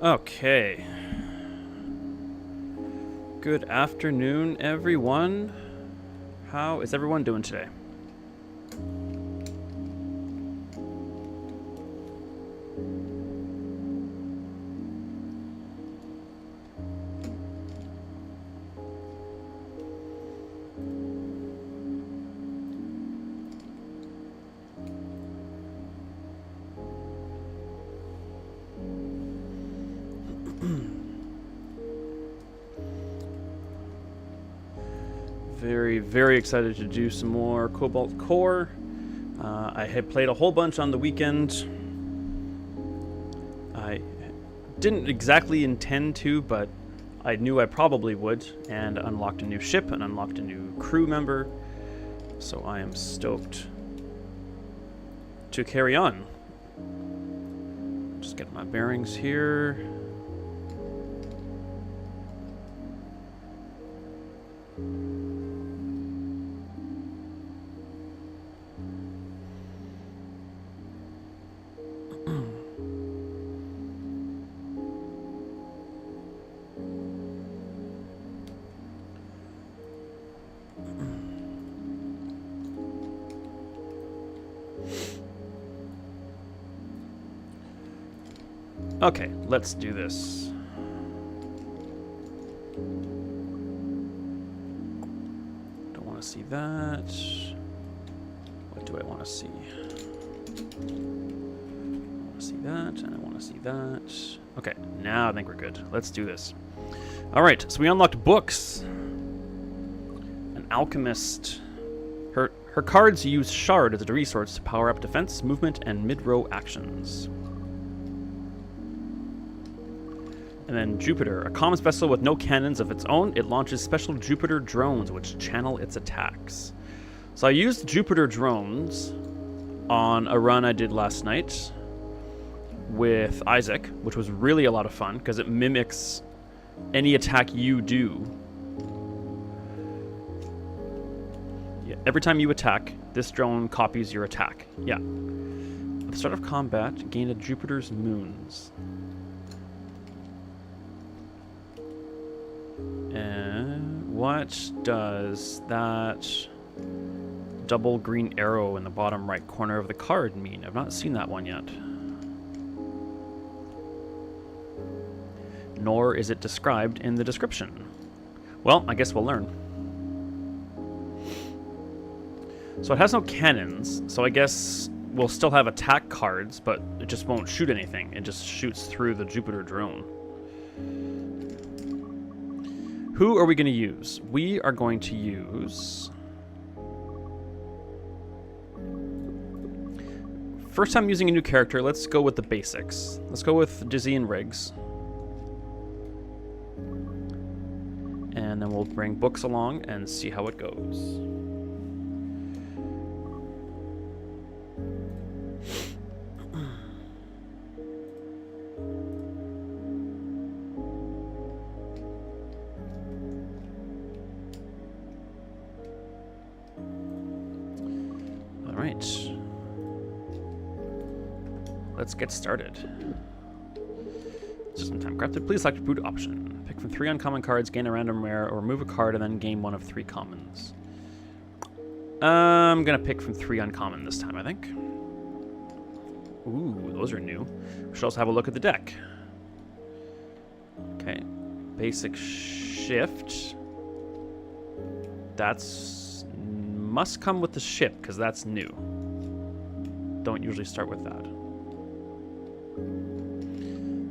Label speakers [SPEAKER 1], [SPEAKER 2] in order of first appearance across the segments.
[SPEAKER 1] Okay. Good afternoon, everyone. How is everyone doing today? Very excited to do some more Cobalt Core. I had played a whole bunch on the weekend. I didn't exactly intend to, but I knew I probably would, and unlocked a new ship and unlocked a new crew member. So I am stoked to carry on. Just get my bearings here. Okay, let's do this. Don't want to see that. What do I want to see? I want to see that, and I want to see that. Okay, now I think we're good. Let's do this. All right, so we unlocked books. An alchemist. Her cards use Shard as a resource to power up defense, movement, and mid-row actions. And then Jupiter, a comms vessel with no cannons of its own. It launches special Jupiter drones, which channel its attacks. So I used Jupiter drones on a run I did last night with Isaac, which was really a lot of fun because it mimics any attack you do. Yeah, every time you attack, this drone copies your attack. Yeah. At the start of combat, gain a Jupiter's moons. And what does that double green arrow in the bottom right corner of the card mean? I've not seen that one yet. Nor is it described in the description. Well, I guess we'll learn. So it has no cannons, so I guess will still have attack cards, but it just won't shoot anything. It just shoots through the Jupiter drone. Who are we going to use? We are going to use... First time using a new character, let's go with the basics. Let's go with Dizzy and Riggs. And then we'll bring books along and see how it goes. All right. Let's get started. System time crafted. Please select a boot option. Pick from 3 uncommon cards, gain a random rare, or remove a card and then gain 1 of 3 commons. I'm gonna pick from 3 uncommon this time, I think. Ooh, those are new. We should also have a look at the deck. Okay. Basic shift. That's... must come with the ship, because that's new. Don't usually start with that.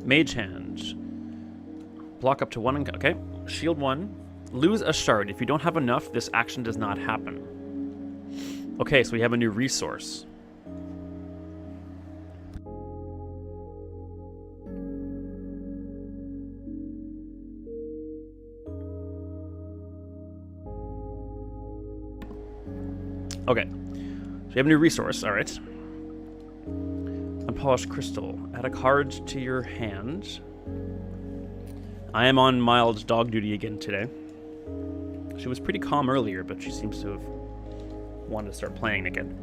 [SPEAKER 1] Mage Hand. Block up to 1. Okay. Shield 1. Lose a shard. If you don't have enough, this action does not happen. Okay, so we have a new resource. Okay. So we have a new resource. All right. Unpolished crystal. Add a card to your hand. I am on mild dog duty again today. She was pretty calm earlier, but she seems to have wanted to start playing again.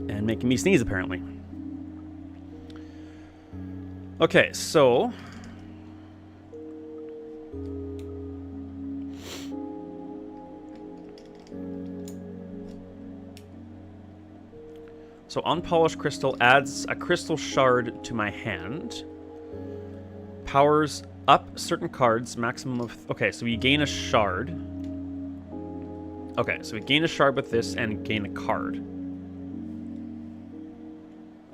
[SPEAKER 1] And making me sneeze, apparently. Okay, so... So unpolished crystal adds a crystal shard to my hand. Powers up certain cards, maximum of... Okay, so we gain a shard. Okay, so we gain a shard with this and gain a card.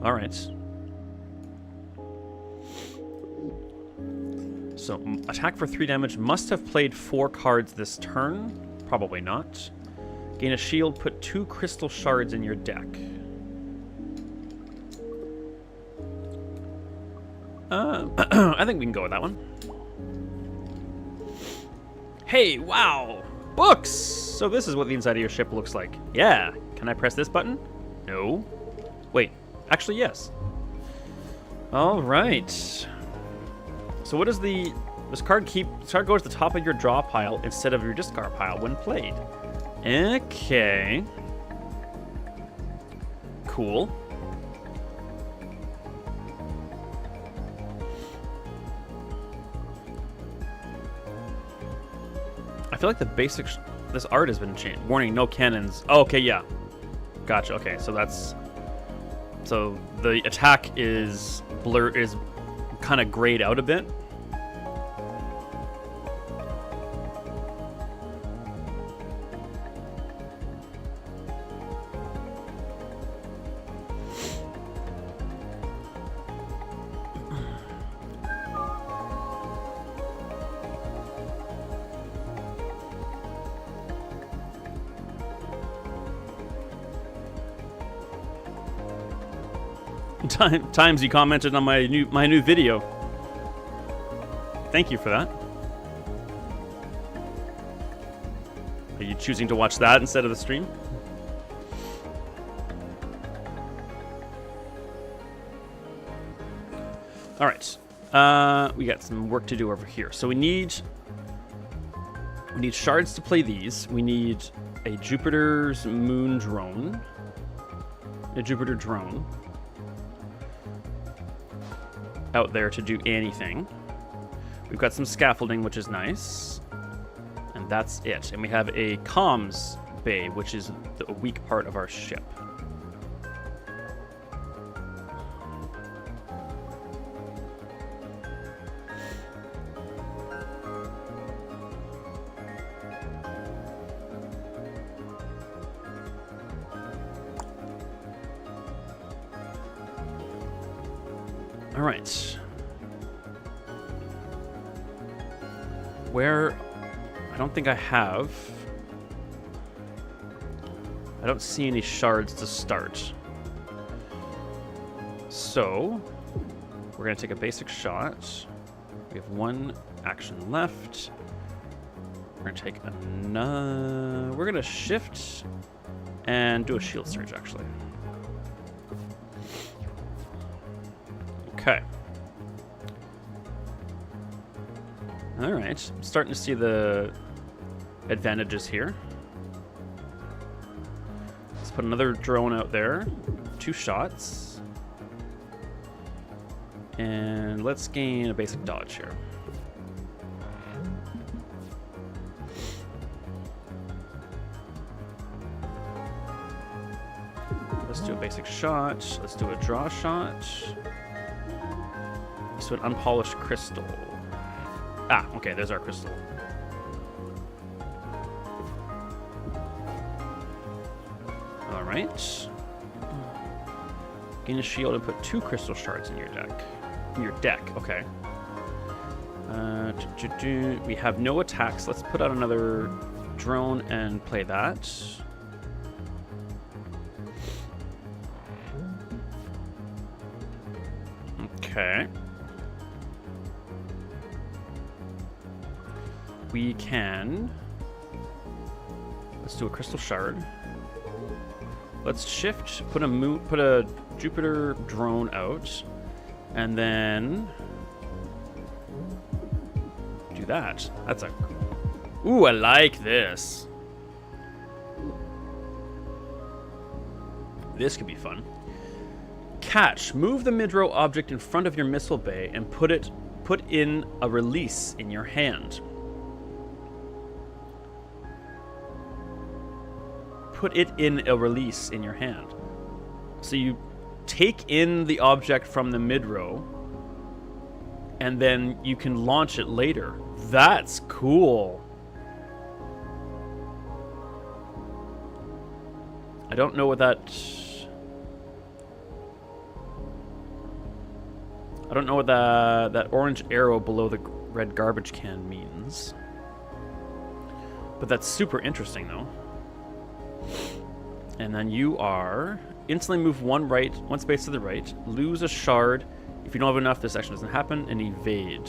[SPEAKER 1] Alright. So attack for 3 damage. Must have played 4 cards this turn. Probably not. Gain a shield. Put 2 crystal shards in your deck. I think we can go with that one. Hey, wow! Books! So this is what the inside of your ship looks like. Yeah. Can I press this button? No. Wait. Actually, yes. All right. So what does the... This card goes to the top of your draw pile instead of your discard pile when played. Okay. Cool. I feel like the basic... This art has been changed. Warning, no cannons. Oh, okay, yeah. Gotcha, okay, so that's... So the attack is kind of grayed out a bit. Times you commented on my new video. Thank you for that. Are you choosing to watch that instead of the stream? All right. We got some work to do over here. So we need shards to play these. We need a Jupiter's moon drone. A Jupiter drone. Out there to do anything. We've got some scaffolding, which is nice. And that's it. And we have a comms bay, which is the weak part of our ship. All right. Where... I don't think I have... I don't see any shards to start. So, we're going to take a basic shot. We have one action left. We're going to take another... We're going to shift and do a shield surge, actually. Okay. All right. I'm starting to see the advantages here. Let's put another drone out there. 2 shots. And let's gain a basic dodge here. Let's do a basic shot. Let's do a draw shot. Let's do an unpolished crystal. Ah, okay, there's our crystal. All right. Gain a shield and put 2 crystal shards in your deck. In your deck, okay. We have no attacks. Let's put out another drone and play that. Okay. We can... Let's do a crystal shard. Let's shift, put a Jupiter drone out, and then do that. That's a... Ooh, I like this. This could be fun. Catch. Move the mid-row object in front of your missile bay and put in a release in your hand. Put it in a release in your hand. So you take in the object from the mid-row, and then you can launch it later. That's cool. I don't know what that... I don't know what that orange arrow below the red garbage can means. But that's super interesting, though. And then you are... Instantly move one space to the right. Lose a shard. If you don't have enough, this action doesn't happen. And evade.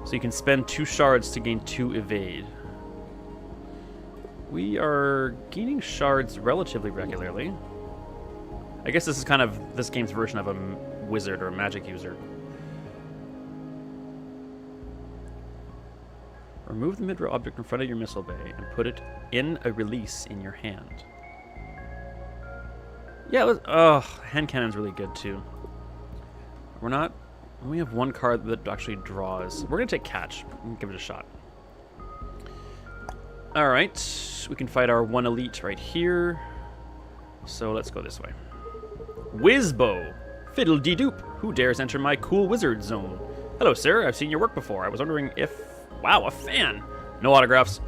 [SPEAKER 1] So you can spend 2 shards to gain 2 evade. We are gaining shards relatively regularly. I guess this is kind of this game's version of a wizard or a magic user. Remove the mid-row object in front of your missile bay and put it in a release in your hand. Yeah, hand cannon's really good too. We only have 1 card that actually draws. We're gonna take catch and give it a shot. All right, we can fight our 1 elite right here. So let's go this way. Whizbo! Fiddle-dee-doop! Who dares enter my cool wizard zone? Hello, sir. I've seen your work before. I was wondering if... Wow, a fan! No autographs.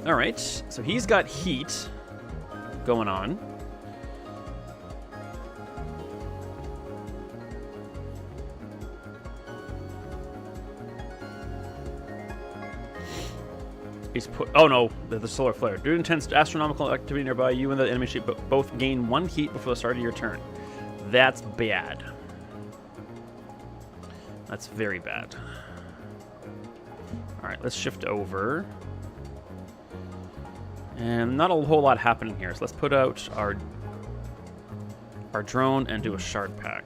[SPEAKER 1] Alright, so he's got heat going on. He's put... Oh no, the solar flare. Due to intense astronomical activity nearby, you and the enemy ship both gain 1 heat before the start of your turn. That's bad. That's very bad. Alright, let's shift over. And not a whole lot happening here, so let's put out our drone and do a shard pack.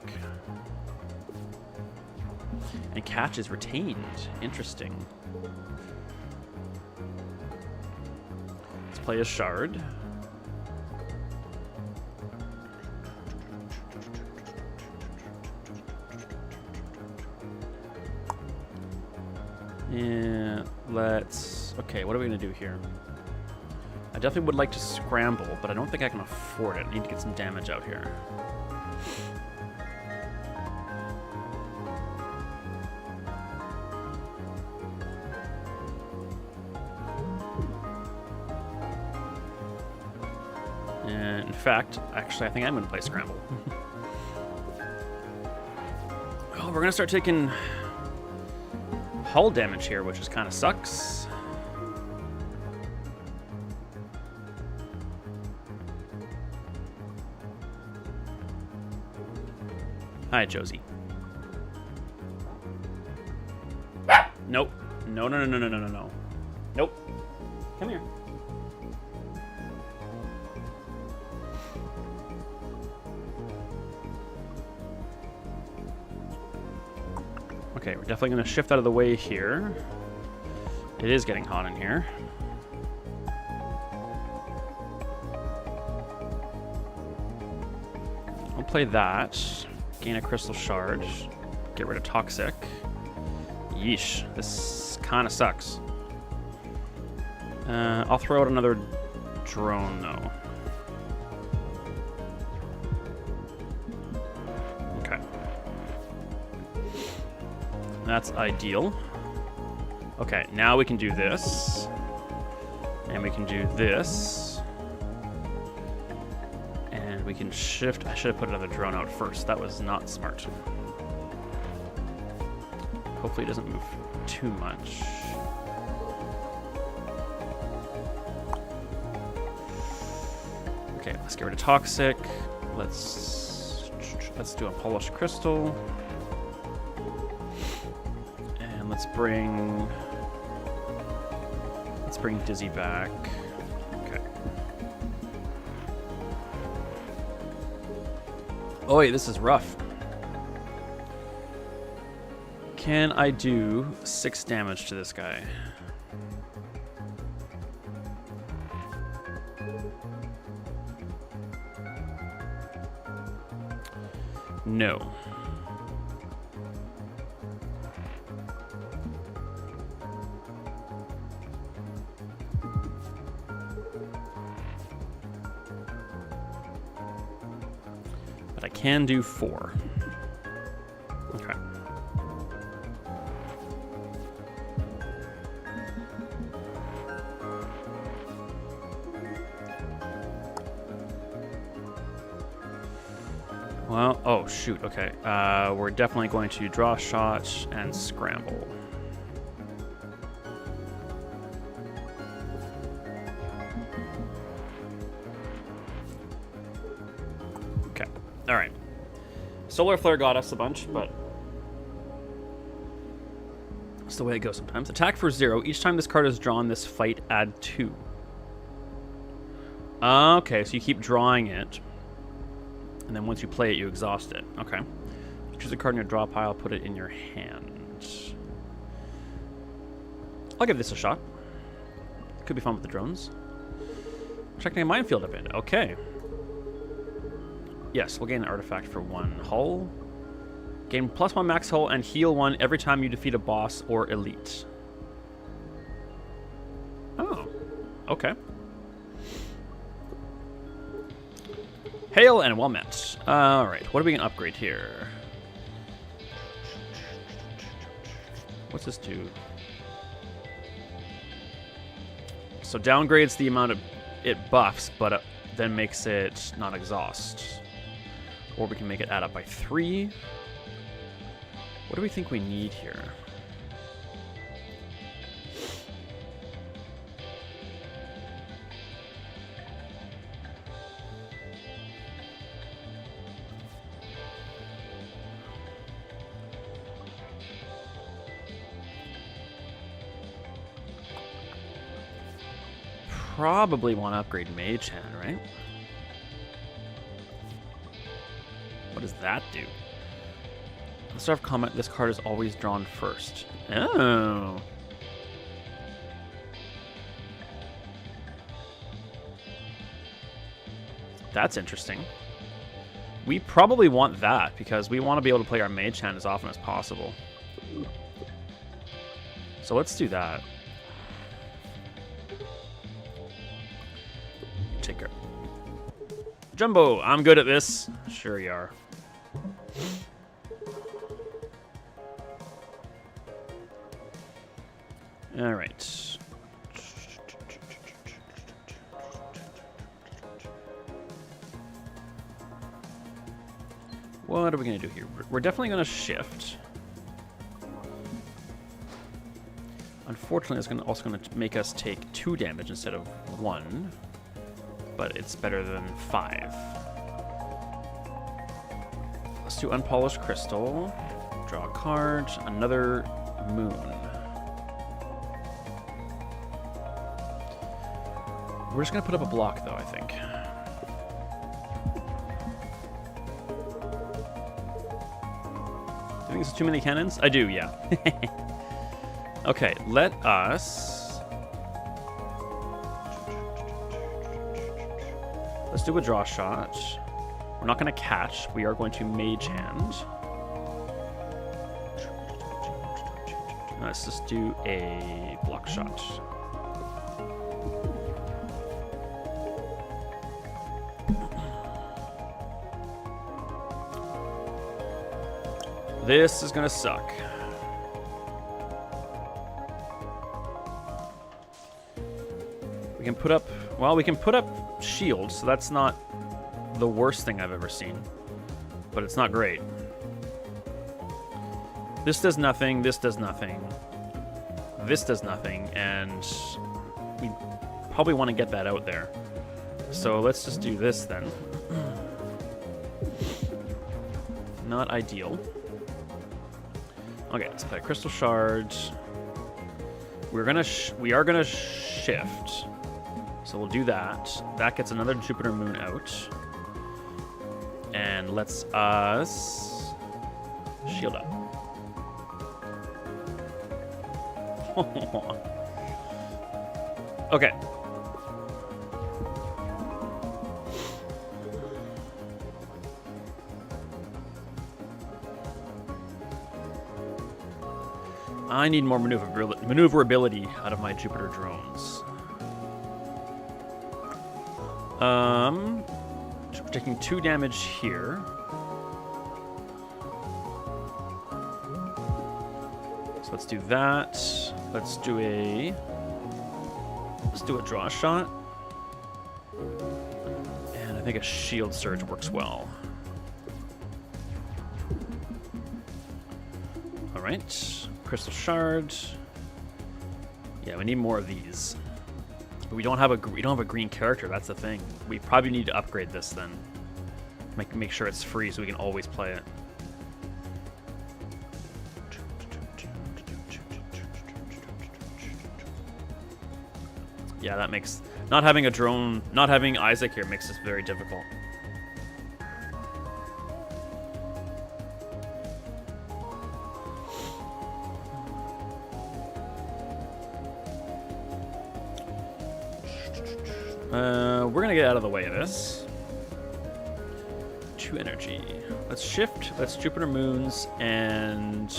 [SPEAKER 1] And catch is retained. Interesting. Let's play a shard. Yeah, let's... Okay, what are we going to do here? I definitely would like to scramble, but I don't think I can afford it. I need to get some damage out here. And in fact, actually, I think I'm going to play Scramble. Oh, we're going to start taking hull damage here, which is kind of sucks. Hi, Josie. Nope. No, no, no, no, no, no, no, no. Nope. Come here. Okay, we're definitely going to shift out of the way here. It is getting hot in here. I'll play that. Gain a crystal shard. Get rid of toxic. Yeesh. This kind of sucks. I'll throw out another drone, though. Okay. That's ideal. Okay, now we can do this. And we can do this. And we can shift. I should have put another drone out first. That was not smart. Hopefully it doesn't move too much. Okay, let's get rid of toxic. Let's do a polished crystal. And let's bring Dizzy back. Okay. Oh wait, this is rough. Can I do 6 damage to this guy? No. But I can do 4. Okay. Well, oh shoot, okay. We're definitely going to draw a shot and scramble. Okay, alright. Solar Flare got us a bunch, but that's the way it goes sometimes. Attack for 0. Each time this card is drawn this fight, add 2. Okay, so you keep drawing it. And then once you play it, you exhaust it. Okay. Choose a card in your draw pile, put it in your hand. I'll give this a shot. Could be fun with the drones. Checking a minefield event. Okay. Yes, we'll gain an artifact for 1 hull. Gain +1 max hull and heal 1 every time you defeat a boss or elite. Oh. Okay. Hail and well met. Alright, what are we going to upgrade here? What's this do? So downgrades the amount of it buffs, but then makes it not exhaust. Or we can make it add up by 3. What do we think we need here? Probably want to upgrade Mage Hand, right? What does that do? At the start of combat, this card is always drawn first. Oh. That's interesting. We probably want that because we want to be able to play our Mage Hand as often as possible. So let's do that. Take care. Jumbo, I'm good at this. Sure you are. All right. What are we going to do here? We're definitely going to shift. Unfortunately, it's also going to make us take 2 damage instead of 1. But it's better than 5. Let's do Unpolished Crystal. Draw a card. Another Moon. We're just going to put up a block, though, I think. Do you think it's too many cannons? I do, yeah. Okay, let us... Let's do a draw shot. We're not going to catch. We are going to Mage Hand. Let's just do a block shot. This is going to suck. We can put up... Well, we can put up shields, so that's not the worst thing I've ever seen. But it's not great. This does nothing, this does nothing. This does nothing, and we probably want to get that out there. So let's just do this then. Not ideal. Okay, let's play Crystal Shards. We are gonna shift. So we'll do that. That gets another Jupiter Moon out. And lets us shield up. Okay. I need more maneuverability out of my Jupiter drones. We're taking 2 damage here. So let's do that. Let's do a draw shot. And I think a shield surge works well. All right. Crystal Shard. Yeah, we need more of these. But we don't have a green character. That's the thing. We probably need to upgrade this then. Make sure it's free so we can always play it. Yeah, that makes not having Isaac here makes this very difficult. We're gonna get out of the way of this. 2 energy. Let's shift. Let's Jupiter Moons and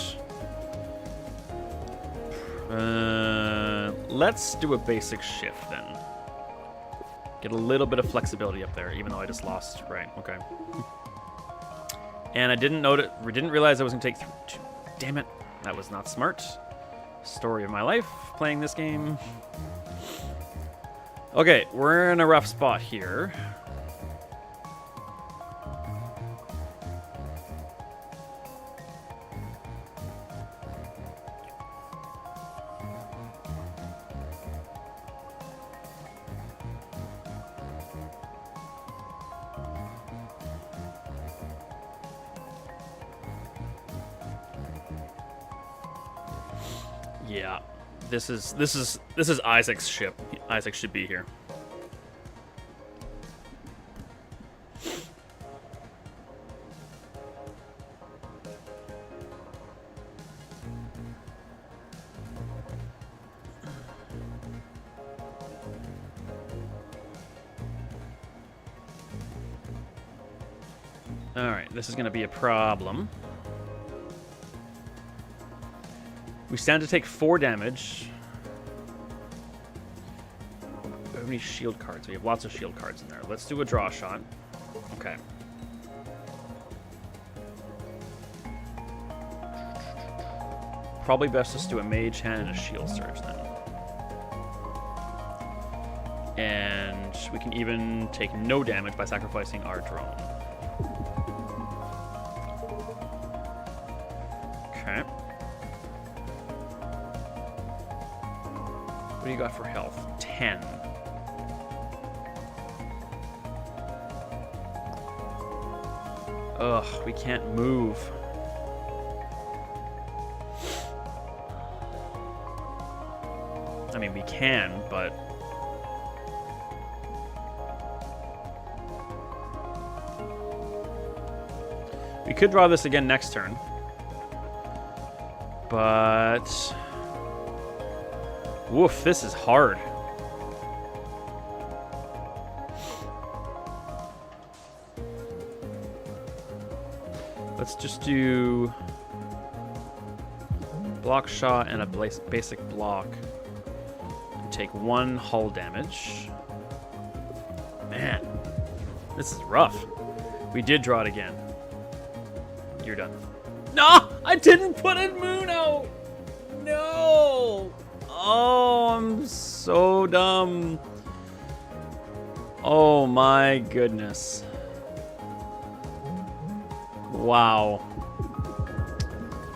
[SPEAKER 1] let's do a basic shift then. Get a little bit of flexibility up there, even though I just lost. Right. Okay. And I didn't notice. We didn't realize I was gonna take. Damn it! That was not smart. Story of my life playing this game. Okay, we're in a rough spot here. Yeah, this is Isaac's ship. Isaac should be here. Alright, this is going to be a problem. We stand to take 4 damage. We have any shield cards? We have lots of shield cards in there. Let's do a draw shot. Okay. Probably best just do a Mage Hand and a Shield Surge then. And we can even take no damage by sacrificing our drone. Okay. What do you got for health? 10. Ugh, we can't move. I mean, we can, but... we could draw this again next turn. But... woof, this is hard. Let's just do... block shot and a basic block. And take 1 hull damage. Man, this is rough. We did draw it again. You're done. No! I didn't put in Moon out! No! Oh, I'm so dumb. Oh my goodness. Wow.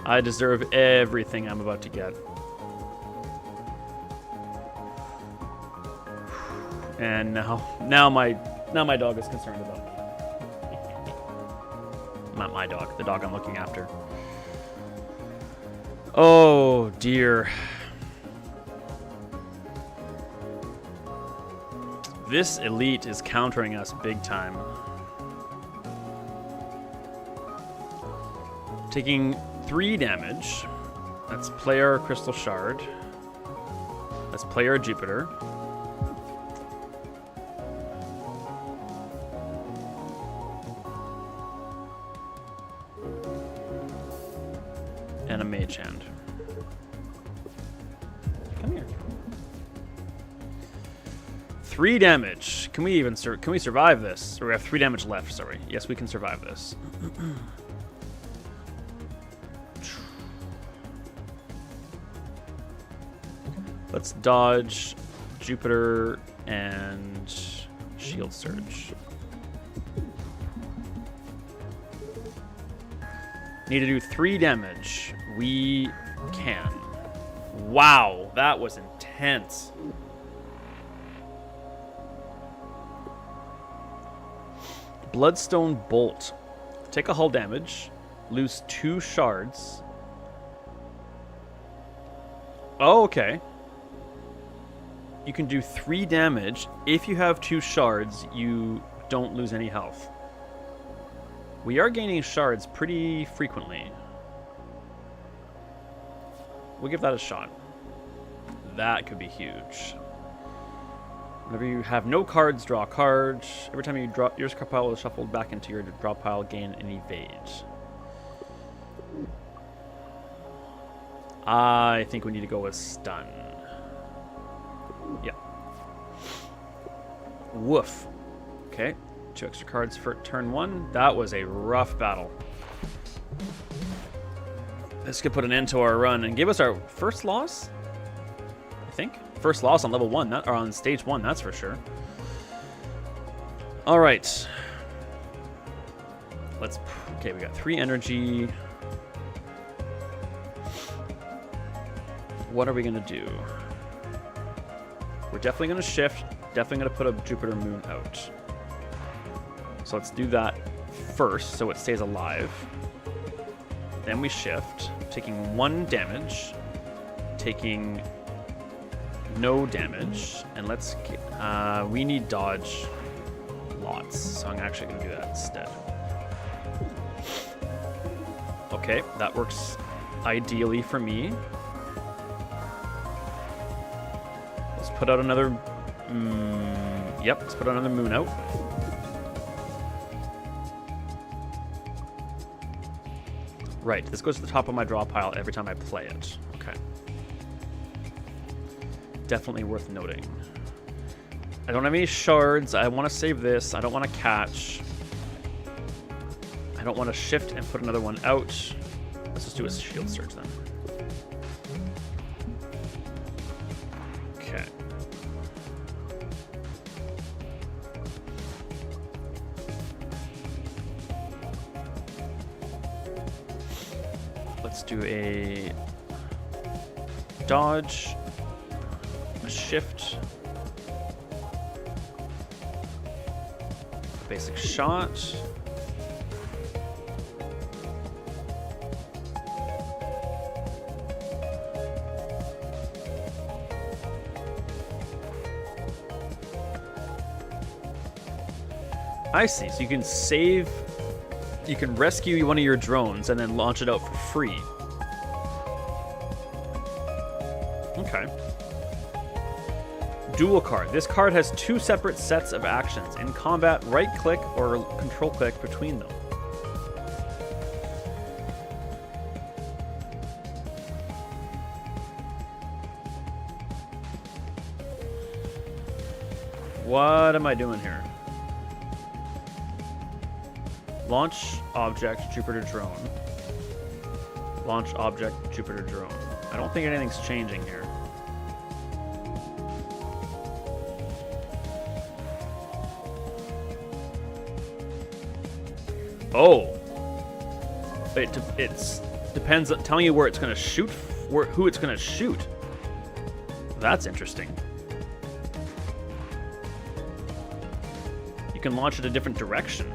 [SPEAKER 1] I deserve everything I'm about to get. And now my dog is concerned about me. Not my dog, the dog I'm looking after. Oh dear. This elite is countering us big time. Taking 3 damage. That's player Crystal Shard. That's player Jupiter. And a Mage Hand. Come here. 3 damage. Can we survive this? Or we have 3 damage left, sorry. Yes, we can survive this. Let's dodge Jupiter and Shield Surge. Need to do 3 damage. We can. Wow, that was intense. Bloodstone Bolt. Take a hull damage. Lose 2 shards. Oh, okay. You can do 3 damage. If you have 2 shards, you don't lose any health. We are gaining shards pretty frequently. We'll give that a shot. That could be huge. Whenever you have no cards, draw a card. Every time you draw, your card pile is shuffled back into your draw pile, gain an evade. I think we need to go with stun. Yeah. Woof. Okay. 2 extra cards for turn 1. That was a rough battle. This could put an end to our run and give us our first loss, I think. First loss on level 1, or on stage 1, that's for sure. All right. Okay, we got 3 energy. What are we gonna do? We're definitely gonna shift. Definitely gonna put a Jupiter Moon out. So let's do that first, so it stays alive. Then we shift, taking 1 damage, taking no damage, and let's get, we need dodge lots, so I'm actually gonna do that instead. Okay, that works ideally for me. Let's put out another, yep, let's put another Moon out. Right, this goes to the top of my draw pile every time I play it. Okay. Definitely worth noting. I don't have any shards. I want to save this. I don't want to catch. I don't want to shift and put another one out. Let's just do a shield surge then. Okay. let's do a dodge, a shift, a basic shot. I see. So you can save, you can rescue one of your drones and then launch it out for free. Okay. Dual card. This card has 2 separate sets of actions. In combat, right-click or control-click between them. What am I doing here? Launch object, Jupiter drone. Launch object, Jupiter drone. I don't think anything's changing here. Oh. It's depends on telling you where it's going to shoot, who it's going to shoot. That's interesting. You can launch it a different direction.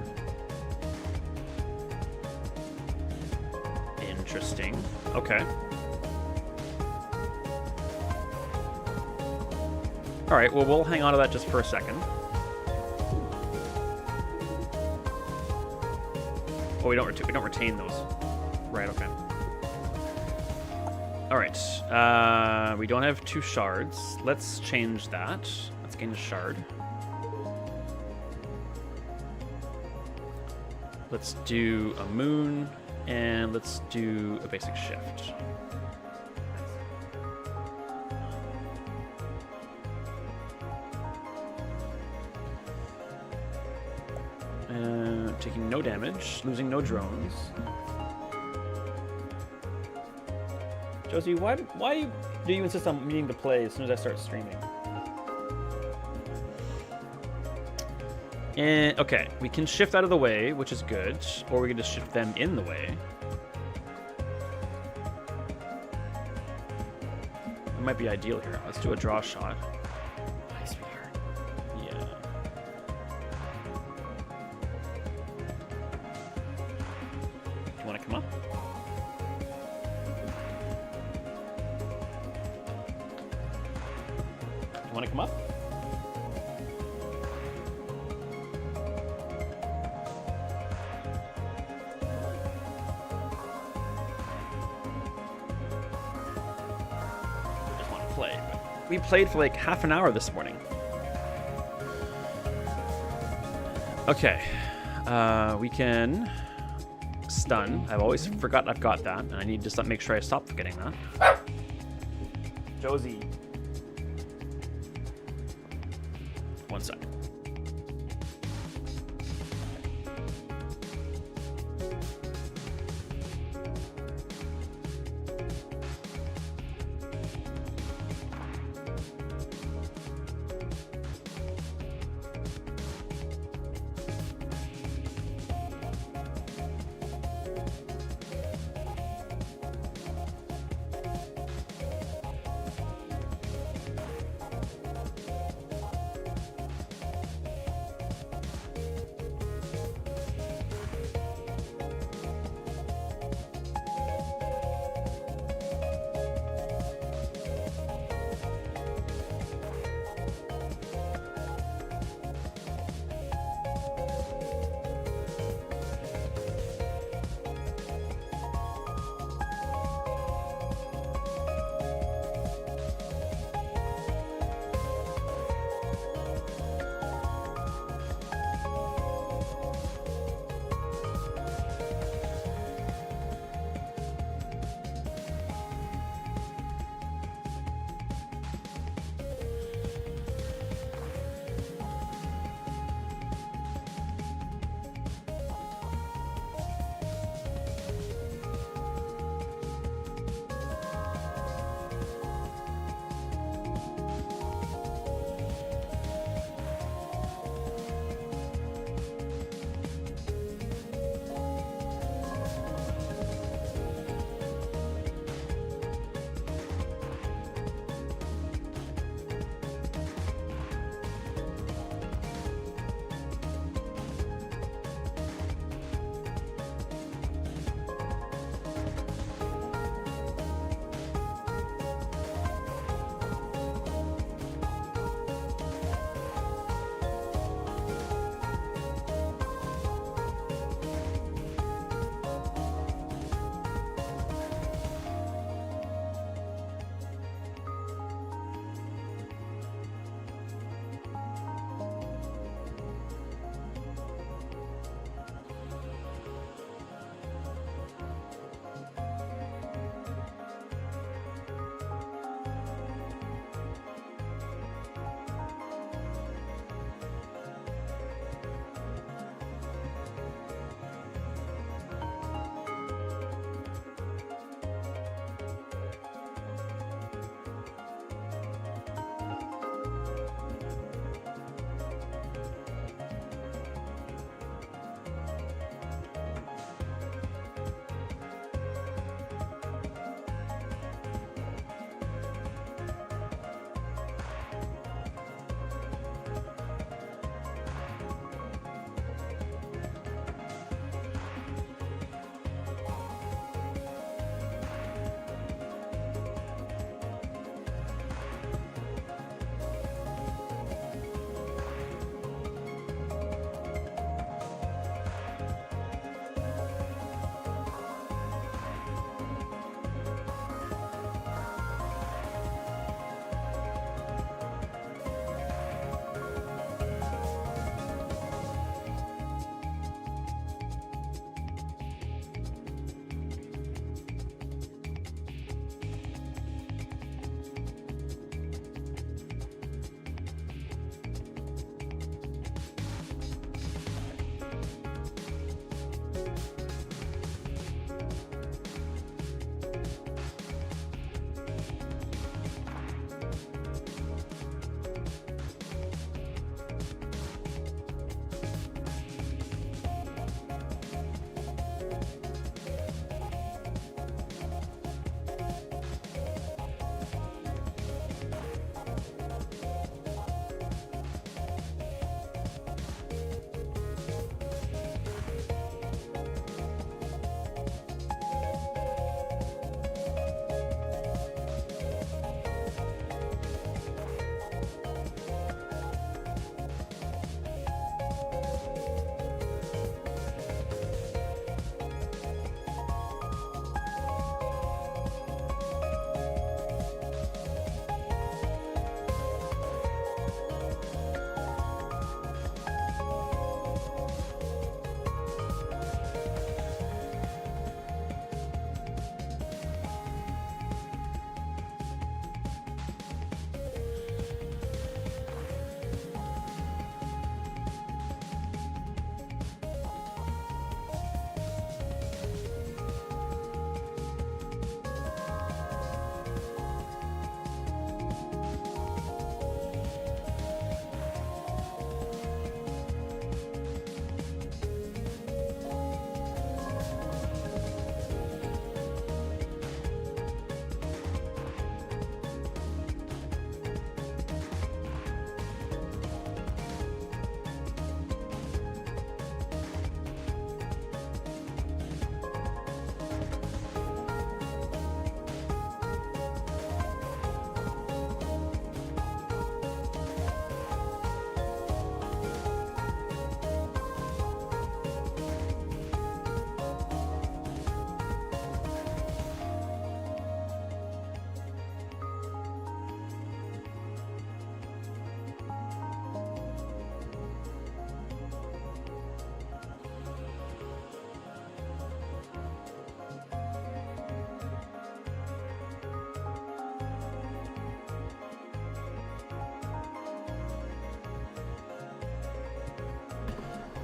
[SPEAKER 1] Interesting. Okay. All right, well, we'll hang on to that just for a second. Oh, we don't retain those. Right, okay. All right. We don't have 2 shards. Let's change that. Let's gain a shard. Let's do a moon, and let's do a basic shift. Taking no damage, losing no drones. Josie, why do you insist on needing to play as soon as I start streaming? And okay, we can shift out of the way, which is good, or we can just shift them in the way. It might be ideal here. Let's do a draw shot. Nice, sweetheart. Yeah. Do you want to come up? Do you want to come up? We played for like half an hour this morning. Okay. We can stun. I've always forgotten I've got that, and I need to make sure I stop forgetting that. Josie. 1 sec.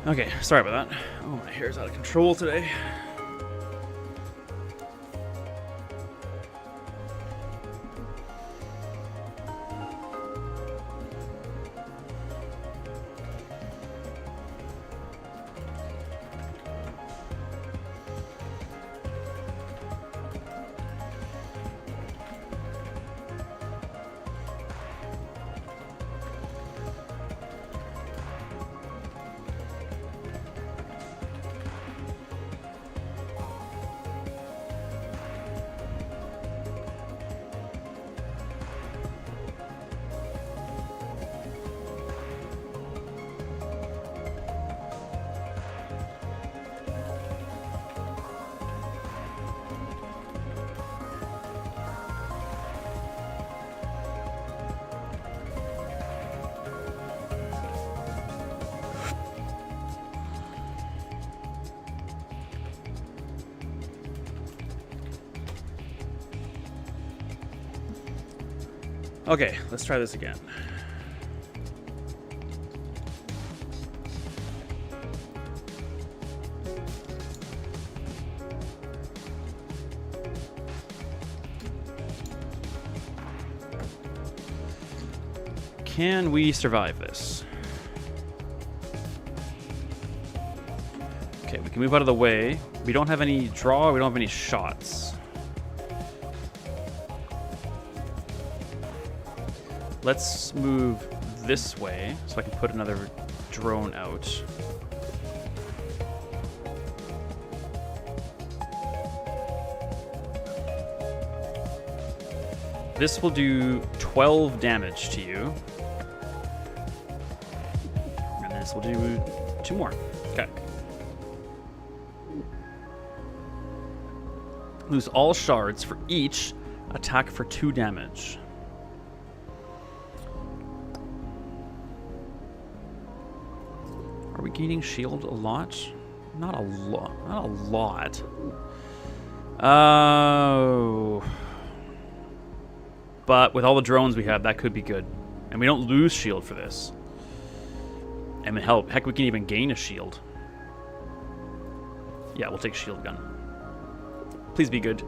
[SPEAKER 1] Okay, sorry about that. Oh, my hair's out of control today. Okay, let's try this again. Can we survive this? Okay, we can move out of the way. We don't have any draw, we don't have any shots. Let's move this way so I can put another drone out. This will do 12 damage to you. And this will do 2 more. Okay. Lose all shards for each attack for 2 damage. Are we gaining shield a lot? Not a lot. Not a lot. Oh. But with all the drones we have, that could be good. And we don't lose shield for this. I mean, heck, we can even gain a shield. Yeah, we'll take shield gun. Please be good.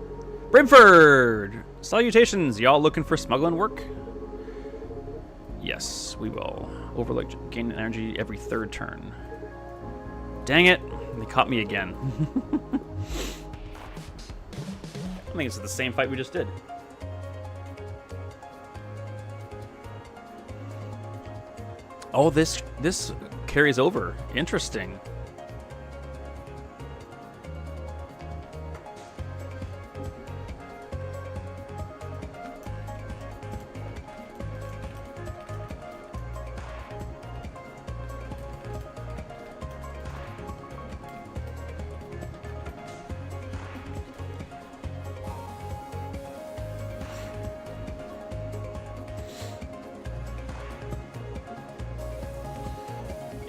[SPEAKER 1] Brimford! Salutations! Y'all looking for smuggling work? Yes, we will. Overlook gain energy every 3rd turn. Dang it! They caught me again. I think it's the same fight we just did. Oh, this carries over. Interesting.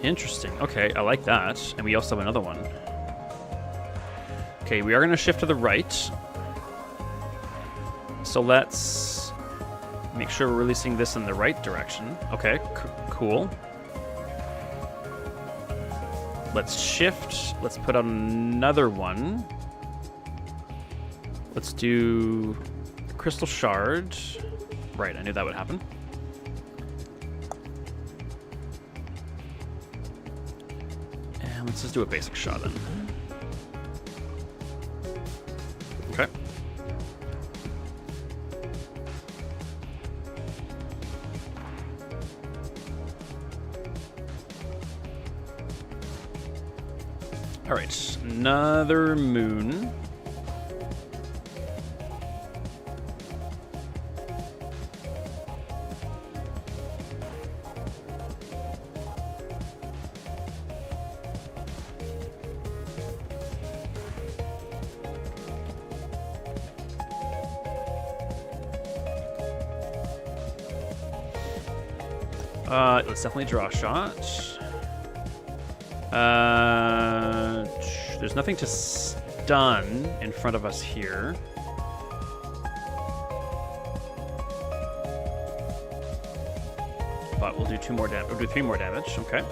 [SPEAKER 1] Interesting. Okay, I like that. And we also have another one. Okay, we are going to shift to the right. So let's make sure we're releasing this in the right direction. Okay, cool. Let's shift. Let's put on another one. Let's do Crystal Shard. Right, I knew that would happen. Let's just do a basic shot then. Okay. All right, another moon. Let's definitely draw a shot. There's nothing to stun in front of us here. But we'll do 2 more damage. We'll do 3 more damage. Okay.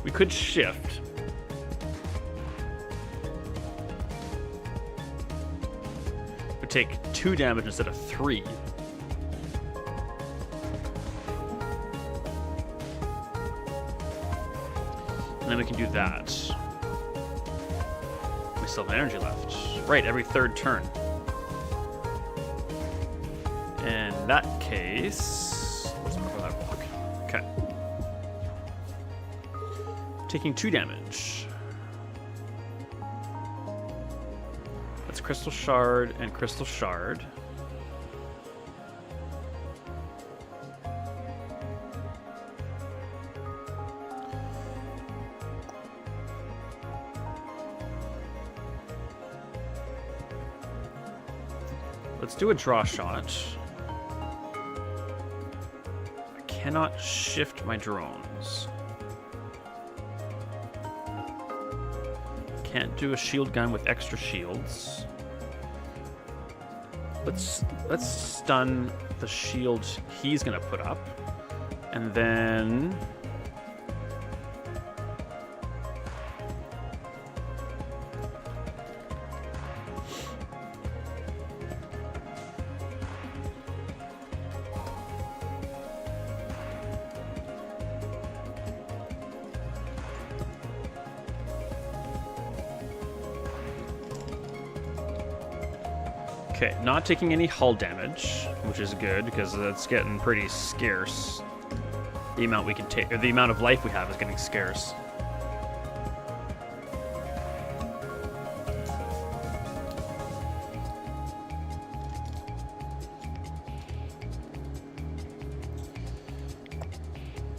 [SPEAKER 1] We could shift. Would take 2 damage instead of 3. And then we can do that. We still have energy left. Right, every 3rd turn. In that case, let's move that block. Okay. Taking 2 damage. That's Crystal Shard and Crystal Shard. Let's do a draw shot. I cannot shift my drones. Can't do a shield gun with extra shields. Let's stun the shield he's gonna put up, and then okay, not taking any hull damage, which is good because that's getting pretty scarce. The amount we can take, or the amount of life we have, is getting scarce.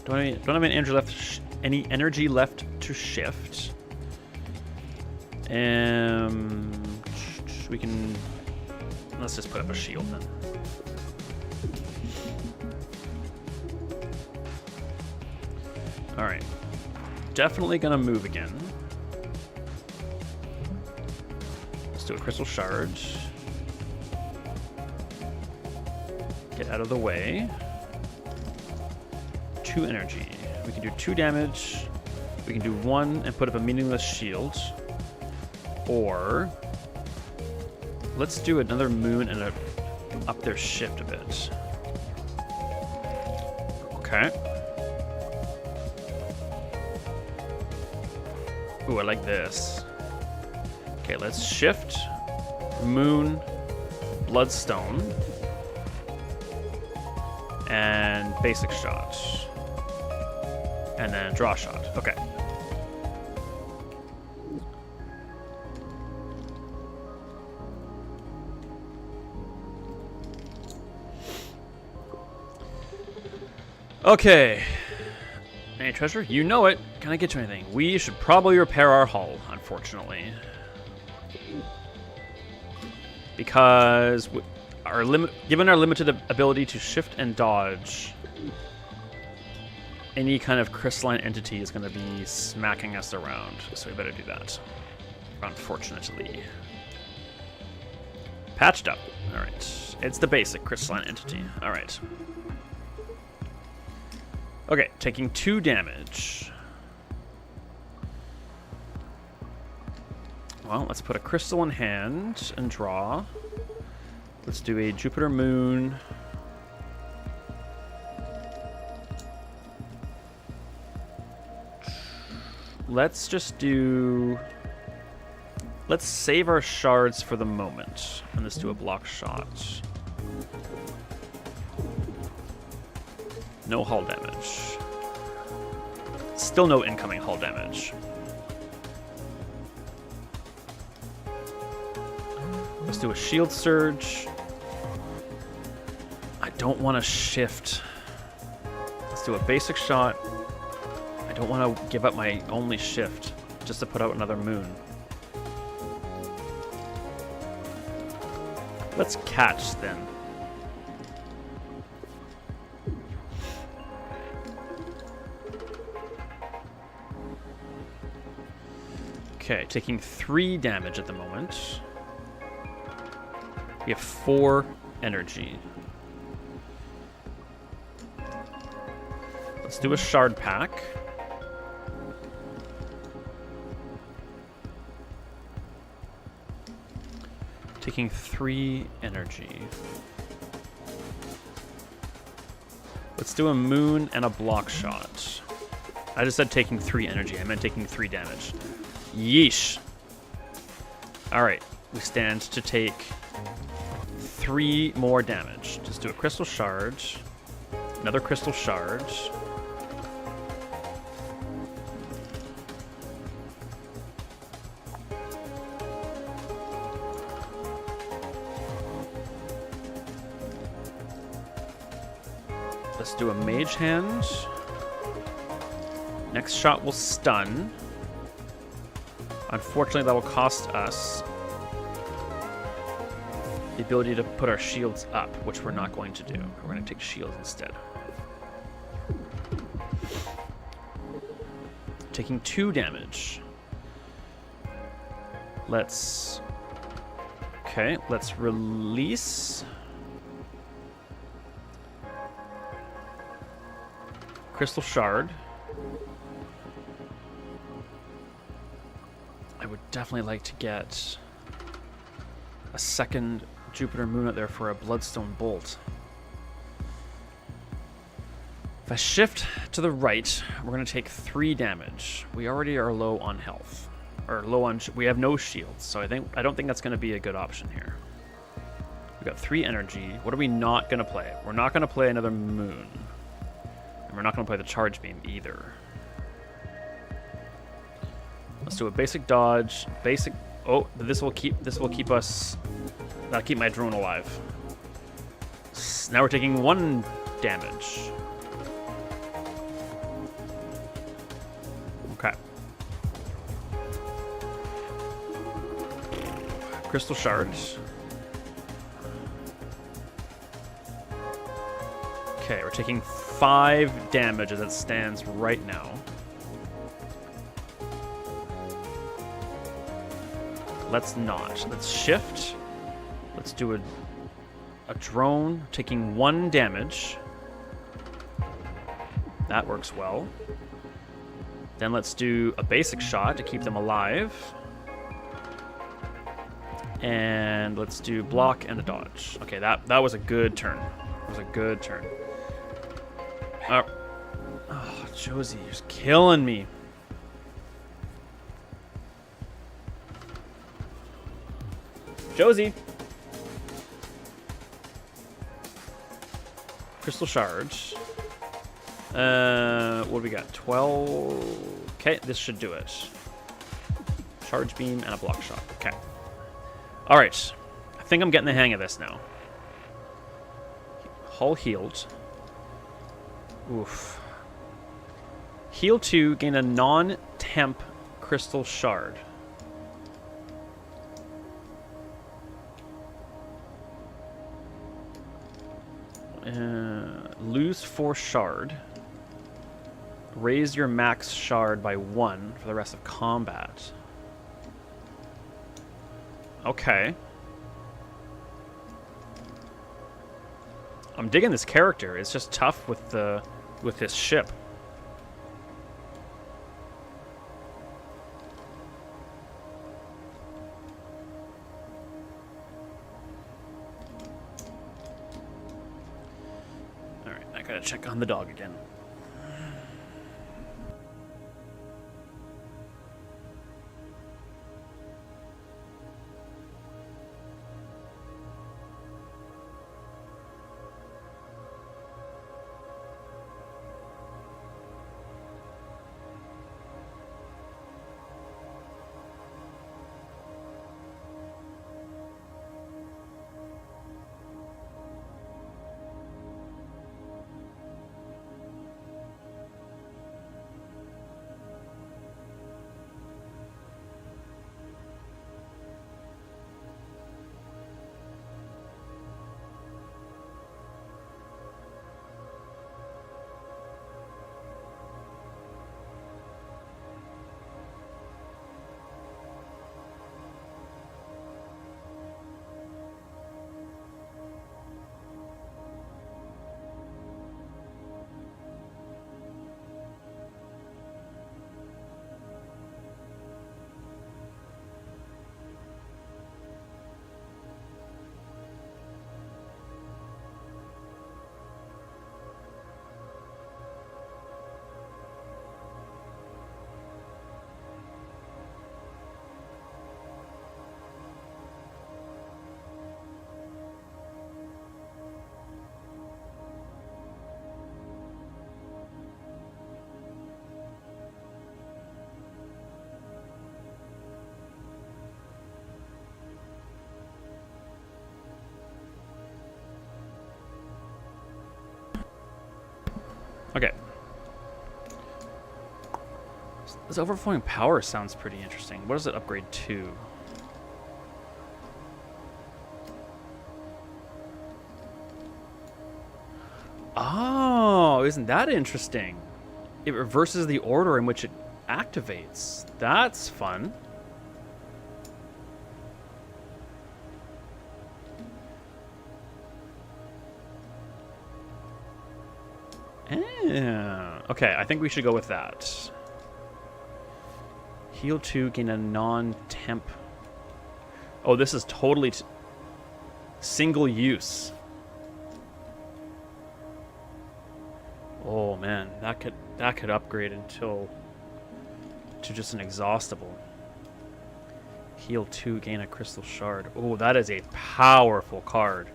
[SPEAKER 1] Don't have any energy left to shift. We can. Let's just put up a shield then. Alright. Definitely gonna move again. Let's do a Crystal Shard. Get out of the way. 2 energy. We can do 2 damage. We can do 1 and put up a meaningless shield. Or let's do another moon and up their shift a bit. Okay. Ooh, I like this. Okay, let's shift, moon, bloodstone, and basic shot. And then draw shot. Okay. Okay. Any treasure? You know it. Can I get you anything? We should probably repair our hull, unfortunately. Because given our limited ability to shift and dodge, any kind of crystalline entity is going to be smacking us around. So we better do that. Unfortunately. Patched up. Alright. It's the basic crystalline entity. Alright. Okay, taking 2 damage. Well, let's put a crystal in hand and draw. Let's do a Jupiter Moon. Let's just do... Let's save our shards for the moment. And let's do a block shot. No hull damage. Still no incoming hull damage. Let's do a shield surge. I don't want to shift. Let's do a basic shot. I don't want to give up my only shift just to put out another moon. Let's catch then. Okay, taking 3 damage at the moment. We have 4 energy. Let's do a shard pack. Taking 3 energy. Let's do a moon and a block shot. I just said taking 3 energy. I meant taking 3 damage. Yeesh. Alright. We stand to take 3 more damage. Just do a crystal shard. Another crystal shard. Let's do a mage hand. Next shot will stun. Unfortunately, that will cost us the ability to put our shields up, which we're not going to do. We're going to take shields instead. Taking 2 damage. Let's release. Crystal shard. I would definitely like to get a second Jupiter moon out there for a bloodstone bolt. If I shift to the right, we're going to take 3 damage. We already are low on health. Or low on... we have no shields, so I don't think that's going to be a good option here. We've got 3 energy. What are we not going to play? We're not going to play another moon. And we're not going to play the charge beam either. Let's do a basic dodge. Basic... oh, this will keep us... that'll keep my drone alive. Now we're taking 1 damage. Okay. Crystal shards. Okay, we're taking 5 damage as it stands right now. Let's not. Let's shift. Let's do a drone taking 1 damage. That works well. Then let's do a basic shot to keep them alive. And let's do block and a dodge. Okay, that was a good turn. That was a good turn. Oh, Josie, you're just killing me. Josie. Crystal shards. What do we got? 12. Okay, this should do it. Charge beam and a block shot. Okay. All right. I think I'm getting the hang of this now. Hull healed. Oof. Heal 2, gain a non-temp crystal shard. Lose 4 shard. Raise your max shard by 1 for the rest of combat. Okay. I'm digging this character. It's just tough with this ship. Alright, I gotta check on the dog again. Okay. This overflowing power sounds pretty interesting. What does it upgrade to? Oh, isn't that interesting? It reverses the order in which it activates. That's fun. Yeah. Okay, I think we should go with that. Heal 2, gain a non-temp. Oh, this is totally single use. Oh man, that could upgrade until to just an exhaustible. Heal 2, gain a crystal shard. Oh, that is a powerful card.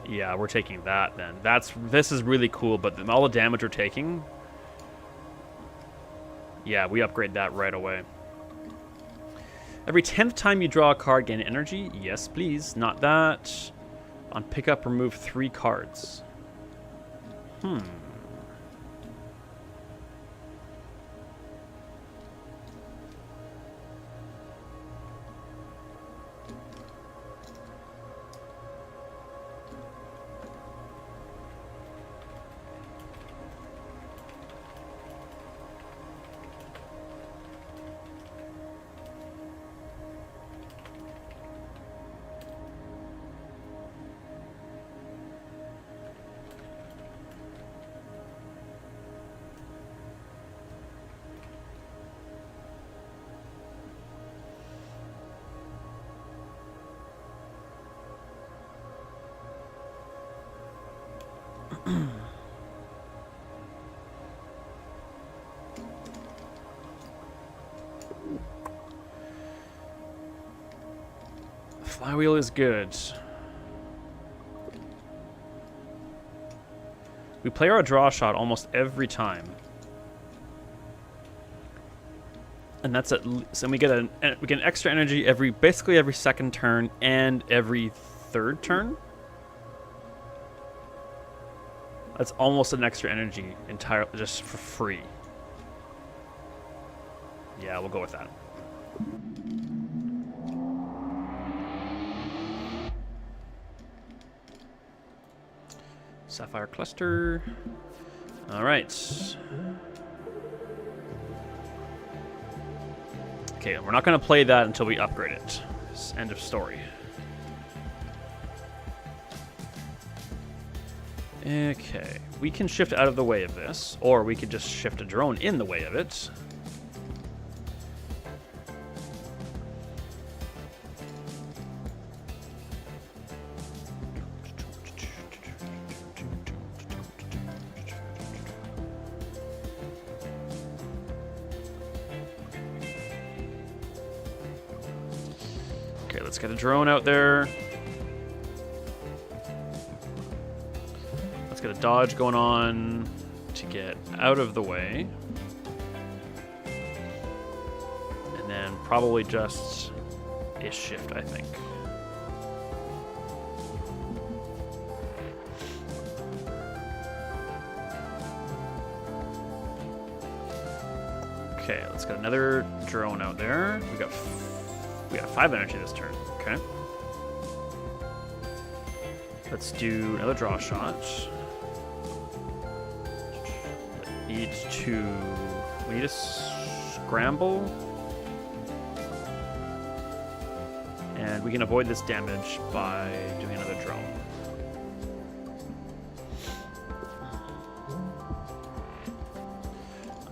[SPEAKER 1] Yeah, we're taking that then. This is really cool, but all the damage we're taking. Yeah, we upgrade that right away. Every 10th time you draw a card, gain energy. Yes, please. Not that. On pickup, remove 3 cards. Flywheel is good. We play our draw shot almost every time. And that's so we get an extra energy basically every second turn and every third turn. That's almost an extra energy entirely just for free. Yeah, we'll go with that. Sapphire cluster. All right. Okay, we're not going to play that until we upgrade it. End of story. Okay, we can shift out of the way of this, or we could just shift a drone in the way of it. Okay, let's get a drone out there. Let's get a dodge going on to get out of the way. And then probably just a shift, I think. Okay, let's get another drone out there. We got 5 energy this turn. Okay. Let's do another draw shot. We need to scramble. And we can avoid this damage by doing another drone.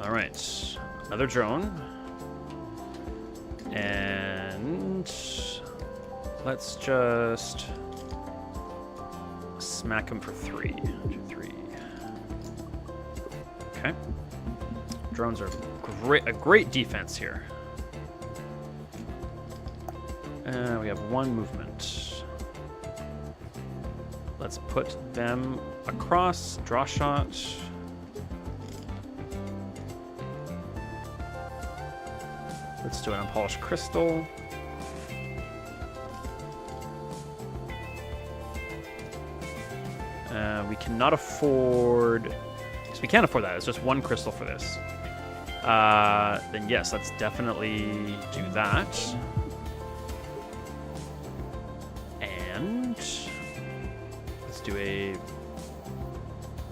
[SPEAKER 1] All right, another drone. And let's just smack him for 3. 2, 3. Okay. Drones are a great defense here. We have 1 movement. Let's put them across. Draw shot. Let's do an unpolished crystal. we cannot afford... So we can't afford that. It's just one crystal for this. Then yes, let's definitely do that. And let's do a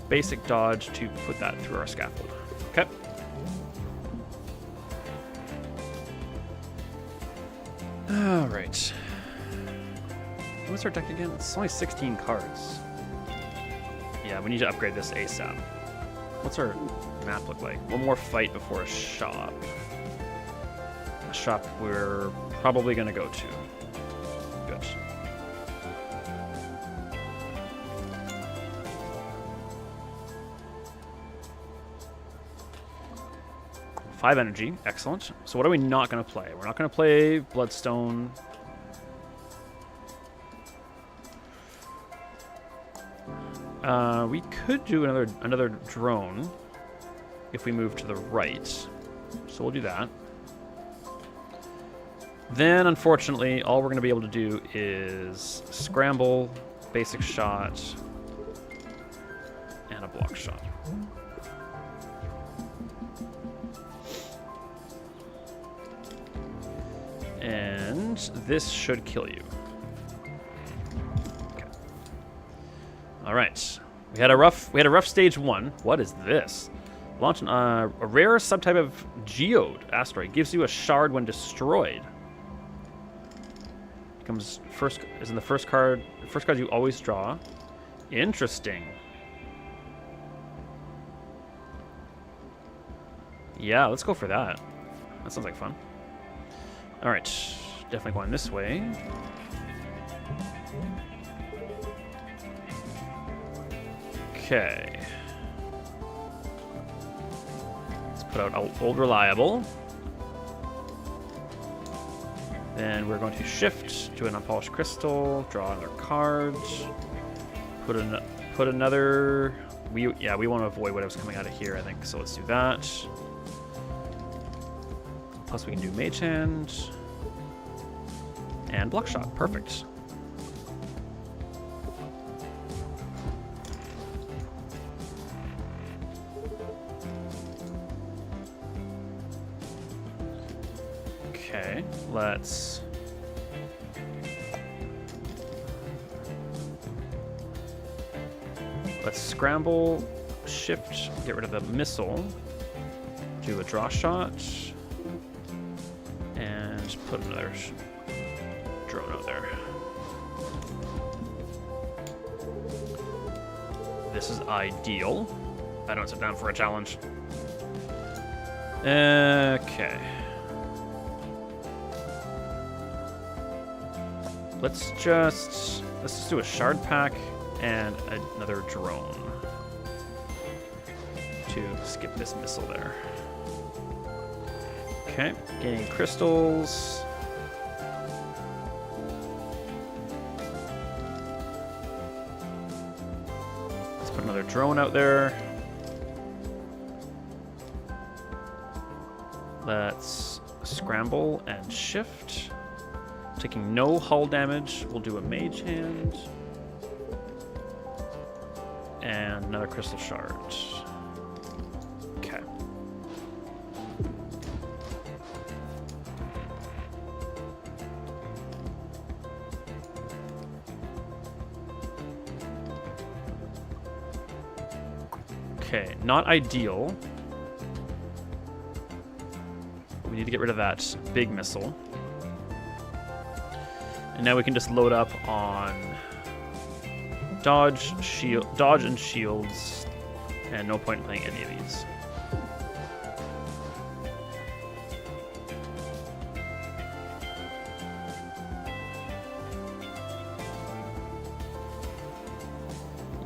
[SPEAKER 1] basic dodge to put that through our scaffold. Okay. All right. What's our deck again? It's only 16 cards. Yeah, we need to upgrade this ASAP. What's our map look like? One more fight before a shop. A shop we're probably going to go to. Good. Five energy. Excellent. So what are we not going to play? We're not going to play Bloodstone. We could do another drone if we move to the right. So we'll do that. Then, unfortunately, all we're going to be able to do is scramble, basic shot, and a block shot. And this should kill you. Okay. All right. We had a rough stage 1. What is this? Launch a rare subtype of geode asteroid. Gives you a shard when destroyed. Comes first is in the first card. The first card you always draw. Interesting. Yeah, let's go for that. That sounds like fun. All right, definitely going this way. Okay. Let's put out Old Reliable. Then we're going to shift to an unpolished crystal, draw another card, put another. We want to avoid whatever's coming out of here, I think. So let's do that. Plus we can do Mage Hand and Block Shot. Perfect. Okay, let's scramble, shift, get rid of the missile, do a draw shot, and put another drone out there. This is ideal. I don't sit down for a challenge. Okay. Let's just do a shard pack and another drone to skip this missile there. Okay, gaining crystals. Let's put another drone out there. Let's scramble and shift. Taking no hull damage, we'll do a Mage Hand. And another crystal shard. Okay. Okay, not ideal. We need to get rid of that big missile. And now we can just load up on dodge and shields, and no point in playing any of these.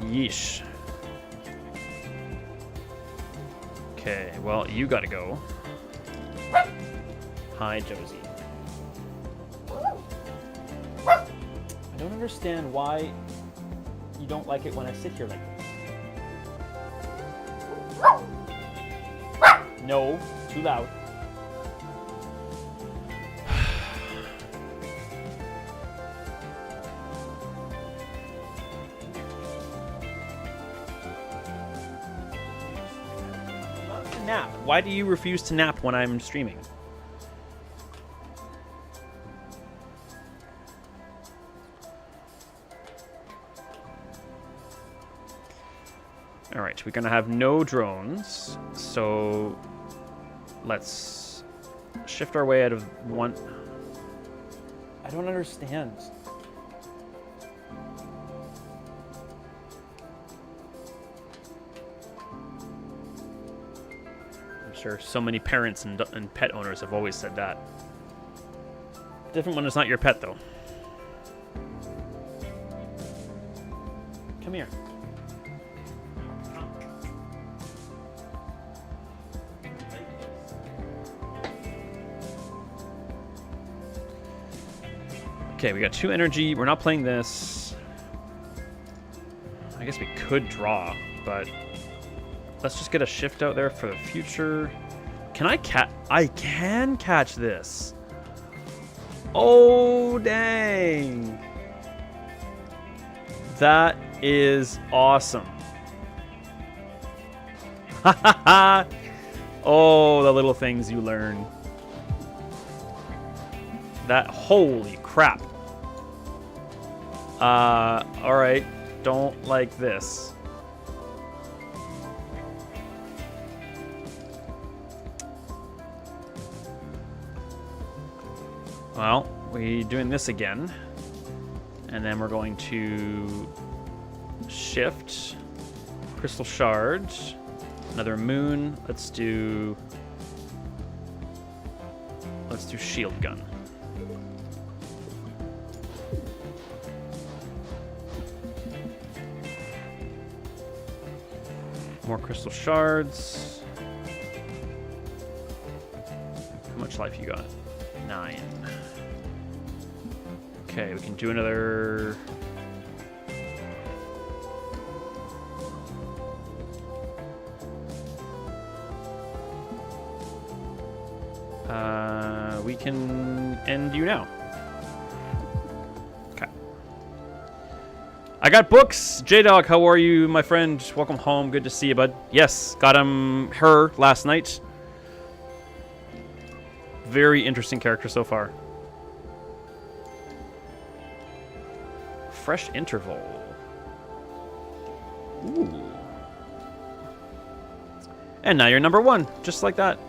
[SPEAKER 1] Yeesh. Okay, well, you gotta go. Hi, Josie. I don't understand why you don't like it when I sit here like this. No, too loud. Why do you refuse to nap when I'm streaming? Alright, we're gonna have no drones, so let's shift our way out of one. I don't understand. I'm sure so many parents and pet owners have always said that. Different when it's not your pet, though. Come here. Okay, we got 2 energy. We're not playing this. I guess we could draw, but let's just get a shift out there for the future. Can I I can catch this. Oh, dang. That is awesome. Ha ha ha. Oh, the little things you learn. That, holy crap. Alright. Don't like this. Well, we're doing this again. And then we're going to shift. Crystal shards. Another moon. Let's do shield gun. More crystal shards. How much life you got? 9. Okay, we can do another. We can end you now. Okay. I got books. J-Dog, how are you, my friend? Welcome home. Good to see you, bud. Yes, got her last night. Very interesting character so far. Fresh interval. Ooh. And now you're number 1, just like that.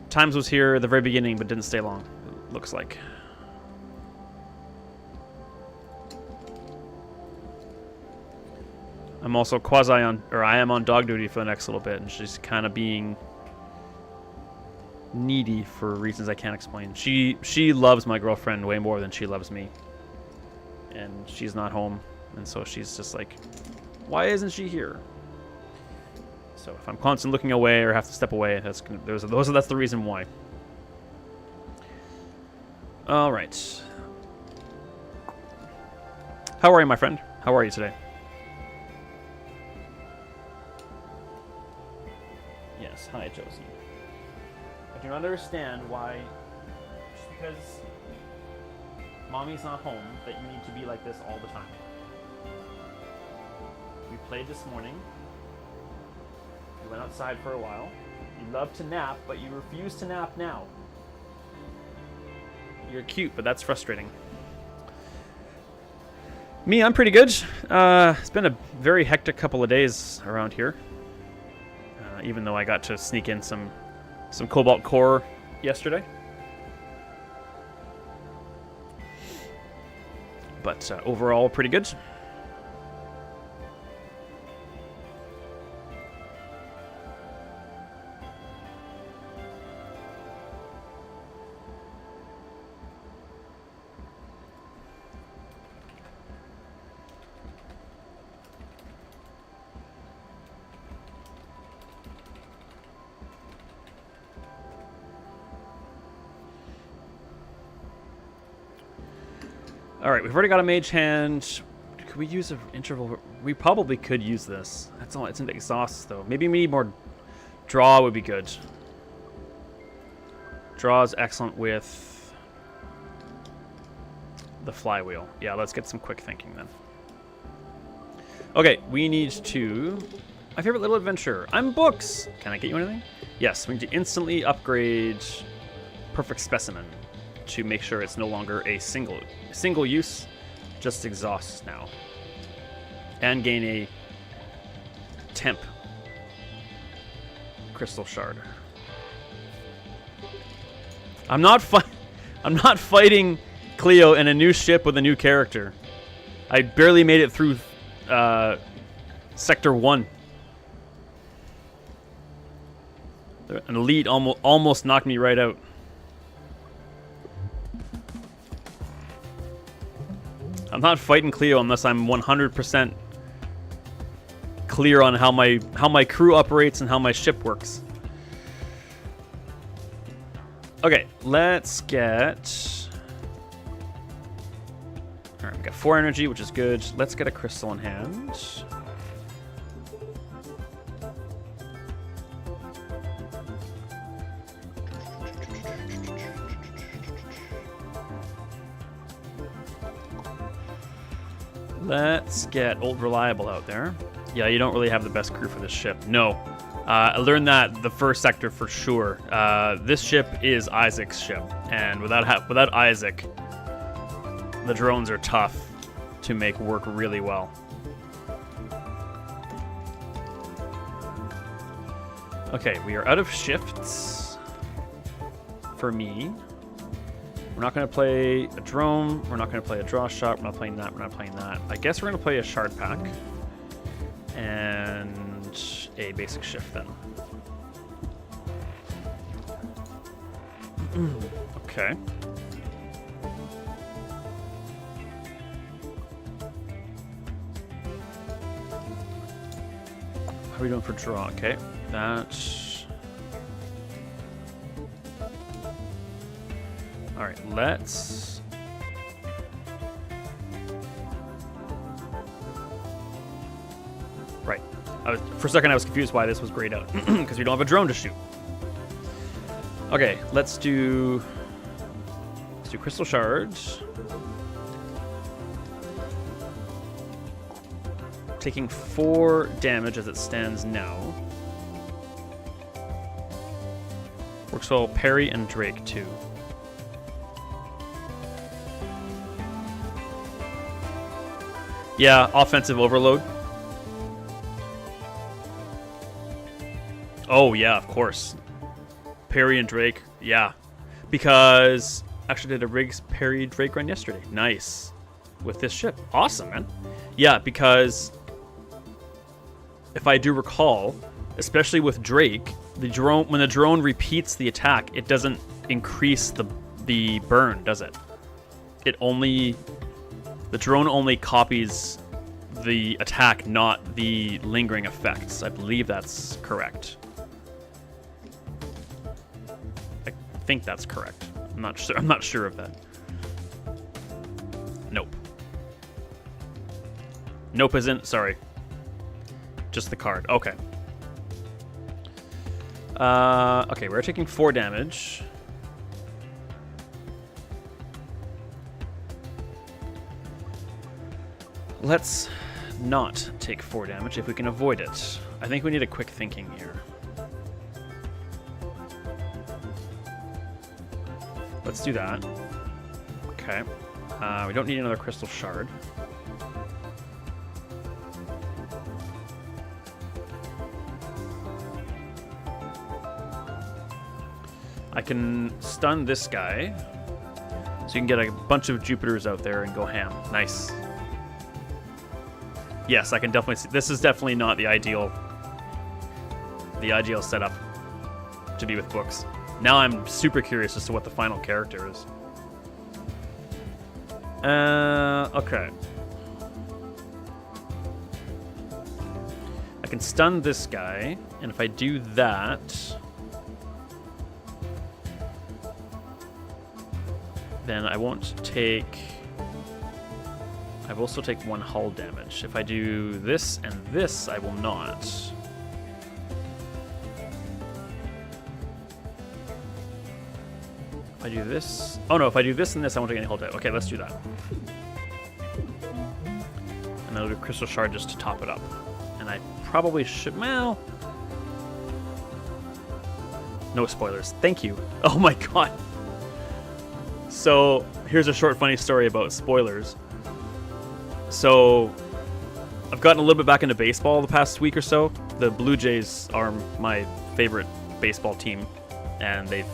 [SPEAKER 1] Times was here at the very beginning, but didn't stay long, it looks like. I'm also I am on dog duty for the next little bit, and she's kind of being needy for reasons I can't explain. She loves my girlfriend way more than she loves me, and she's not home, and so she's just like, why isn't she here? So if I'm constantly looking away or have to step away, that's the reason why. All right. How are you, my friend? How are you today? Yes, hi, Josie. I do not understand why, just because mommy's not home, that you need to be like this all the time. We played this morning. We went outside for a while. You love to nap, but you refuse to nap now. You're cute, but that's frustrating. Me, I'm pretty good. It's been a very hectic couple of days around here. Even though I got to sneak in some Cobalt Core yesterday. But overall, pretty good. Alright, we've already got a mage hand. Could we use an interval? We probably could use this. That's all. It's an exhaust, though. Maybe we need more. Draw would be good. Draw is excellent with the flywheel. Yeah, let's get some quick thinking then. Okay, we need to My favorite little adventure. I'm Books. Can I get you anything? Yes, we need to instantly upgrade Perfect Specimen to make sure it's no longer a single use, just exhausts now. And gain a temp crystal shard. I'm not fighting Cleo in a new ship with a new character. I barely made it through Sector 1. An elite almost knocked me right out. I'm not fighting Cleo unless I'm 100% clear on how my crew operates and how my ship works. Okay, let's get... Alright, we got 4 energy, which is good. Let's get a crystal in hand. Let's get Old Reliable out there. Yeah, you don't really have the best crew for this ship. No. I learned that the first sector for sure. This ship is Isaac's ship, and without Isaac, the drones are tough to make work really well. Okay, we are out of shifts for me. We're not going to play a drone. We're not going to play a draw shot. We're not playing that. We're not playing that. I guess we're going to play a shard pack and a basic shift then. Okay. How are we doing for draw? Okay, that's... All right, let's... Right. For a second, I was confused why this was grayed out, because we don't have a drone to shoot. Okay, let's do crystal shards. Taking 4 damage as it stands now. Works well Perry and Drake too. Yeah, offensive overload. Oh yeah, of course. Perry and Drake, yeah. Because actually did a Riggs Perry Drake run yesterday. Nice. With this ship. Awesome, man. Yeah, because if I do recall, especially with Drake, when the drone repeats the attack, it doesn't increase the burn, does it? The drone only copies the attack, not the lingering effects. I believe that's correct. I think that's correct. I'm not sure of that. Nope. Nope isn't. Sorry. Just the card. Okay. Okay, we're taking 4 damage. Let's not take 4 damage if we can avoid it. I think we need a quick thinking here. Let's do that. Okay. We don't need another crystal shard. I can stun this guy, so you can get a bunch of Jupiters out there and go ham. Nice. Yes, I can definitely see. This is definitely not the ideal setup to be with Books. Now I'm super curious as to what the final character is. Okay. I can stun this guy, and if I do that, then I won't take... I will still take 1 hull damage. If I do this and this, I will not. If I do this... Oh no, if I do this and this, I won't take any hull damage. Okay, let's do that. And then I'll do Crystal Shard just to top it up. And I probably should. Well, no spoilers. Thank you. Oh my god. So here's a short funny story about spoilers. So I've gotten a little bit back into baseball the past week or so. The Blue Jays are my favorite baseball team, and the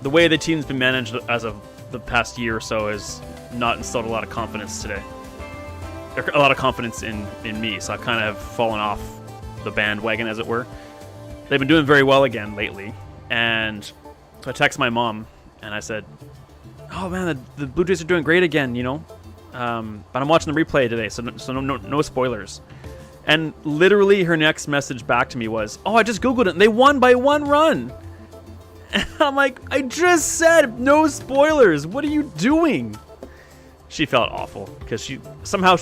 [SPEAKER 1] way the team's been managed as of the past year or so has not instilled a lot of confidence today. A lot of confidence in me, so I kind of have fallen off the bandwagon, as it were. They've been doing very well again lately, and so I text my mom, and I said, "Oh man, the Blue Jays are doing great again, you know. But I'm watching the replay today, so no spoilers." And literally, her next message back to me was, "Oh, I just googled it, and they won by 1 run." And I'm like, "I just said no spoilers. What are you doing?" She felt awful because she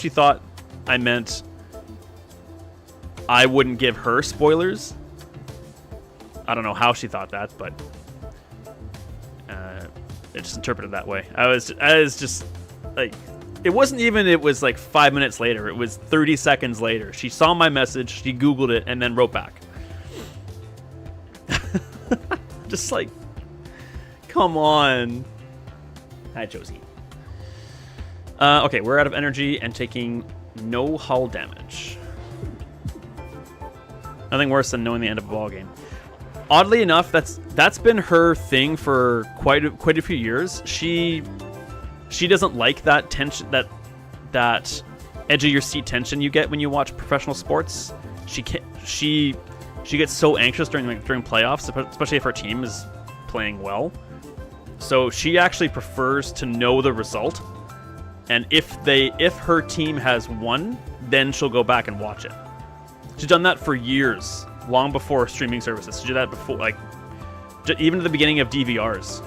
[SPEAKER 1] thought I meant I wouldn't give her spoilers. I don't know how she thought that, but it just interpreted that way. I was just like, it wasn't even. It was like 5 minutes later. It was 30 seconds later. She saw my message. She Googled it and then wrote back. Just like, come on. Hi, Josie. Okay, we're out of energy and taking no hull damage. Nothing worse than knowing the end of a ball game. Oddly enough, that's been her thing for quite a few years. She doesn't like that tension, that edge of your seat tension you get when you watch professional sports. She gets so anxious during playoffs, especially if her team is playing well. So she actually prefers to know the result, and if her team has won, then she'll go back and watch it. She's done that for years, long before streaming services. She did that before, like, even at the beginning of DVRs.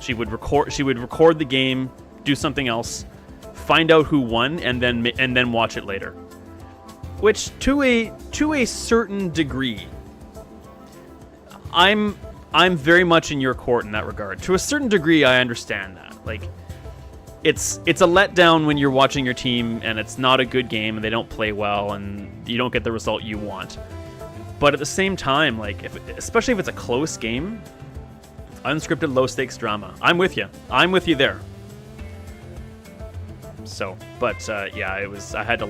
[SPEAKER 1] She would record the game, do something else, find out who won, and then watch it later. Which, to a certain degree, I'm very much in your court in that regard. To a certain degree, I understand that. Like, it's a letdown when you're watching your team and it's not a good game and they don't play well and you don't get the result you want. But at the same time, like, especially if it's a close game, unscripted, low-stakes drama, I'm with you. I'm with you there. So, but yeah, it was. I had to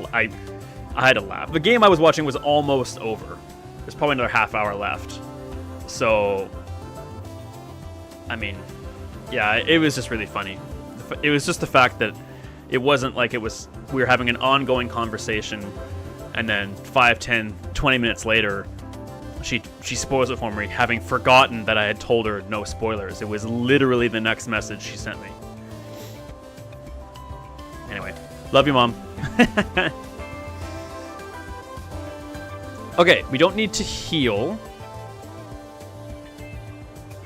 [SPEAKER 1] laugh. The game I was watching was almost over. There's probably another half hour left. So, I mean, yeah, it was just really funny. It was just the fact that it wasn't like we were having an ongoing conversation, and then 5, 10, 20 minutes later, she spoils it for me, having forgotten that I had told her no spoilers. It was literally the next message she sent me. Anyway, love you, Mom. Okay, we don't need to heal.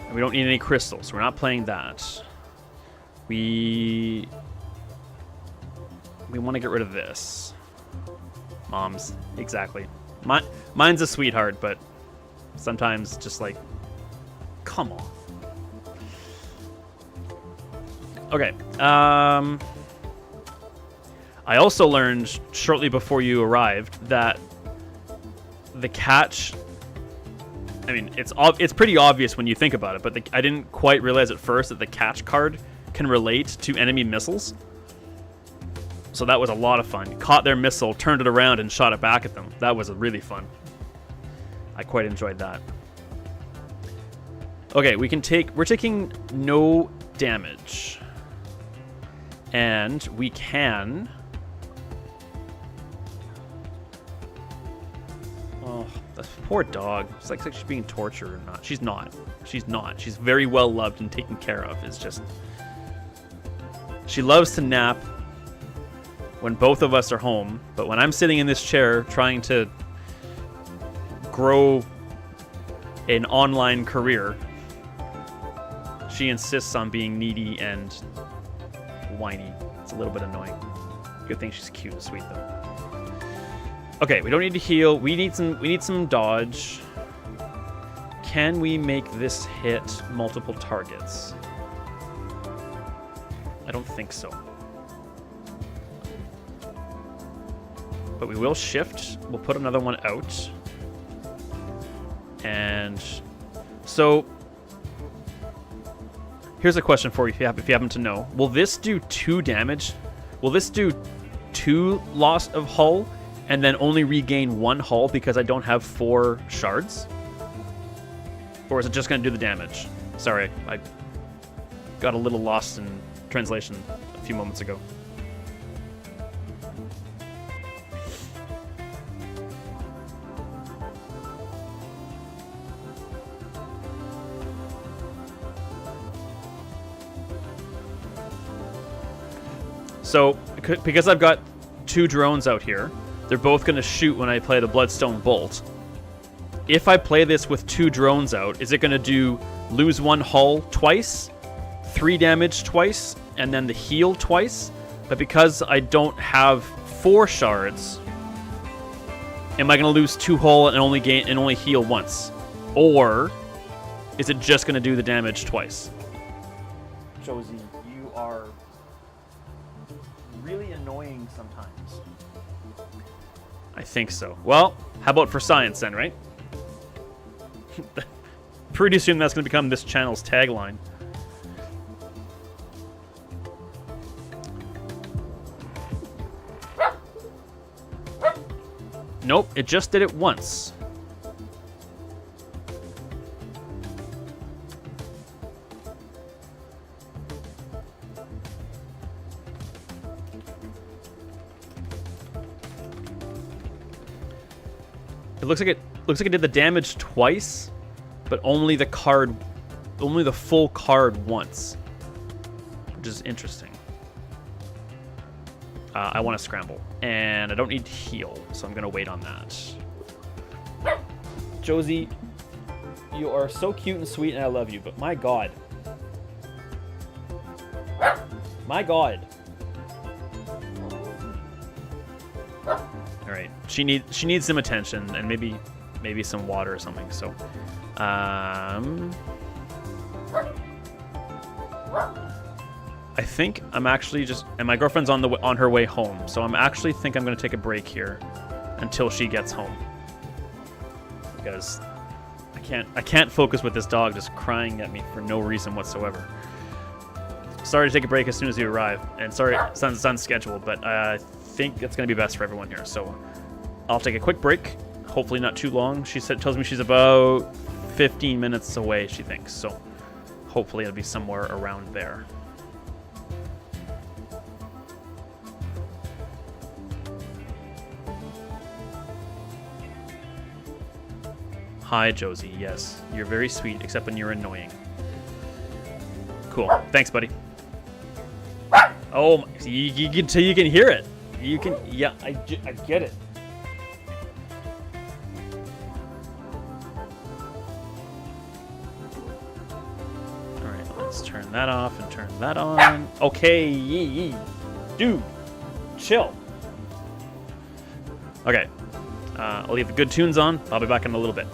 [SPEAKER 1] And we don't need any crystals, so we're not playing that. We want to get rid of this. Mom's, exactly. Mine's a sweetheart, but sometimes just like, come on. Okay. I also learned shortly before you arrived that the catch, I mean, it's pretty obvious when you think about it, but I didn't quite realize at first that the catch card can relate to enemy missiles. So that was a lot of fun. Caught their missile, turned it around, and shot it back at them. That was really fun. I quite enjoyed that. Okay, we're taking no damage. And we can... Oh, that poor dog. It's like she's being tortured or not. She's not. She's not. She's very well loved and taken care of. It's just... She loves to nap when both of us are home, but when I'm sitting in this chair trying to grow an online career, she insists on being needy and whiny. It's a little bit annoying. Good thing she's cute and sweet, though. Okay, we don't need to heal. We need some dodge. Can we make this hit multiple targets? I don't think so. But we will shift. We'll put another one out. And so here's a question for you if you happen to know. Will this do 2 damage? Will this do 2 loss of hull and then only regain 1 hull because I don't have 4 shards? Or is it just going to do the damage? Sorry, I got a little lost in translation a few moments ago. So, because I've got 2 drones out here, they're both going to shoot when I play the Bloodstone Bolt. If I play this with 2 drones out, is it going to do lose 1 hull twice, 3 damage twice, and then the heal twice? But because I don't have 4 shards, am I going to lose 2 hull and only heal once? Or is it just going to do the damage twice? Josie, you are really annoying sometimes. I think so. Well, how about for science then, right? Pretty soon that's going to become this channel's tagline. Nope, it just did it once. It looks like it did the damage twice, but only the full card once, which is interesting. I want to scramble, and I don't need to heal, so I'm gonna wait on that. Josie, you are so cute and sweet, and I love you, but my God, my God. All right, she needs some attention and maybe some water or something. So, I think I'm actually and my girlfriend's on her way home, so I'm gonna take a break here until she gets home, because I can't focus with this dog just crying at me for no reason whatsoever. Sorry to take a break as soon as you arrive, and sorry it's unscheduled, but I think it's gonna be best for everyone here. So I'll take a quick break, hopefully not too long. She tells me she's about 15 minutes away, she thinks, so hopefully it'll be somewhere around there. Hi, Josie. Yes, you're very sweet, except when you're annoying. Cool. Thanks, buddy. Oh, you can hear it. You can, yeah, I get it. All right, let's turn that off and turn that on. Okay, dude, chill. Okay, I'll leave the good tunes on. I'll be back in a little bit.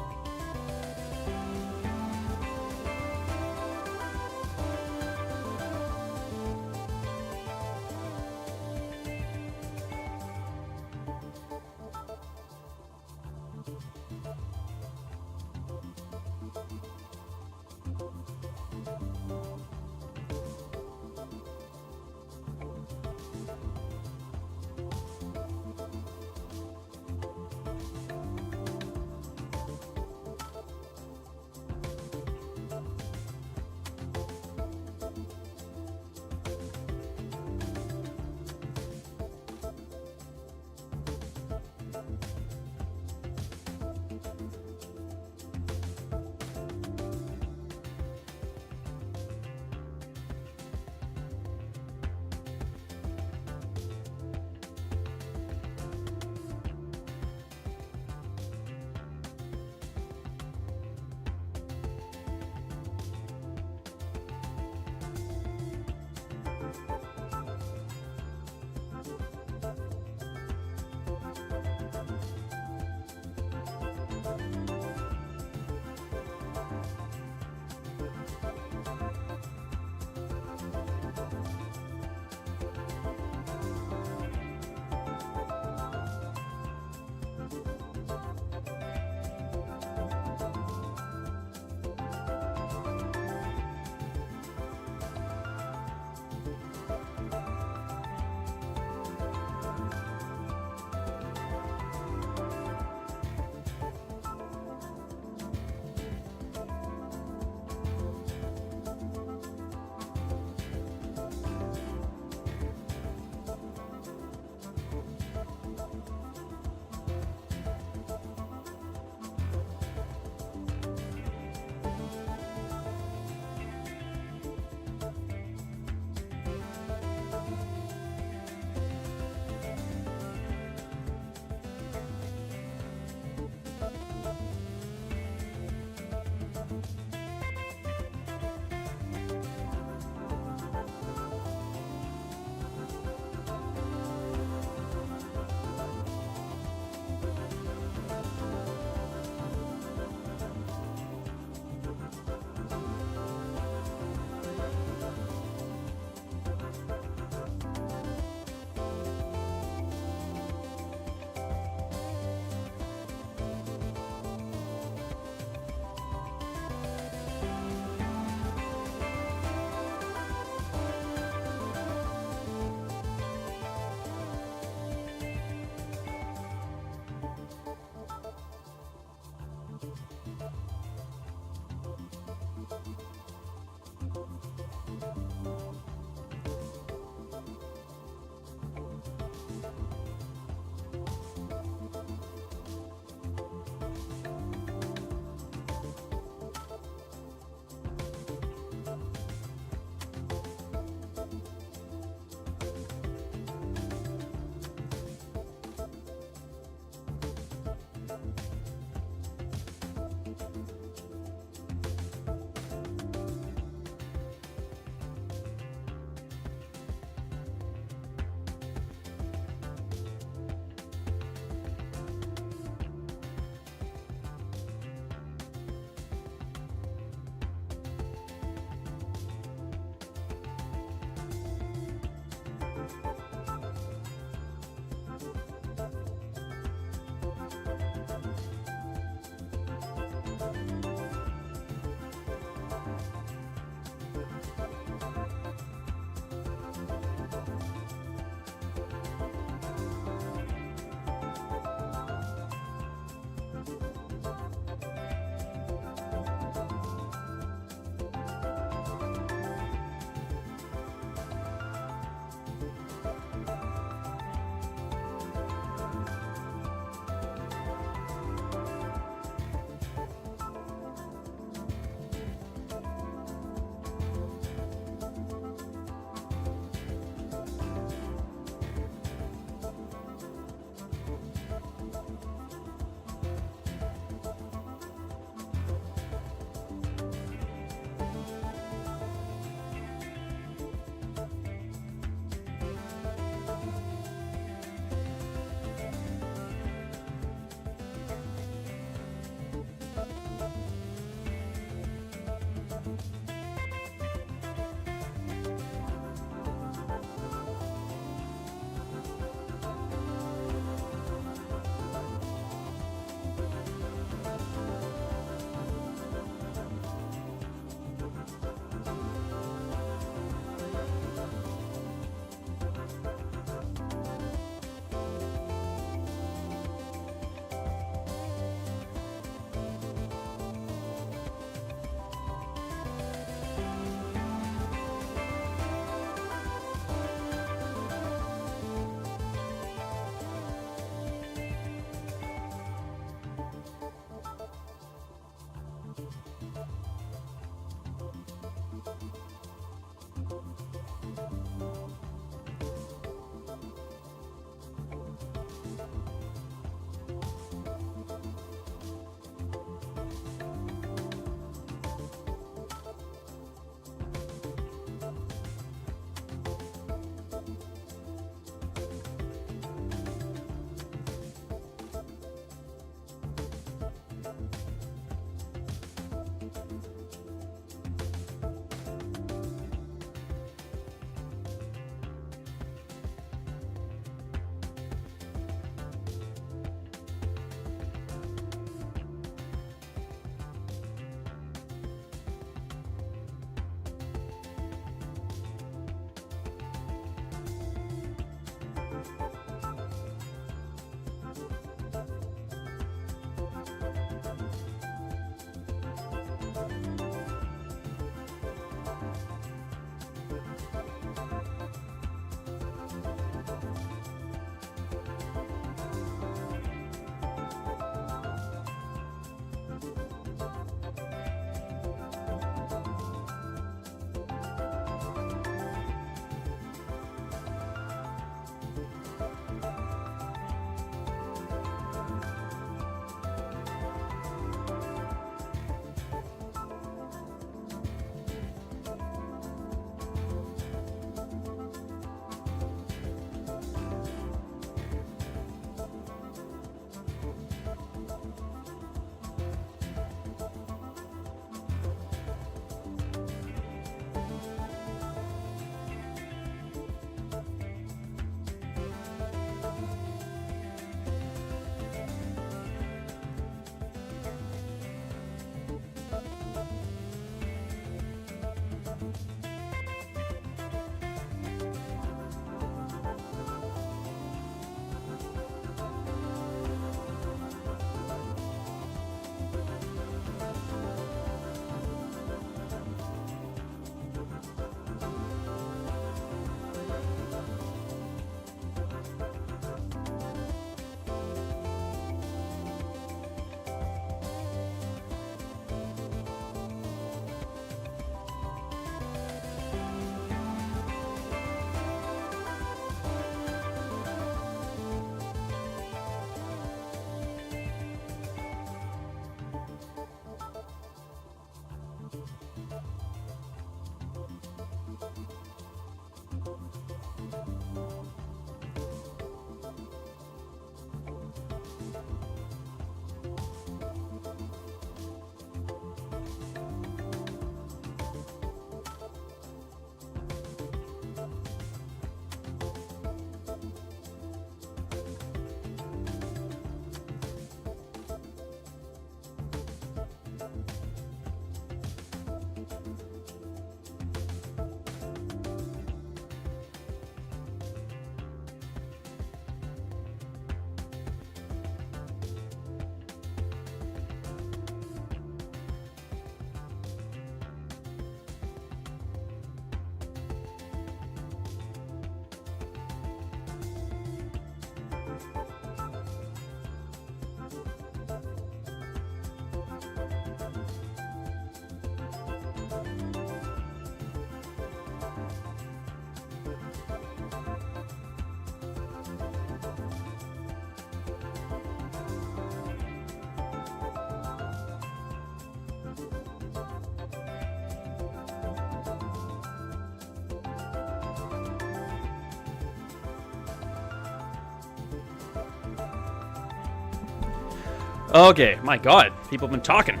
[SPEAKER 1] Okay, my god, people have been talking.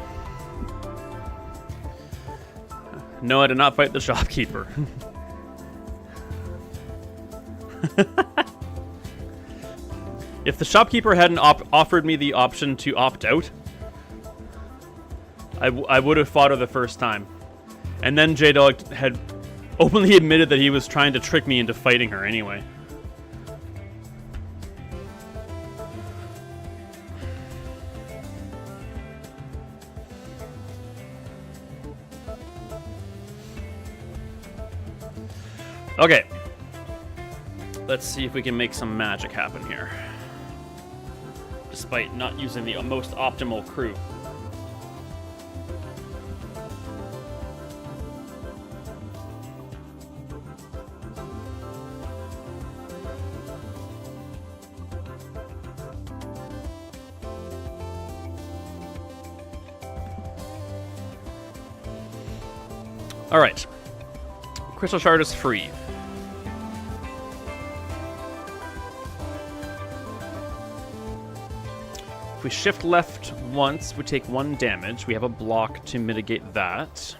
[SPEAKER 1] No, I did not fight the shopkeeper. If the shopkeeper hadn't offered me the option to opt out, I would have fought her the first time. And then J-Dog had openly admitted that he was trying to trick me into fighting her anyway. Okay. Let's see if we can make some magic happen here. Despite not using the most optimal crew. All right. Crystal Shard is free. If we shift left once, we take 1 damage. We have a block to mitigate that.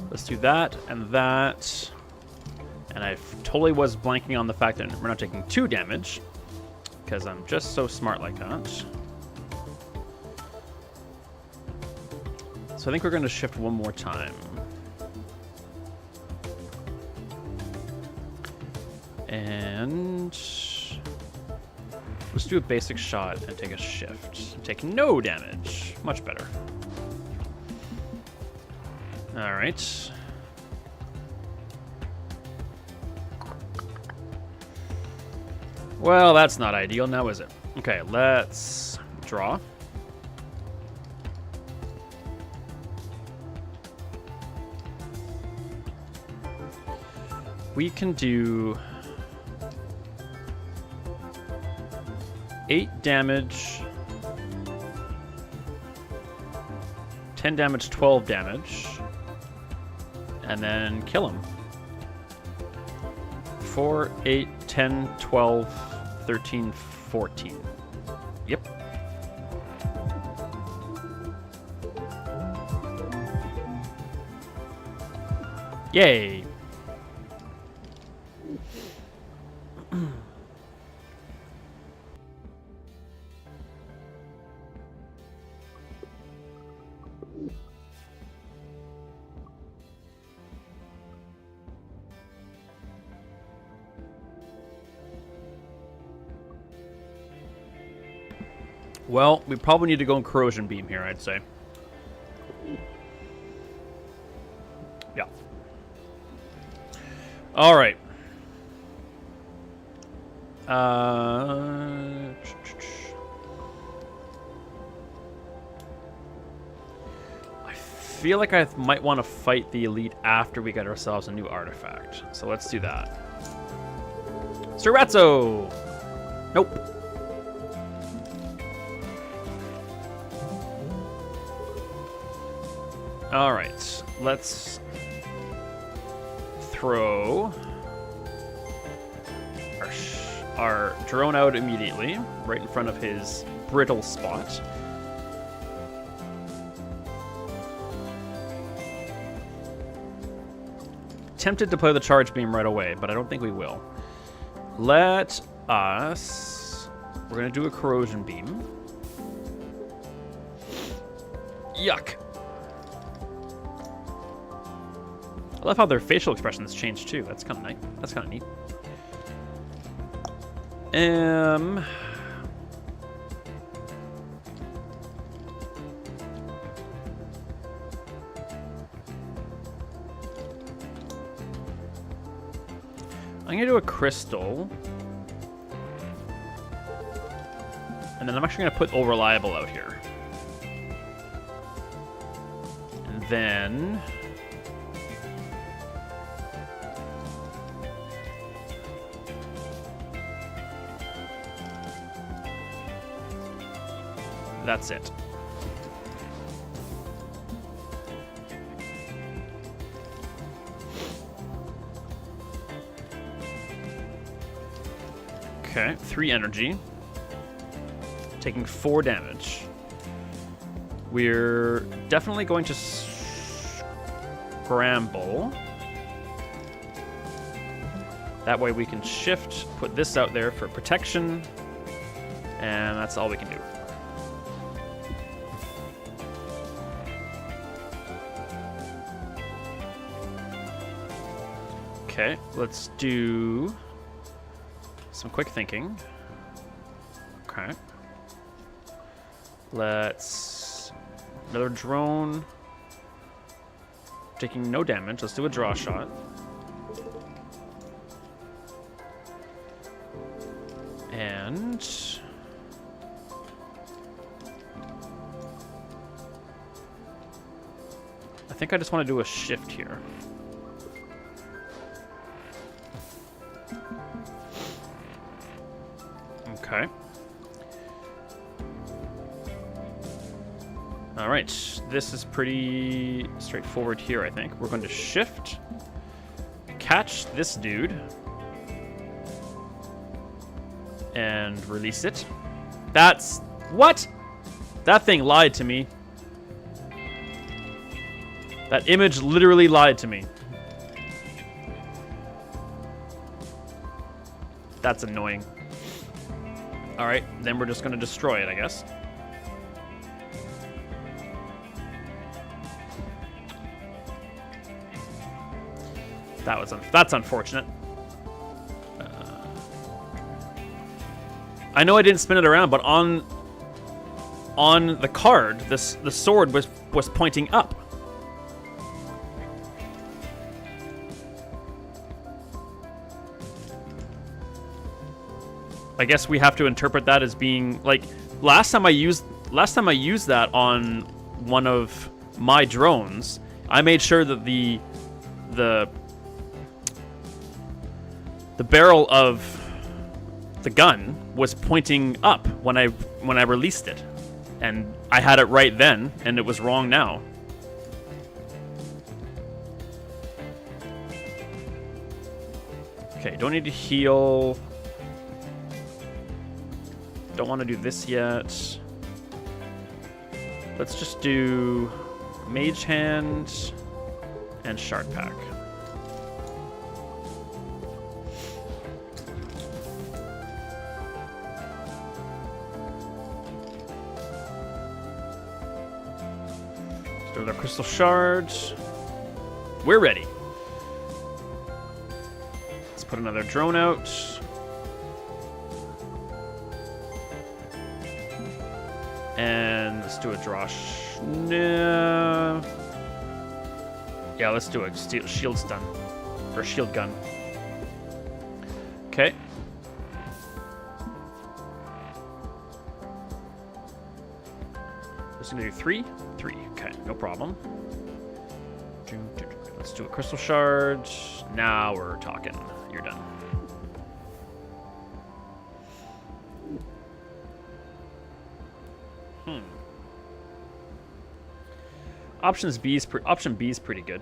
[SPEAKER 1] Let's do that and that. And I totally was blanking on the fact that we're not taking 2 damage, because I'm just so smart like that. So I think we're going to shift one more time. And let's do a basic shot and take a shift. Take no damage. Much better. All right. Well, that's not ideal now, is it? Okay, let's draw. We can do 8 damage, 10 damage, 12 damage, and then kill him. 4, 8, 10, 12, 13, 14. Yep. Yay. Well, we probably need to go in Corrosion Beam here, I'd say. Yeah. All right. I feel like I might want to fight the elite after we get ourselves a new artifact. So let's do that. Sirazzo! Nope. All right, let's throw our drone out immediately, right in front of his brittle spot. Tempted to play the charge beam right away, but I don't think we will. We're gonna do a corrosion beam. Yuck. I love how their facial expressions change too. That's kind of nice. That's kind of neat. I'm gonna do a crystal, and then I'm actually gonna put Reliable out here, and then. That's it. Okay, 3 energy. Taking 4 damage. We're definitely going to scramble. That way we can shift, put this out there for protection, and that's all we can do. Okay, let's do some quick thinking. Okay. Let's... Another drone. Taking no damage. Let's do a draw shot. And... I think I just want to do a shift here. Okay. All right, this is pretty straightforward here, I think. We're going to shift, catch this dude, and release it. That's... What? That thing lied to me. That image literally lied to me. That's annoying. All right, then we're just going to destroy it, I guess. That's unfortunate. I know I didn't spin it around, but on the card, the sword was pointing up. I guess we have to interpret that as being like last time I used that on one of my drones. I made sure that the barrel of the gun was pointing up when I released it, and I had it right then, and it was wrong now. Okay, don't need to heal. Don't want to do this yet. Let's just do Mage Hand and Shard Pack. Another Crystal Shard. We're ready. Let's put another drone out. And let's do a draw. No. Yeah, let's do a shield stun. Or shield gun. Okay. Just gonna do 3. 3. Okay, no problem. Let's do a crystal shard. Now we're talking. You're done. Option B is pretty good.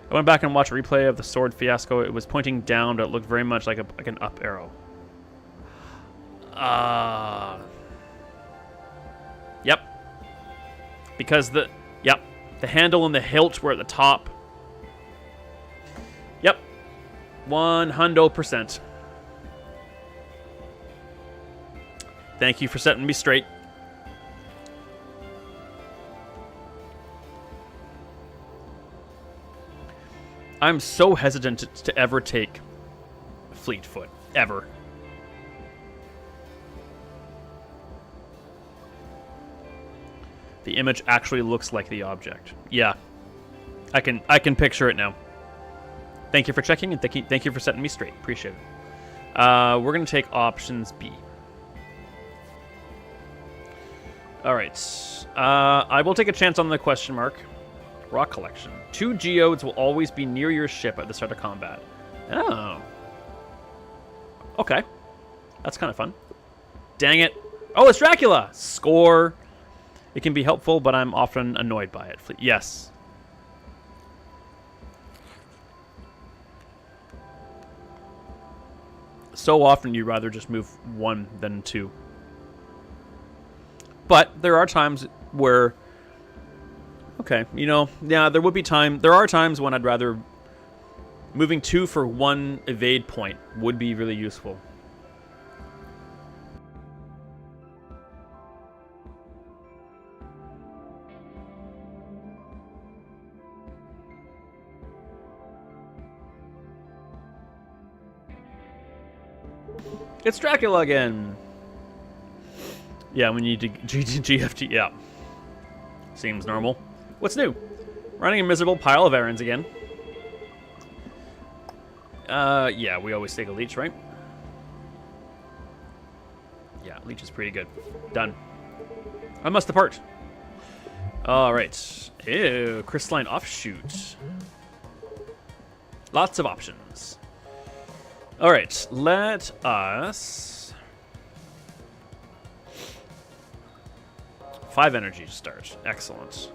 [SPEAKER 1] I went back and watched a replay of the sword fiasco. It was pointing down, but it looked very much like an up arrow. Yep. Because the handle and the hilt were at the top. Yep. 100%. Thank you for setting me straight. I'm so hesitant to ever take Fleetfoot. Ever. The image actually looks like the object. Yeah. I can picture it now. Thank you for checking, and thank you for setting me straight. Appreciate it. We're going to take options B. Alright. I will take a chance on the question mark. Rock collection. 2 geodes will always be near your ship at the start of combat. Oh. Okay. That's kind of fun. Dang it. Oh, it's Dracula! Score. It can be helpful, but I'm often annoyed by it. Yes. So often you'd rather just move 1 than 2. But there are times where, okay, you know, yeah, there are times when I'd rather moving 2 for 1 evade point would be really useful. It's Dracula again. Yeah, we need to GFT. Yeah. Seems normal. What's new? Running a miserable pile of errands again. Yeah, we always take a leech, right? Yeah, leech is pretty good. Done. I must depart. Alright. Ew, crystalline offshoot. Lots of options. Alright, let us... 5 energy to start. Excellent.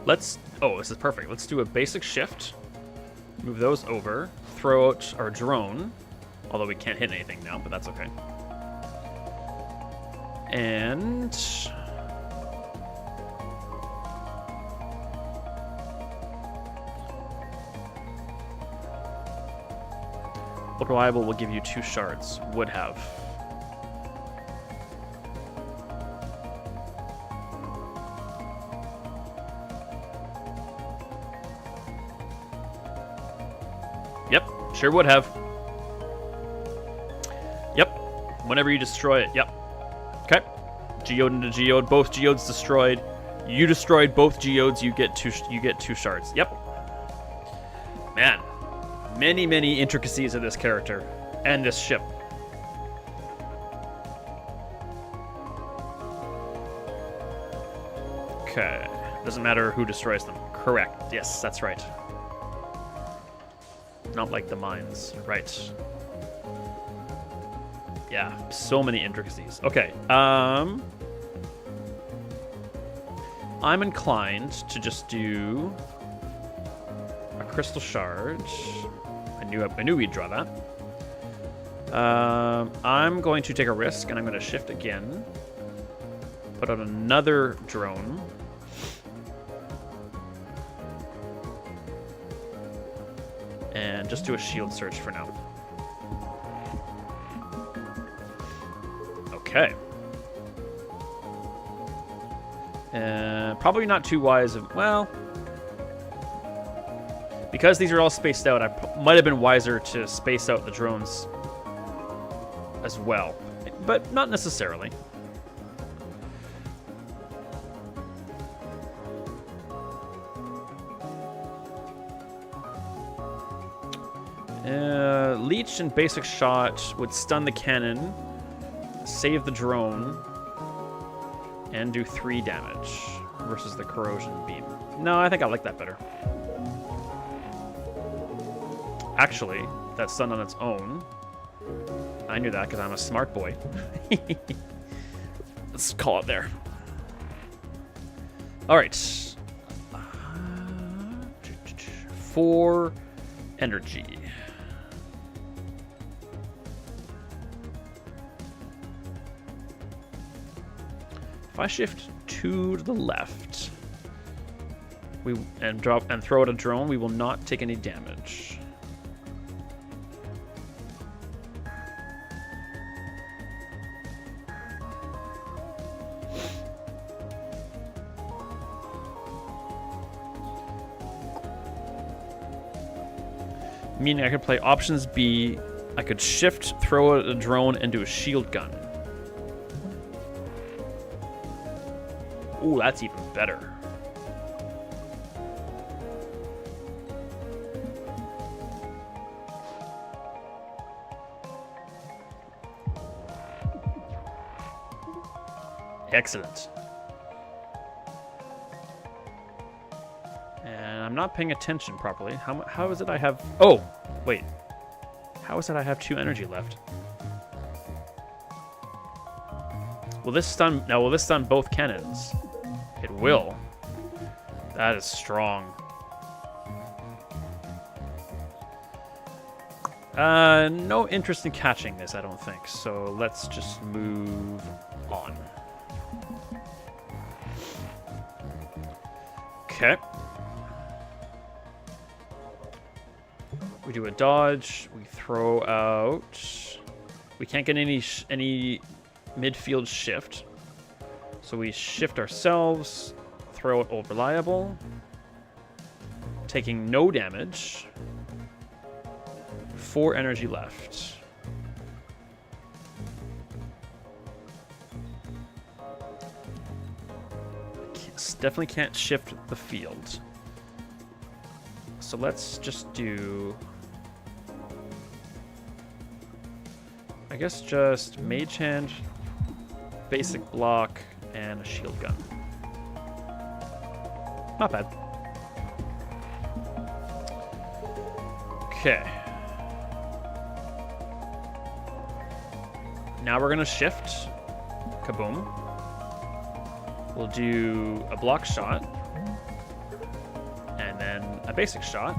[SPEAKER 1] Let's... Oh, this is perfect. Let's do a basic shift. Move those over. Throw out our drone. Although we can't hit anything now, but that's okay. And... Look reliable will give you 2 shards. Would have. Yep, sure would have. Yep, whenever you destroy it, yep. Okay, geode into geode, both geodes destroyed. You destroyed both geodes, you get 2 shards. Yep. Man. Many, many intricacies of this character and this ship. Okay. Doesn't matter who destroys them. Correct. Yes, that's right. Not like the mines. Right. Yeah, so many intricacies. Okay. I'm inclined to just do a crystal shard. I knew we'd draw that. I'm going to take a risk, and I'm going to shift again. Put out another drone. And just do a shield search for now. Okay. Probably not too wise of... Well... Because these are all spaced out, I might have been wiser to space out the drones as well. But not necessarily. Leech and basic shot would stun the cannon, save the drone, and do 3 damage versus the corrosion beam. No, I think I like that better. Actually, that's done on its own. I knew that because I'm a smart boy. Let's call it there. All right. 4 energy. If I shift 2 to the left, and throw out a drone, we will not take any damage. Meaning I could play options B, I could shift, throw out a drone, and do a shield gun. Ooh, that's even better. Excellent. And I'm not paying attention properly. How is it I have... Oh, wait. How is it I have 2 energy left? Will this stun... Now, will this stun both cannons? It will. That is strong. No interest in catching this, I don't think. So let's just move on. Okay. We do a dodge. We throw out. We can't get any midfield shift. So we shift ourselves. Throw out Old Reliable. Taking no damage. 4 energy left. Definitely can't shift the field. So let's just do... I guess just Mage Hand, Basic Block, and a Shield Gun. Not bad. Okay. Now we're gonna shift. Kaboom. We'll do a block shot. And then a basic shot.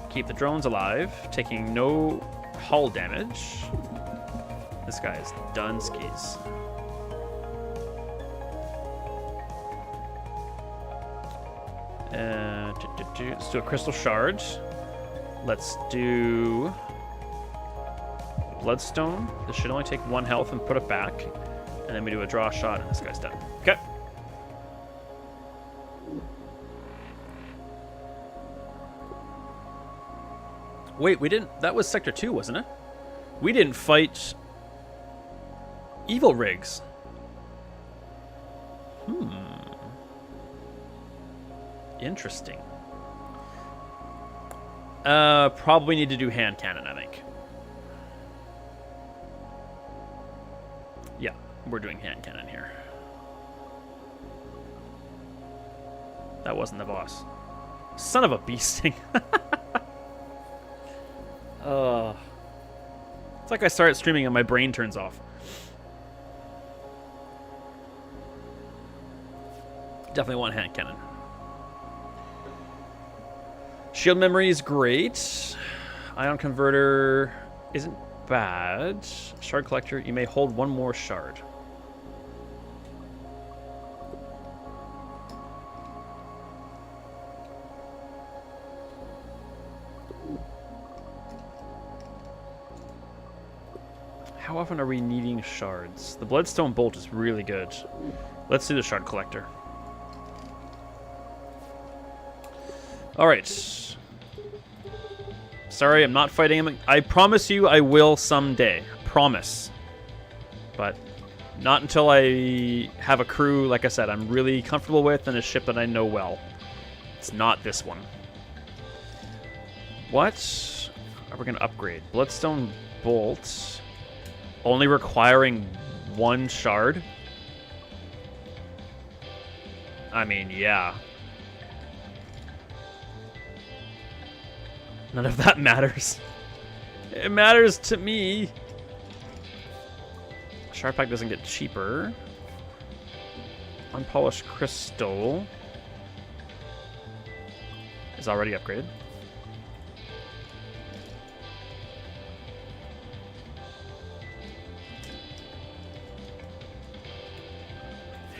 [SPEAKER 1] Keep the drones alive, taking no hull damage. This guy is done skis. Let's do a crystal shard. Let's do Bloodstone. This should only take 1 health and put it back. And then we do a draw shot and this guy's done. Okay. Wait, we didn't... That was Sector 2, wasn't it? We didn't fight Evil Rigs. Interesting. Probably need to do hand cannon, I think. Yeah, we're doing hand cannon here. That wasn't the boss. Son of a bee sting. It's like I start streaming and my brain turns off. Definitely want hand cannon. Shield memory is great. Ion converter isn't bad. Shard collector, you may hold 1 more shard. How often are we needing shards? The Bloodstone Bolt is really good. Let's do the shard collector. Alright. Sorry, I'm not fighting him. I promise you I will someday. Promise. But not until I have a crew, like I said, I'm really comfortable with and a ship that I know well. It's not this one. What are we going to upgrade? Bloodstone Bolt. Only requiring 1 shard? I mean, yeah. None of that matters. It matters to me. Shard pack doesn't get cheaper. Unpolished crystal is already upgraded.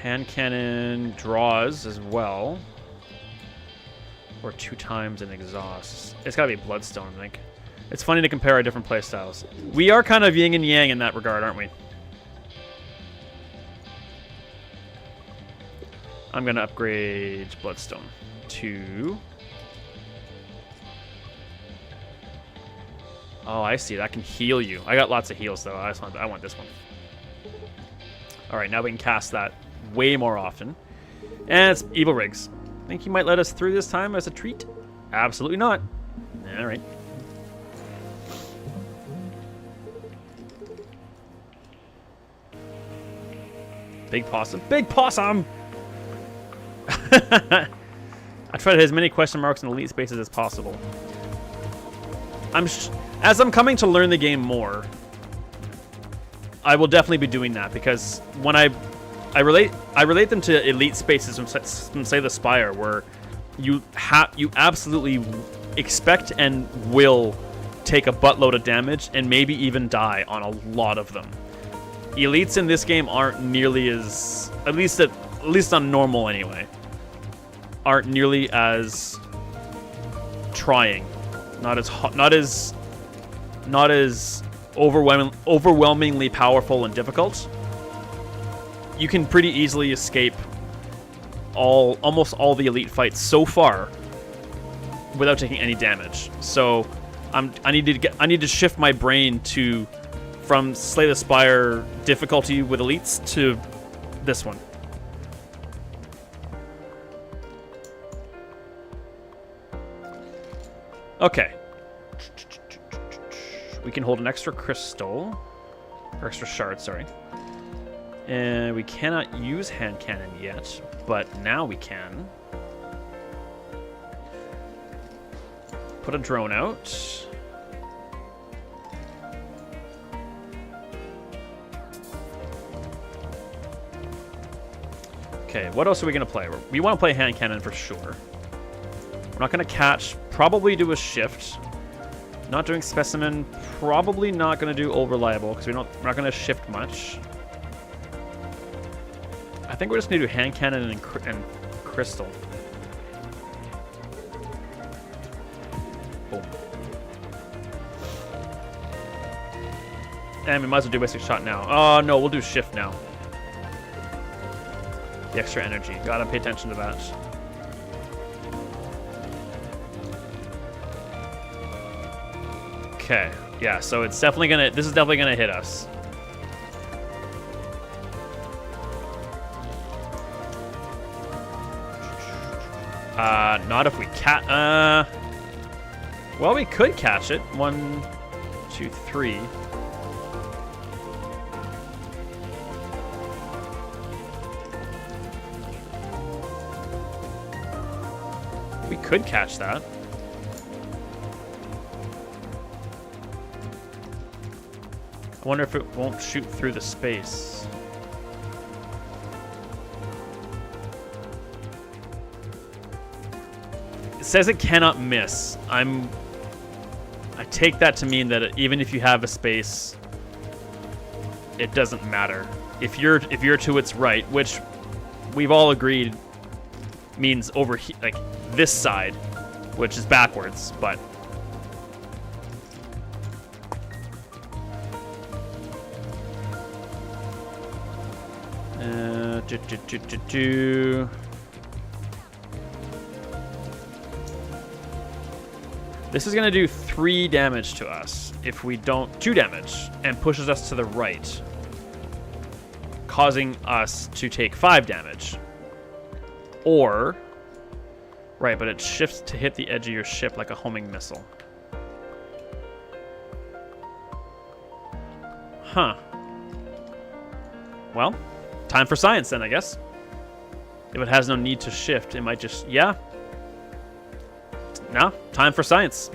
[SPEAKER 1] Hand cannon draws as well. Or 2 times an exhaust. It's gotta be Bloodstone, I think. It's funny to compare our different playstyles. We are kind of yin and yang in that regard, aren't we? I'm gonna upgrade Bloodstone to... Oh, I see. That can heal you. I got lots of heals, though. I want this one. Alright, now we can cast that way more often. And it's Evil Rigs. Think he might let us through this time as a treat? Absolutely not. Alright. Big possum. Big possum! I try to hit as many question marks in elite spaces as possible. As I'm coming to learn the game more, I will definitely be doing that, because when I relate them to elite spaces from say the Spire, where you absolutely expect and will take a buttload of damage and maybe even die on a lot of them. Elites in this game aren't nearly as, at least on normal anyway, aren't nearly as trying, not as overwhelmingly powerful and difficult. You can pretty easily escape almost all the elite fights so far without taking any damage. So I need to shift my brain from Slay the Spire difficulty with elites to this one. Okay. We can hold an extra crystal, or extra shard, sorry. And we cannot use hand cannon yet, but now we can. Put a drone out. Okay, what else are we going to play? We want to play hand cannon for sure. We're not going to catch, probably do a shift. Not doing specimen, probably not going to do old reliable because we're not going to shift much. I think we're just going to do hand cannon and crystal. Boom. And we might as well do basic shot now. Oh no, we'll do shift now. The extra energy. Gotta pay attention to that. Okay. Yeah, so it's definitely gonna, this is definitely gonna hit us. Not if we well, we could catch it. 1, 2, 3. We could catch that. I wonder if it won't shoot through the space. It says it cannot miss. I take that to mean that even if you have a space, it doesn't matter. If you're to its right, which we've all agreed means over like this side, which is backwards, but This is gonna do 3 damage to us if we don't 2 damage and pushes us to the right, causing us to take 5 damage. Or right, but it shifts to hit the edge of your ship like a homing missile. Huh. Well, time for science then, I guess. If it has no need to shift, it might just, yeah. No, time for science.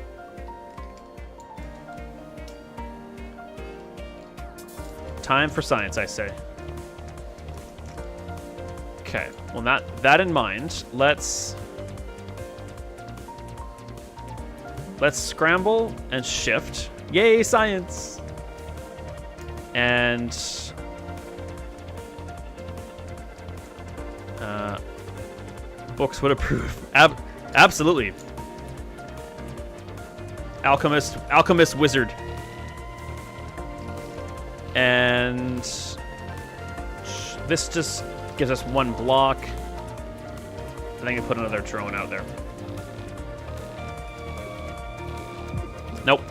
[SPEAKER 1] Time for science, I say. Okay, well, that in mind, let's scramble and shift. Yay, science! And books would approve. Absolutely. Alchemist wizard. And this just gives us 1 block. I think I put another drone out there. Nope.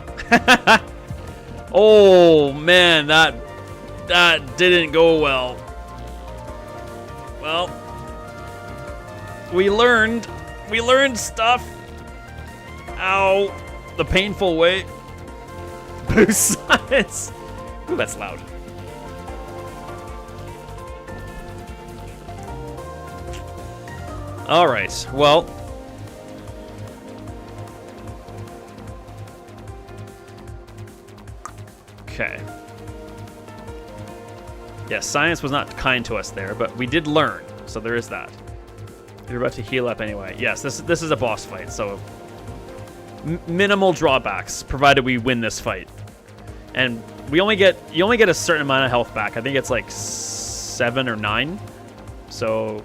[SPEAKER 1] Oh man, that didn't go well. Well, we learned stuff. Ow, the painful way. Boost science. Ooh, that's loud. All right, well. Okay. Yeah, science was not kind to us there, but we did learn, so there is that. You're about to heal up anyway. Yes, this is a boss fight, so minimal drawbacks, provided we win this fight. And you only get a certain amount of health back. I think it's like 7 or 9. So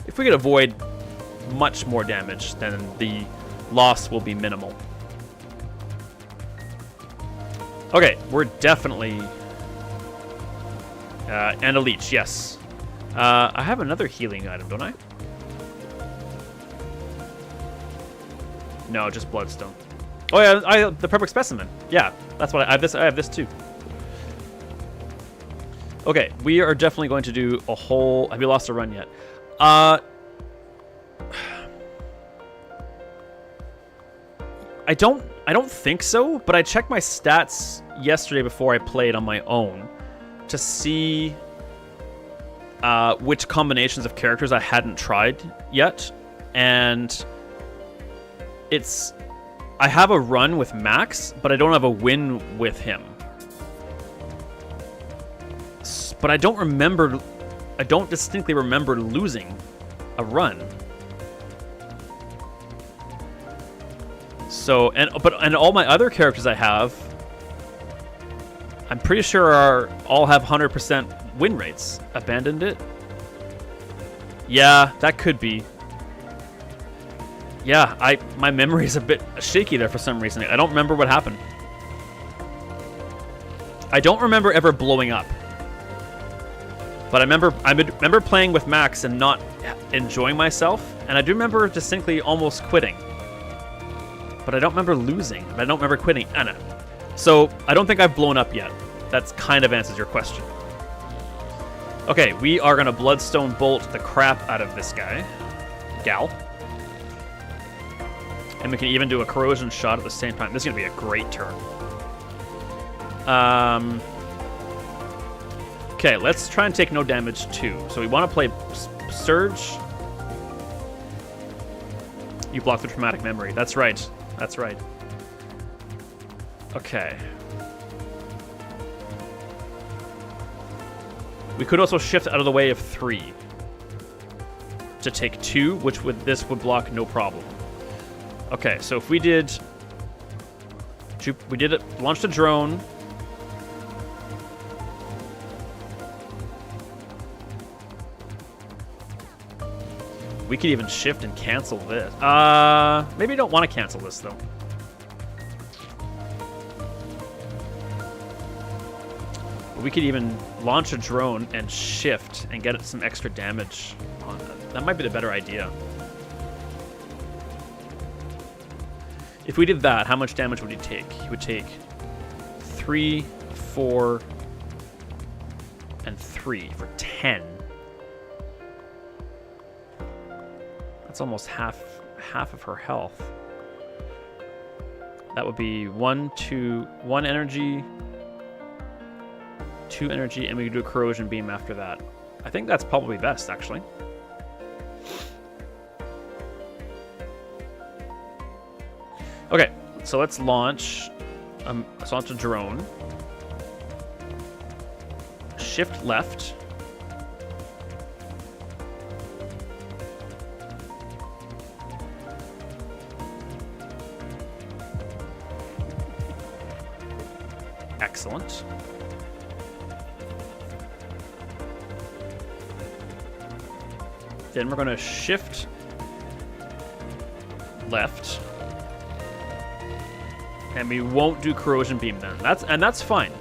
[SPEAKER 1] if we could avoid much more damage, then the loss will be minimal. Okay, we're definitely... and a leech, yes. I have another healing item, don't I? No, just bloodstone. Oh yeah, the perfect specimen. Yeah, that's what I have. I have this too. Okay, we are definitely going to do a whole... Have you lost a run yet? I don't think so, but I checked my stats yesterday before I played on my own to see which combinations of characters I hadn't tried yet, and I have a run with Max, but I don't have a win with him. But I don't distinctly remember losing a run. So, and all my other characters I have, I'm pretty sure all have 100% win rates. Abandoned it? Yeah, that could be. Yeah, my memory is a bit shaky there for some reason. I don't remember what happened. I don't remember ever blowing up. But I remember playing with Max and not enjoying myself, and I do remember distinctly almost quitting. But I don't remember losing. I don't remember quitting. I don't know. So I don't think I've blown up yet. That's kind of answers your question. Okay, we are gonna Bloodstone Bolt the crap out of this guy. Gal. And we can even do a corrosion shot at the same time. This is gonna be a great turn. Okay, let's try and take no damage too. So we want to play Surge. You block the traumatic memory. That's right. That's right. Okay. We could also shift out of the way of 3 to take 2, which this would block no problem. Okay, so if we did it, launched a drone. We could even shift and cancel this. Maybe I don't want to cancel this, though. We could even launch a drone and shift and get it some extra damage on that. That might be the better idea. If we did that, how much damage would he take? He would take 3, 4, and 3 for 10. That's almost half of her health. That would be 1 energy, 2 energy, and we could do a corrosion beam after that. I think that's probably best, actually. Okay, so let's launch a drone. Shift left. Excellent. Then we're going to shift left. And we won't do corrosion beam then. That's fine.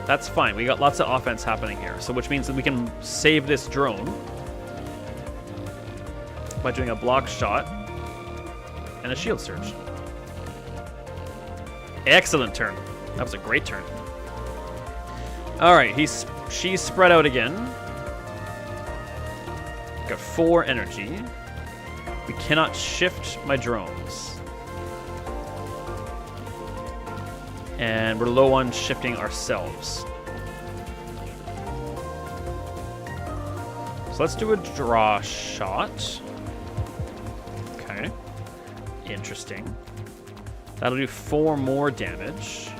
[SPEAKER 1] That's fine. We got lots of offense happening here. So which means that we can save this drone by doing a block shot and a shield surge. Excellent turn. That was a great turn. All right, she's spread out again. Got 4 energy. We cannot shift my drones. And we're low on shifting ourselves. So let's do a draw shot. Okay. Interesting. That'll do 4 more damage.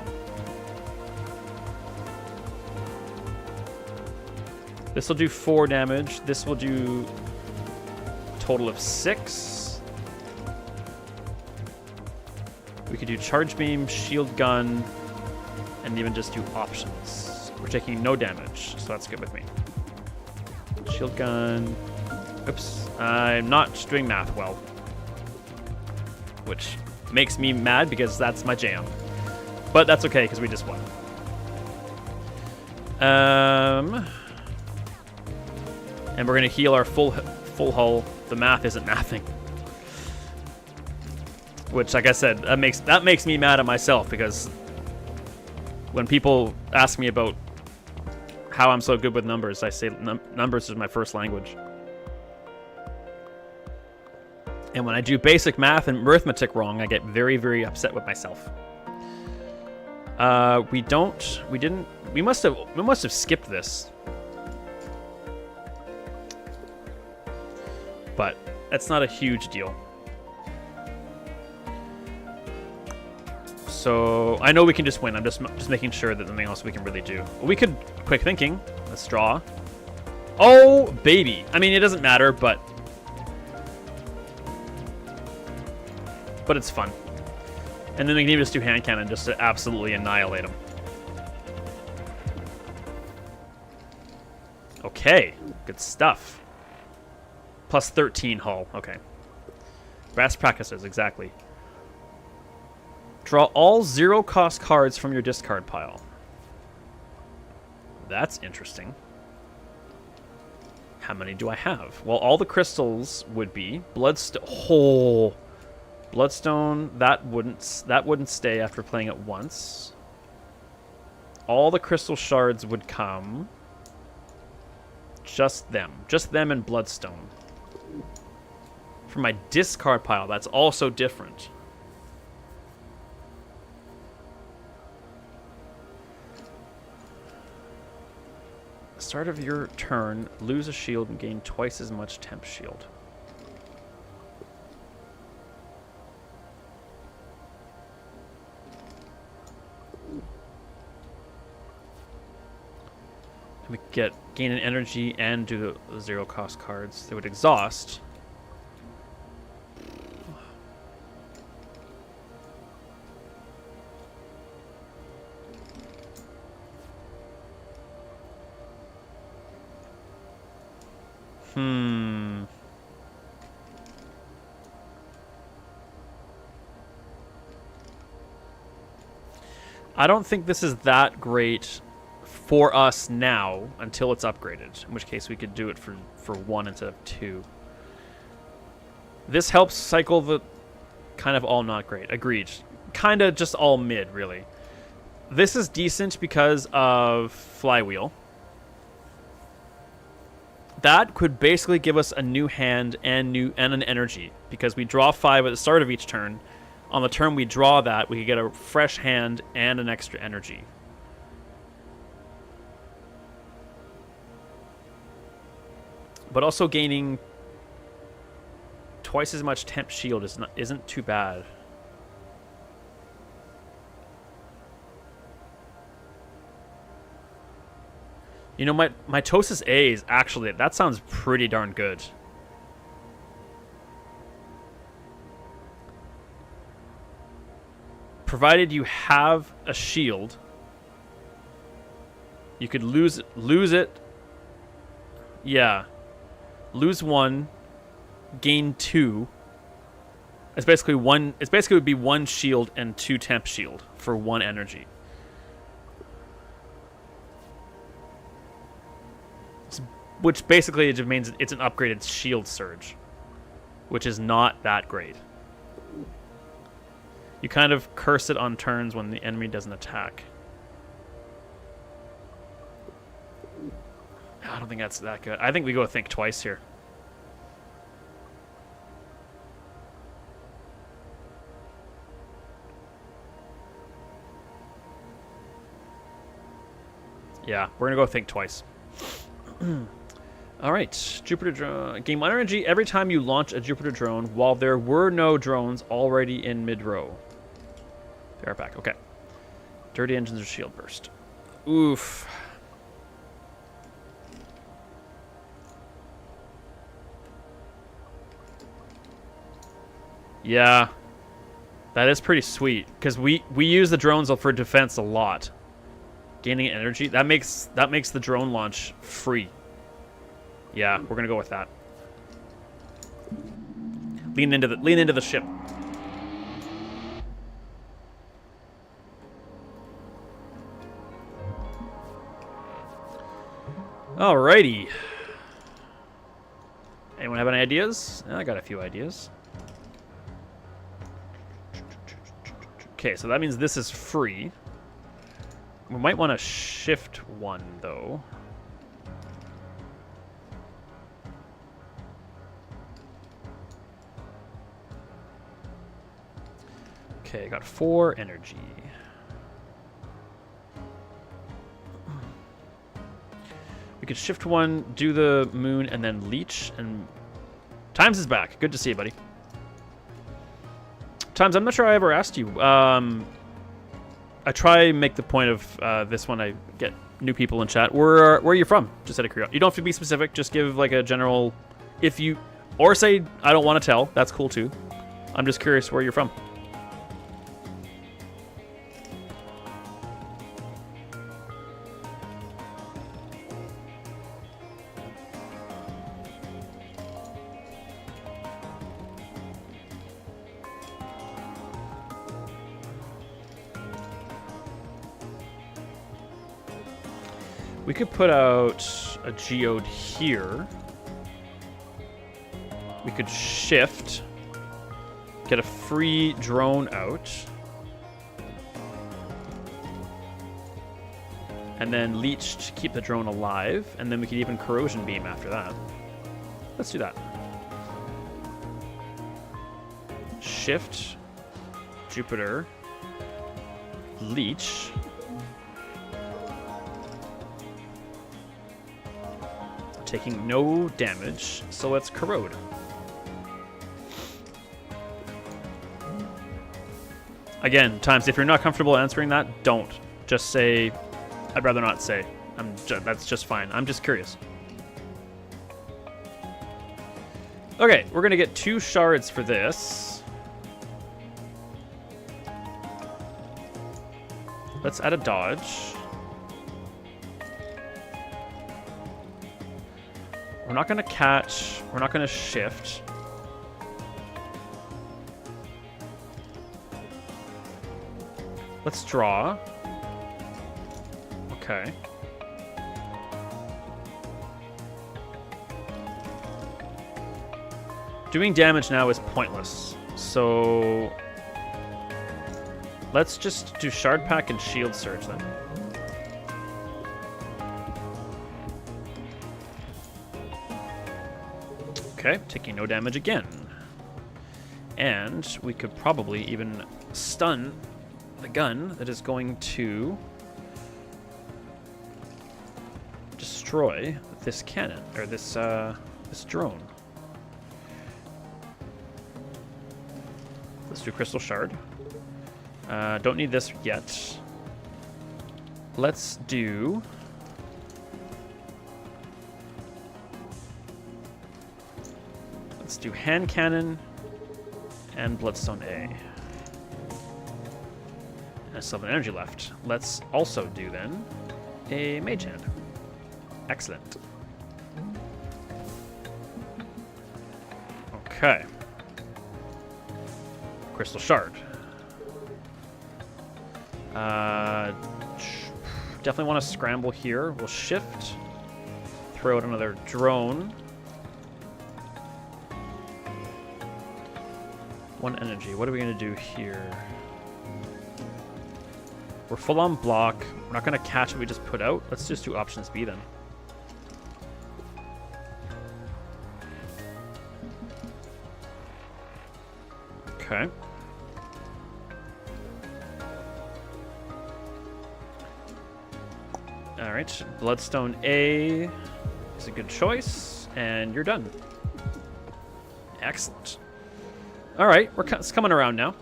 [SPEAKER 1] This will do 4 damage. This will do a total of 6. We could do charge beam, shield gun, and even just do options. We're taking no damage, so that's good with me. Shield gun. Oops. I'm not doing math well. Which makes me mad because that's my jam. But that's okay, because we just won. And we're going to heal our full hull. The math isn't mathing. Which, like I said, that makes me mad at myself, because when people ask me about how I'm so good with numbers, I say numbers is my first language. And when I do basic math and arithmetic wrong, I get very, very upset with myself. We must have skipped this. But that's not a huge deal. So I know we can just win. I'm just making sure that there's nothing else we can really do. We could quick thinking. Let's draw. Oh baby. I mean, it doesn't matter, but it's fun. And then we can even just do hand cannon just to absolutely annihilate them. Okay, good stuff. Plus 13 hull. Okay. Brass practices, exactly. Draw all zero-cost cards from your discard pile. That's interesting. How many do I have? Well, all the crystals would be Bloodstone. Oh, Bloodstone. That wouldn't stay after playing it once. All the crystal shards would come. Just them and Bloodstone. For my discard pile, that's also different. Start of your turn, lose a shield and gain twice as much temp shield. And we gain an energy and do the zero cost cards. They would exhaust. I don't think this is that great for us now until it's upgraded, in which case we could do it for 1 instead of 2. This helps cycle the kind of all not great. Agreed. Kind of just all mid, really. This is decent because of Flywheel. That could basically give us a new hand and an energy, because we draw 5 at the start of each turn. On the turn we draw that, we could get a fresh hand and an extra energy. But also gaining twice as much temp shield isn't too bad. You know, my mitosis A is actually, that sounds pretty darn good. Provided you have a shield, you could lose it. Yeah. Lose 1, gain 2. It's basically would be 1 shield and 2 temp shield for 1 energy. Which basically it just means it's an upgraded shield surge, which is not that great. You kind of curse it on turns when the enemy doesn't attack. I don't think that's that good. I think we go think twice here. Yeah, we're going to go think twice. All right, Jupiter drone. Gain 1 energy every time you launch a Jupiter drone while there were no drones already in mid-row. They are back. Okay. Dirty engines or shield burst. Oof. Yeah. That is pretty sweet, because we use the drones for defense a lot. Gaining energy, that makes the drone launch free. Yeah, we're gonna go with that. Lean into the ship. Alrighty. Anyone have any ideas? I got a few ideas. Okay, so that means this is free. We might want to shift one, though. Okay, got 4 energy. We could shift one, do the moon, and then leech, and... Times is back. Good to see you, buddy. Times, I'm not sure I ever asked you. I try make the point of this when I get new people in chat. Where are you from? Just out of curiosity. You don't have to be specific. Just give like a general, if you, or say I don't want to tell. That's cool too. I'm just curious where you're from. We could put out a geode here. We could shift, get a free drone out, and then leech to keep the drone alive, and then we could even corrosion beam after that. Let's do that. Shift, Jupiter, leech. Taking no damage, so let's corrode. Again, Times, if you're not comfortable answering that, don't. Just say, I'd rather not say. That's just fine. I'm just curious. Okay, we're gonna get 2 shards for this. Let's add a dodge. We're not going to catch. We're not going to shift. Let's draw. Okay. Doing damage now is pointless. So let's just do Shard Pack and Shield Surge then. Okay, taking no damage again. And we could probably even stun the gun that is going to destroy this cannon, or this drone. Let's do Crystal Shard. Don't need this yet. Let's do... Let's do Hand Cannon and Bloodstone A. And I still have an energy left. Let's also do then a Mage Hand. Excellent. Okay. Crystal Shard. Definitely want to scramble here. We'll shift. Throw out another drone. 1 energy. What are we going to do here? We're full on block. We're not going to catch what we just put out. Let's just do options B then. Okay. Alright, Bloodstone A is a good choice, and you're done. Excellent. Alright, it's coming around now.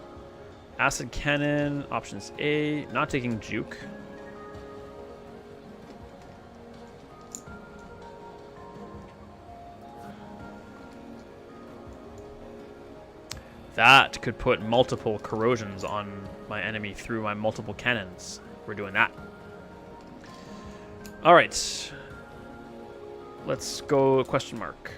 [SPEAKER 1] Acid Cannon, options A, not taking Juke. That could put multiple corrosions on my enemy through my multiple cannons. We're doing that. All right. Let's go question mark.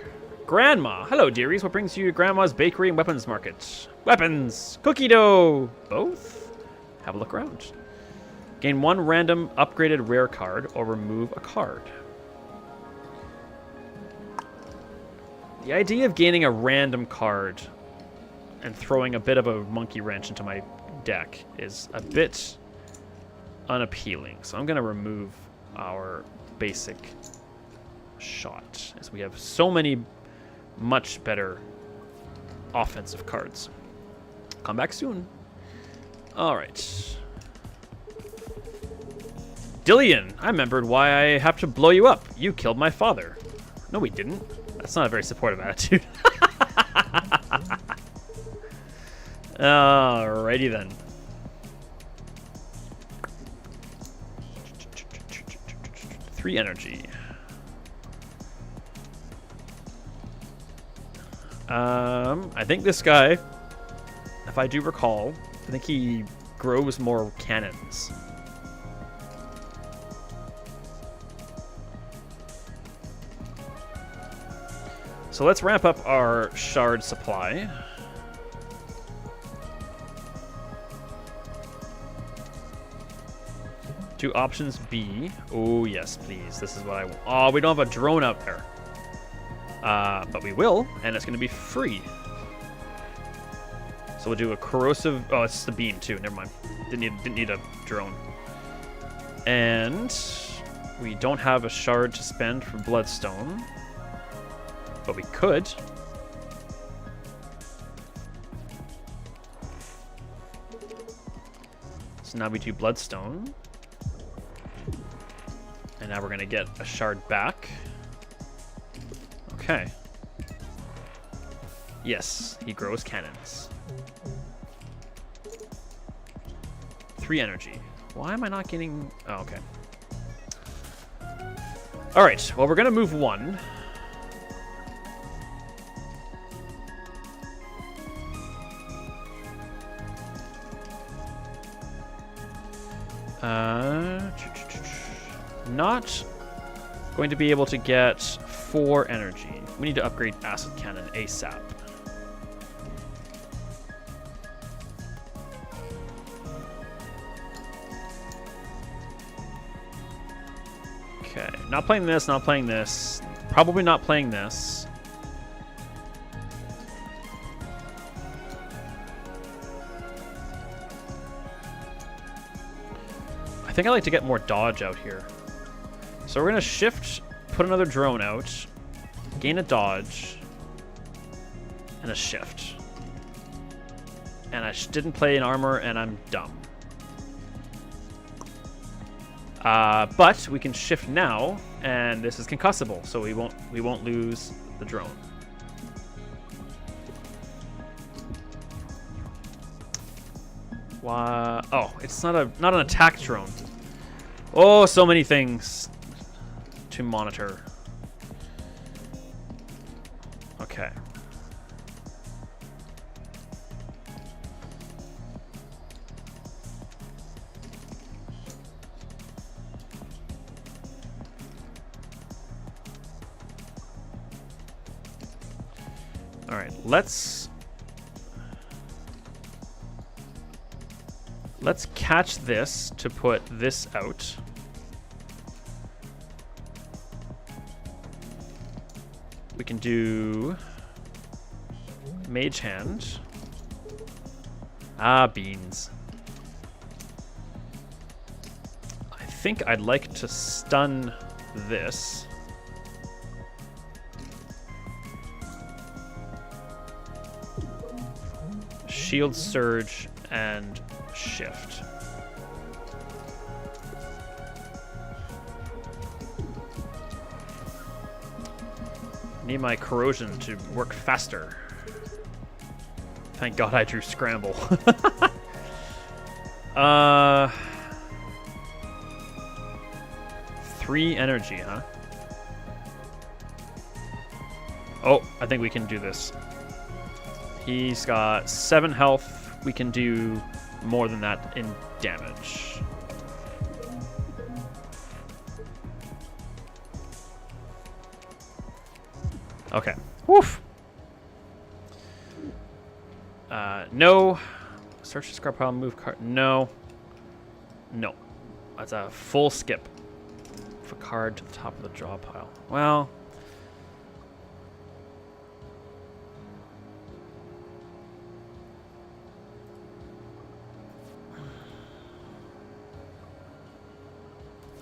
[SPEAKER 1] Grandma. Hello, dearies. What brings you to Grandma's Bakery and Weapons Market? Weapons. Cookie dough. Both? Have a look around. Gain 1 random upgraded rare card or remove a card. The idea of gaining a random card and throwing a bit of a monkey wrench into my deck is a bit unappealing. So I'm going to remove our basic shot, as we have so many much better offensive cards. Come back soon. All right. Dillian, I remembered why I have to blow you up. You killed my father. No, we didn't. That's not a very supportive attitude. Alrighty then. Three energy. I think this guy, if I do recall, I think he grows more cannons. So let's ramp up our shard supply. To options B. Oh, yes, please. This is what I want. Oh, we don't have a drone out there. But we will, and it's going to be free. So we'll do a corrosive... Oh, it's the beam, too. Never mind. Didn't need a drone. And we don't have a shard to spend for Bloodstone. But we could. So now we do Bloodstone. And now we're going to get a shard back. Okay. Yes, he grows cannons. 3 energy. Why am I not getting... Oh, okay. Alright, well, we're going to move 1. Not going to be able to get 4 energy. We need to upgrade Acid Cannon ASAP. Okay, not playing this, not playing this. Probably not playing this. I think I like to get more dodge out here. So we're going to shift, put another drone out, gain a dodge, and a shift. And I didn't play an armor, and I'm dumb. But we can shift now, and this is concussible, so we won't lose the drone. Why? Oh, it's not an attack drone. Oh, so many things to monitor. Okay. All right, let's catch this to put this out. We can do Mage Hand. Ah, beans. I think I'd like to stun this. Shield Surge and Shift. Need my corrosion to work faster. Thank God I drew Scramble. 3 energy, huh? Oh, I think we can do this. He's got 7 health. We can do more than that in damage. Okay. Woof. No. Search discard pile, move card. No. No. That's a full skip. Move a card to the top of the draw pile. Well.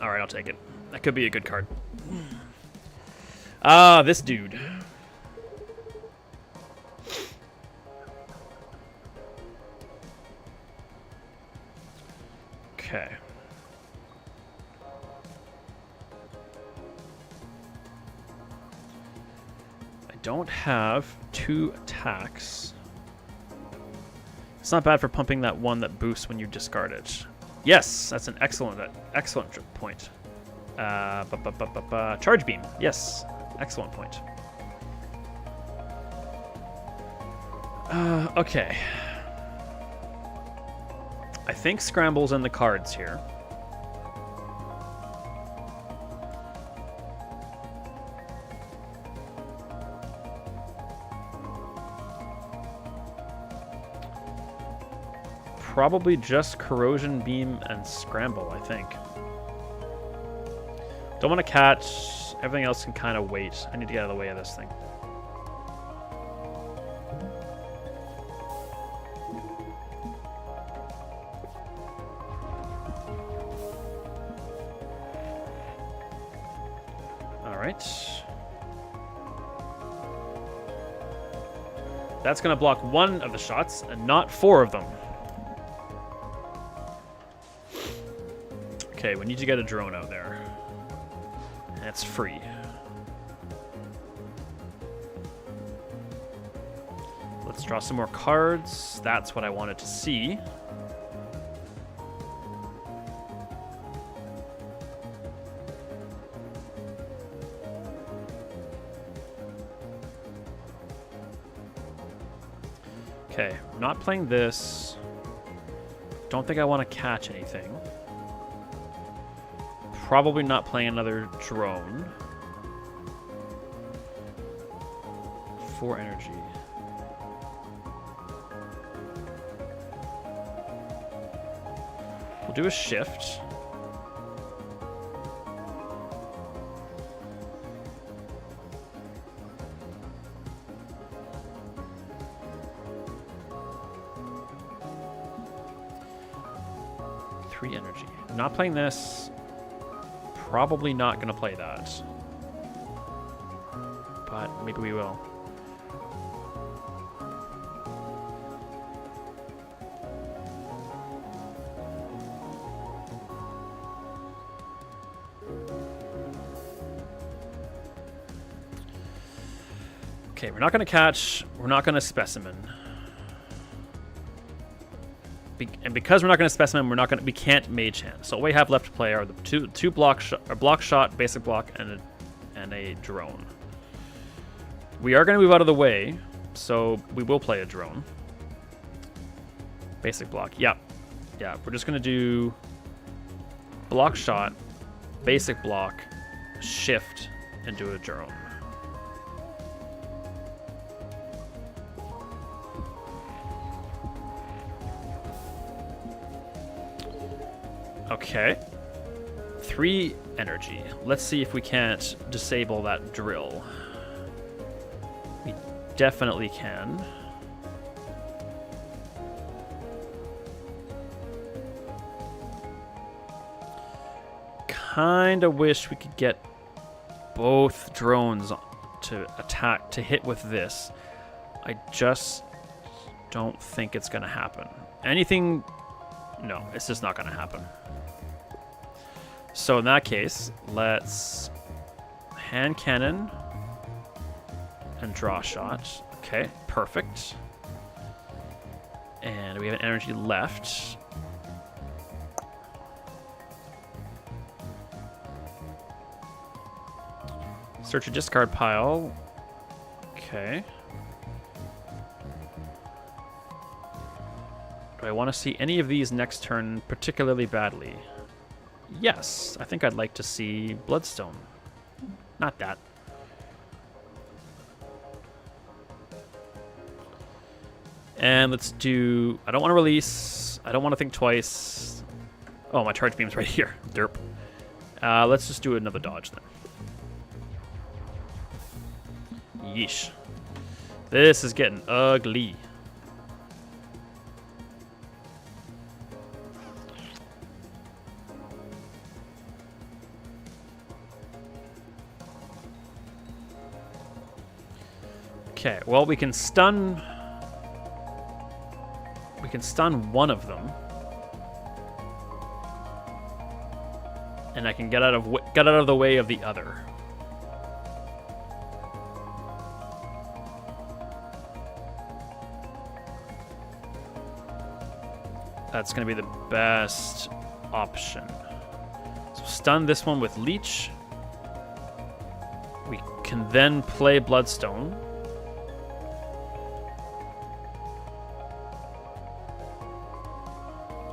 [SPEAKER 1] Alright, I'll take it. That could be a good card. Ah, this dude. Okay. I don't have 2 attacks. It's not bad for pumping that one that boosts when you discard it. Yes, that's an excellent point. Charge beam. Yes, excellent point. Okay. I think Scramble's in the cards here. Probably just Corrosion Beam and Scramble, I think. Don't want to catch. Everything else can kind of wait. I need to get out of the way of this thing. Alright. That's going to block 1 of the shots and not 4 of them. Okay, we need to get a drone out there. And it's free. Let's draw some more cards. That's what I wanted to see. Okay, not playing this. Don't think I want to catch anything. Probably not playing another drone. 4 energy. We'll do a shift. Three energy. I'm not playing this. Probably not going to play that. But maybe we will. Okay, we're not going to catch. We're not going to specimen. And because we're not going to specimen, we can't mage hand. So all we have left to play are the two block shot, basic block, and a drone. We are going to move out of the way, so we will play a drone. Basic block, yeah. We're just going to do block shot, basic block, shift, and do a drone. Okay. 3 energy. Let's see if we can't disable that drill. We definitely can. Kinda wish we could get both drones to hit with this. I just don't think it's gonna happen. Anything... No, it's just not gonna happen. So in that case, let's hand cannon and draw shot. Okay, perfect. And we have an energy left. Search a discard pile. Okay. Do I want to see any of these next turn particularly badly? Yes, I think I'd like to see Bloodstone. Not that. And let's do... I don't want to release. I don't want to think twice. Oh, my charge beam's right here. Derp. Let's just do another dodge then. Yeesh. This is getting ugly. Okay, well, we can stun... We can stun one of them. And I can get out of the way of the other. That's going to be the best option. So stun this one with Leech. We can then play Bloodstone.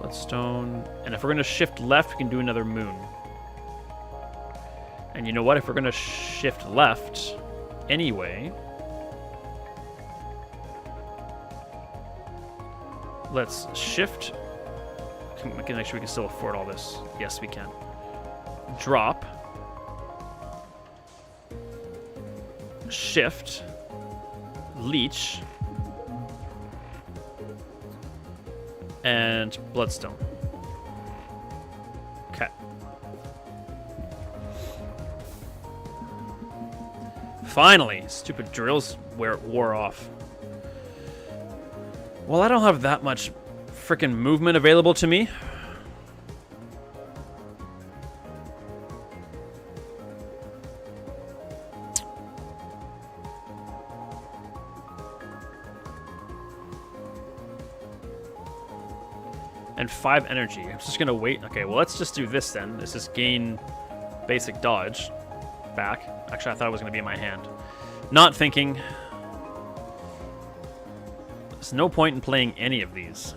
[SPEAKER 1] Bloodstone. And if we're going to shift left, we can do another Moon. And you know what? If we're going to shift left anyway... Let's shift. We can make sure we can still afford all this. Yes, we can. Drop. Shift. Leech. And Bloodstone. Okay. Finally! Stupid drills wore off. Well, I don't have that much freaking movement available to me. And 5 energy. I'm just gonna wait. Okay, well, let's just do this then. Let's just gain basic dodge back. Actually, I thought it was gonna be in my hand. Not thinking. There's no point in playing any of these.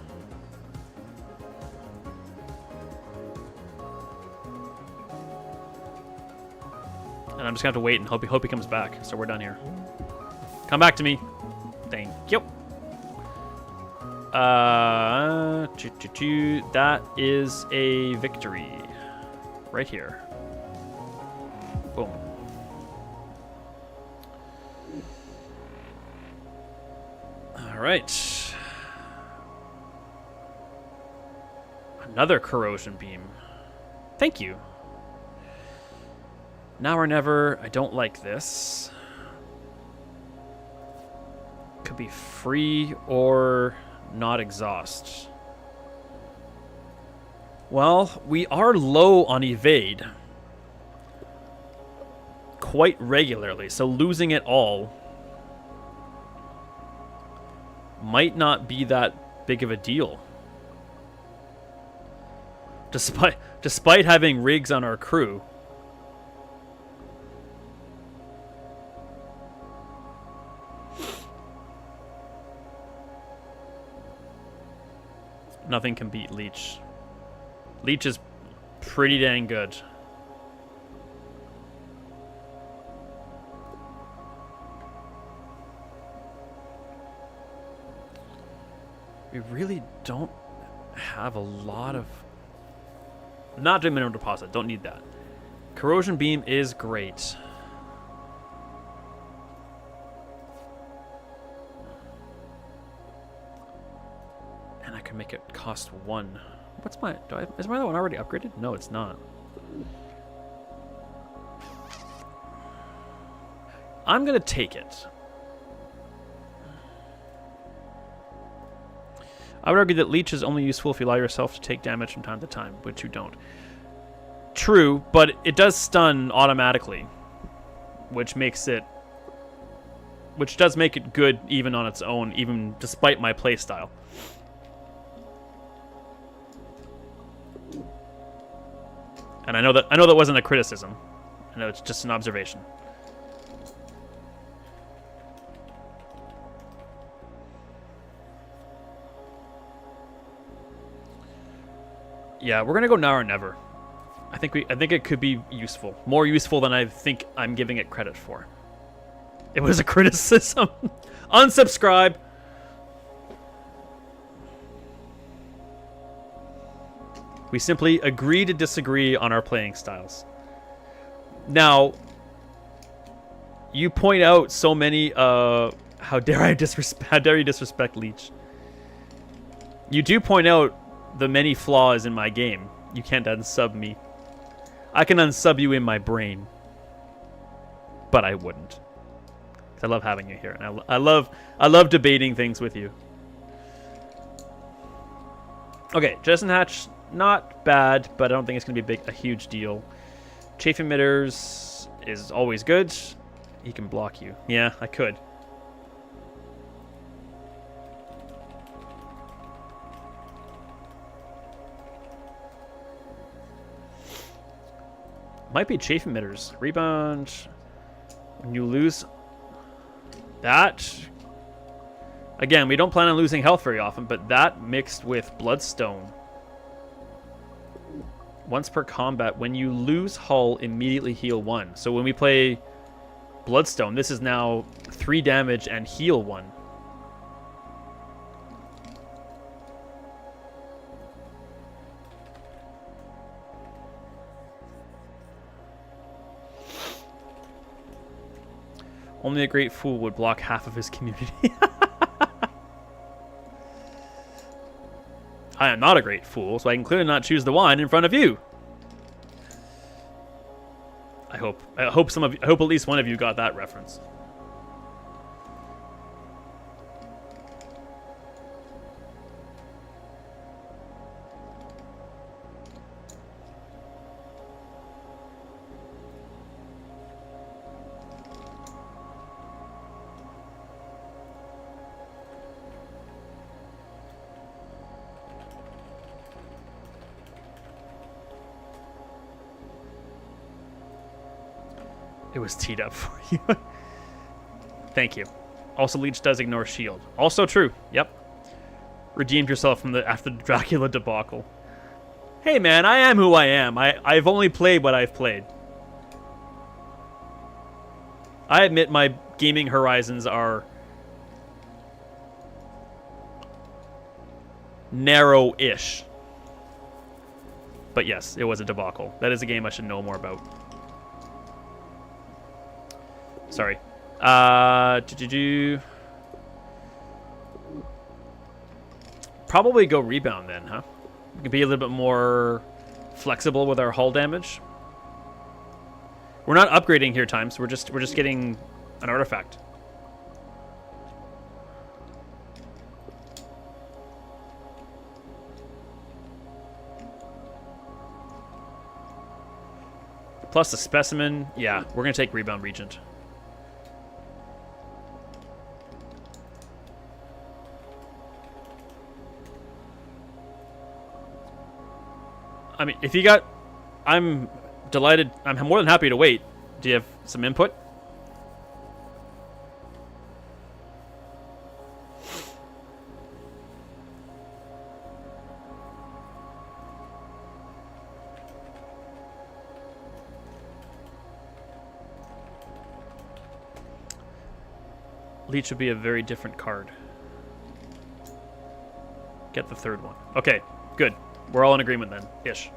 [SPEAKER 1] And I'm just gonna have to wait and hope he comes back. So we're done here. Come back to me. Thank you. That is a victory. Right here. Boom. Alright. Another corrosion beam. Thank you. Now or never. I don't like this. Could be free or not exhaust. Well, we are low on evade. Quite regularly, so losing it all might not be that big of a deal. Despite having rigs on our crew. Nothing can beat Leech. Leech is pretty dang good. We really don't have a lot of... Not doing mineral deposit. Don't need that. Corrosion beam is great. And I can make it cost 1. What's my... is my other one already upgraded? No, it's not. I'm going to take it. I would argue that Leech is only useful if you allow yourself to take damage from time to time, which you don't. True, but it does stun automatically, which makes it... which does make it good even on its own, even despite my playstyle. And I know that wasn't a criticism. I know it's just an observation. Yeah, we're gonna go now or never. I think it could be useful. More useful than I think I'm giving it credit for. It was a criticism. Unsubscribe. We simply agree to disagree on our playing styles. Now, you point out so many how dare you disrespect Leech. You do point out the many flaws in my game. You can't unsub me. I can unsub you in my brain. But I wouldn't. I love having you here, and I love debating things with you. Okay, Jettison Hatch, not bad, but I don't think it's going to be a huge deal. Chafe Emitters is always good. He can block you. Yeah, I could. Might be Chafe Emitters. Rebound. When you lose that. Again, we don't plan on losing health very often, but that mixed with Bloodstone. Once per combat, when you lose hull, immediately heal 1. So when we play Bloodstone, this is now 3 damage and heal 1. Only a great fool would block half of his community. I am not a great fool, so I can clearly not choose the wine in front of you. I hope at least one of you got that reference. It was teed up for you. Thank you. Also, Leech does ignore shield. Also true. Yep. Redeemed yourself from after the Dracula debacle. Hey man, I am who I am. I've only played what I've played. I admit my gaming horizons are narrow-ish. But yes, it was a debacle. That is a game I should know more about. Sorry. Probably go rebound then, huh? We can be a little bit more flexible with our hull damage. We're not upgrading here times. We're just getting an artifact. Plus the specimen. Yeah, we're gonna take rebound regent. I mean, if you got... I'm delighted. I'm more than happy to wait. Do you have some input? Leech would be a very different card. Get the third one. Okay, good. We're all in agreement then, ish.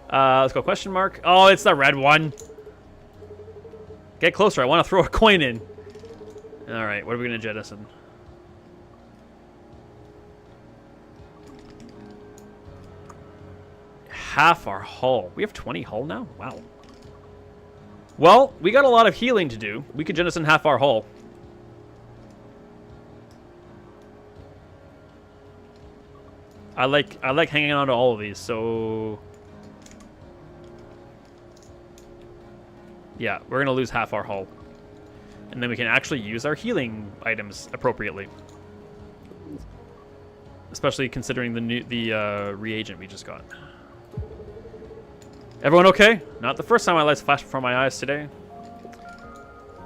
[SPEAKER 1] Let's go question mark. Oh, it's the red one. Get closer. I want to throw a coin in. All right, what are we going to jettison? Half our hull. We have 20 hull now? Wow. Well, we got a lot of healing to do. We could jettison half our hull. I like hanging on to all of these, so yeah, we're gonna lose half our hull, and then we can actually use our healing items appropriately, especially considering the reagent we just got. Everyone okay? Not the first time my lights flashed before my eyes today.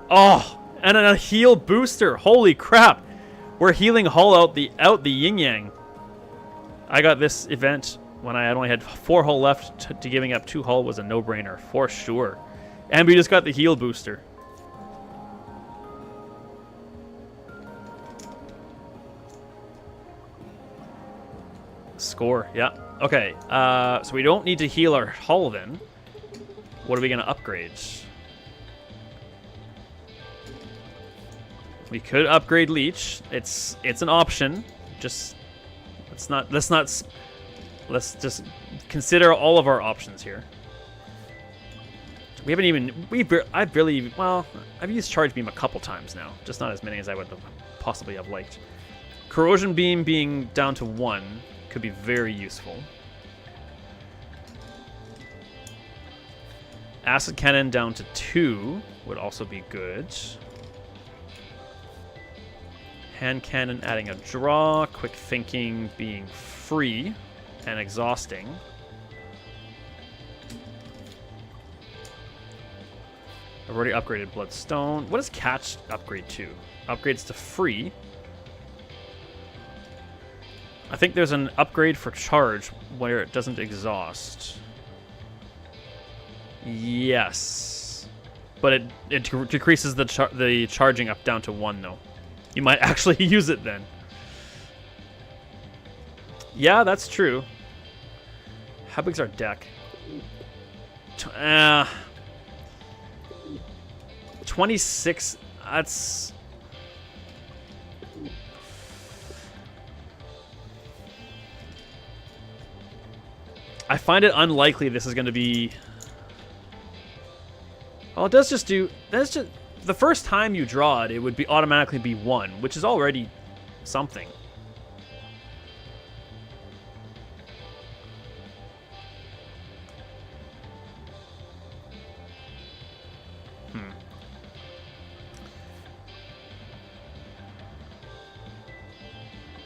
[SPEAKER 1] Oh, and a heal booster! Holy crap! We're healing hull out the yin yang. I got this event when I had only had 4 hull left to giving up 2 hull was a no-brainer, for sure. And we just got the heal booster. Score, yeah. Okay, so we don't need to heal our hull then. What are we going to upgrade? We could upgrade Leech. It's an option. Just let's just consider all of our options here. We haven't even I've used Charge Beam a couple times now, just not as many as I would have possibly have liked. Corrosion Beam being down to 1 could be very useful. Acid Cannon down to 2 would also be good. Hand Cannon adding a draw. Quick Thinking being free and exhausting. I've already upgraded Bloodstone. What does Catch upgrade to? Upgrades to free. I think there's an upgrade for Charge where it doesn't exhaust. Yes. But it decreases the charging up down to 1 though. You might actually use it then. Yeah, that's true. How big's our deck? 26. That's... I find it unlikely this is going to be... Well, it does just do... That's just... The first time you draw it, it would be automatically be 1, which is already something.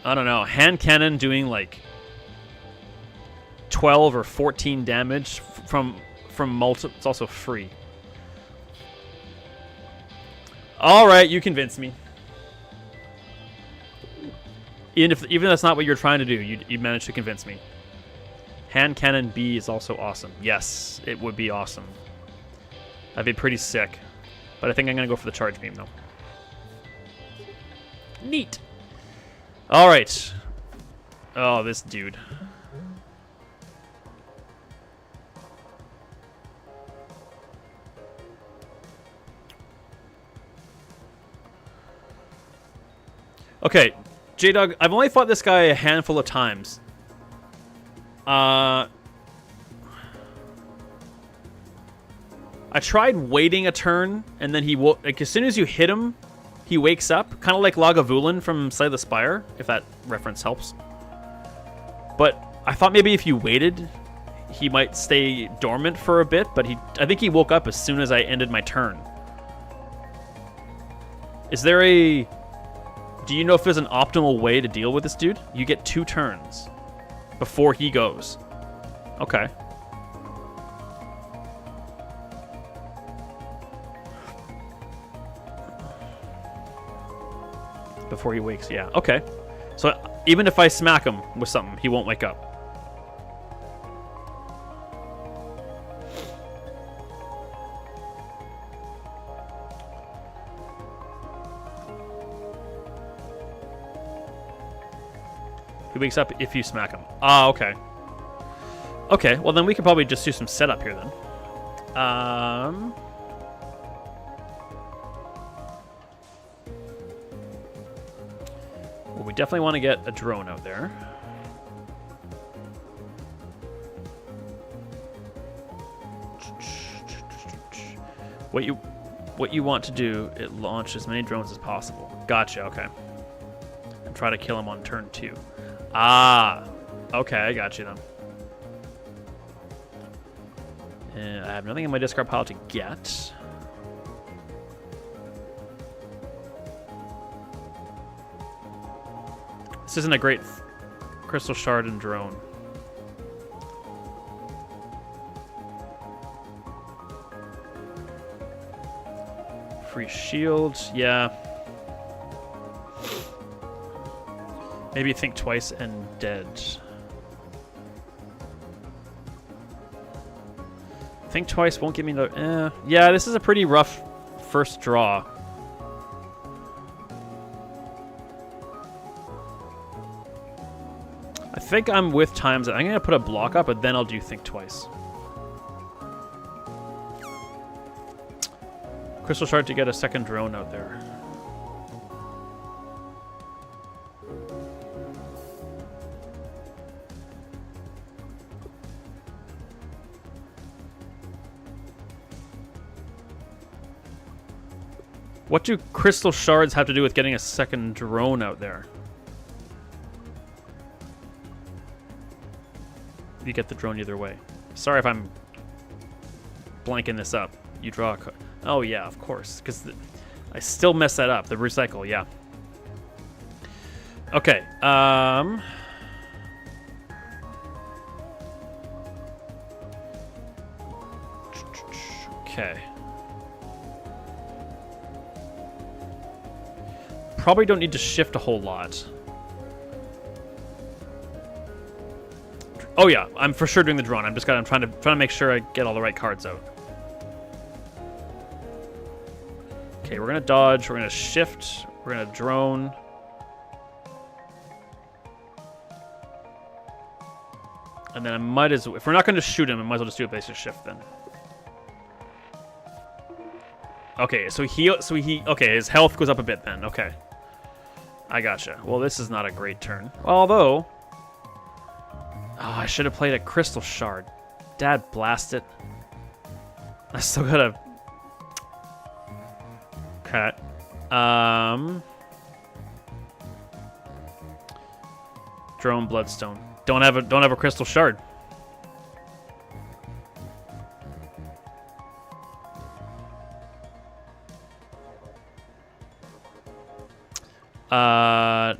[SPEAKER 1] I don't know. Hand Cannon doing like 12 or 14 damage from multiple. It's also free. All right, you convinced me. Even if that's not what you're trying to do, you managed to convince me. Hand Cannon B is also awesome. Yes, it would be awesome. That'd be pretty sick. But I think I'm gonna go for the Charge Beam though. Neat. All right. Oh, this dude. Okay, J-Dog, I've only fought this guy a handful of times. I tried waiting a turn, and then like as soon as you hit him, he wakes up, kind of like Lagavulin from Slay the Spire, if that reference helps. But I thought maybe if you waited, he might stay dormant for a bit, but I think he woke up as soon as I ended my turn. Is there a... Do you know if there's an optimal way to deal with this dude? You get 2 turns before he goes. Okay. Before he wakes, yeah. Okay. So even if I smack him with something, he won't wake up. He wakes up if you smack him. Ah, okay. Okay, well then we could probably just do some setup here then. Well, we definitely want to get a drone out there. What you want to do, it launch as many drones as possible. Gotcha, okay. And try to kill him on turn 2. Ah, okay, I got you then. And I have nothing in my discard pile to get. This isn't a great crystal shard and drone. Free shield, yeah. Maybe think twice and dead. Think twice won't give me the... Yeah, this is a pretty rough first draw. I think I'm with times. I'm going to put a block up, but then I'll do think twice. Crystal Shard to get a second drone out there. What do crystal shards have to do with getting a second drone out there? You get the drone either way. Sorry if I'm blanking this up. You draw a card. Oh yeah, of course, because I still mess that up. The recycle, yeah. Okay. Okay. Probably don't need to shift a whole lot. Oh yeah, I'm for sure doing the drone. I'm trying to make sure I get all the right cards out. Okay, we're gonna dodge, we're gonna shift, we're gonna drone. And then I might as well, if we're not gonna shoot him, I might as well just do a basic shift then. Okay, so okay, his health goes up a bit then, okay. I gotcha. Well, this is not a great turn. Although, oh, I should have played a crystal shard. Dad blast it. I still gotta cut. Drone bloodstone. Don't have a crystal shard.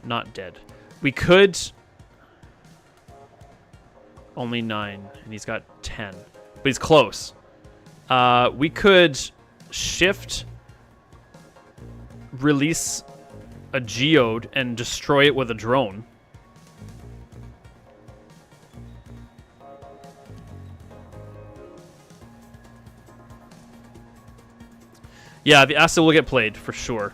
[SPEAKER 1] Not dead. We could only 9, and he's got 10, but he's close. We could shift, release a geode, and destroy it with a drone. Yeah, the acid will get played for sure.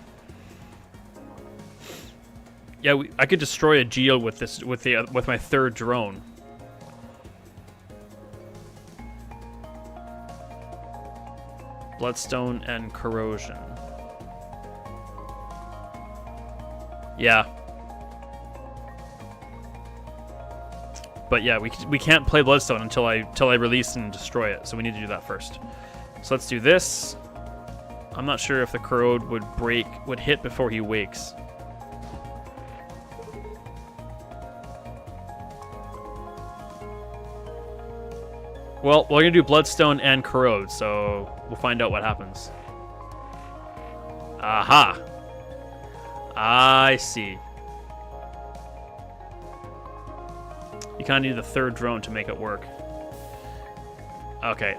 [SPEAKER 1] Yeah, I could destroy a geode with this with my third drone. Bloodstone and corrosion. Yeah. But yeah, we can't play Bloodstone until I release and destroy it. So we need to do that first. So let's do this. I'm not sure if the corrode would hit before he wakes. Well, we're gonna do Bloodstone and corrode, so we'll find out what happens. Aha! I see. You kind of need the third drone to make it work. Okay,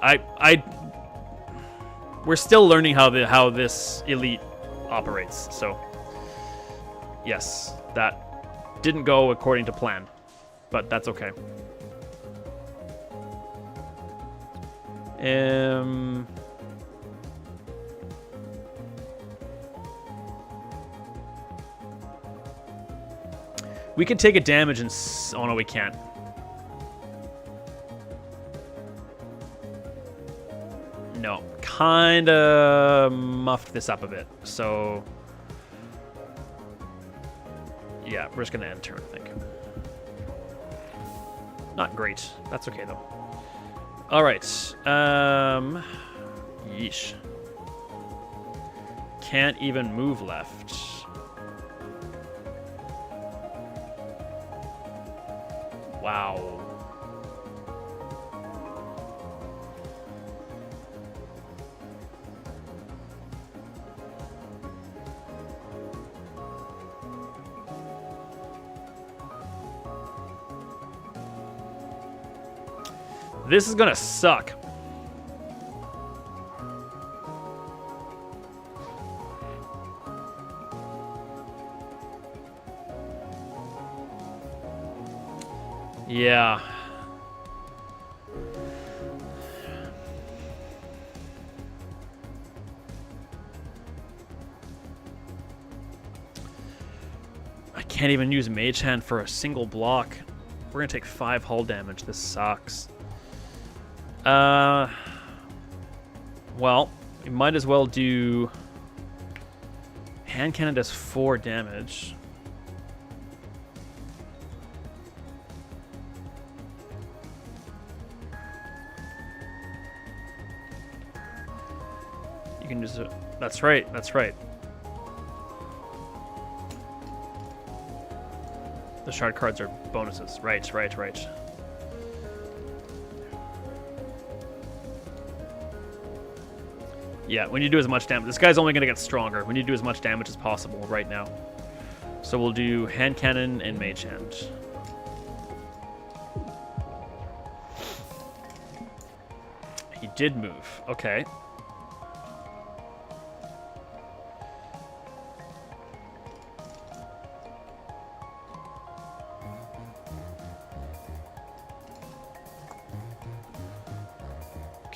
[SPEAKER 1] we're still learning how this elite operates. So, yes, that didn't go according to plan, but that's okay. We can take a damage and... Oh, no, we can't. No. Kinda muffed this up a bit. So... Yeah, we're just gonna end turn, I think. Not great. That's okay, though. Alright. Yeesh. Can't even move left. Wow. This is gonna suck. Yeah. I can't even use Mage Hand for a single block. We're gonna take 5 hull damage. This sucks. Well, we might as well do... Hand Cannon does 4 damage. You can just... That's right, that's right. The shard cards are bonuses. Right, right, right. Yeah, we need to do as much damage. This guy's only going to get stronger. We need to do as much damage as possible right now. So we'll do Hand Cannon and Mage Hand. He did move. Okay.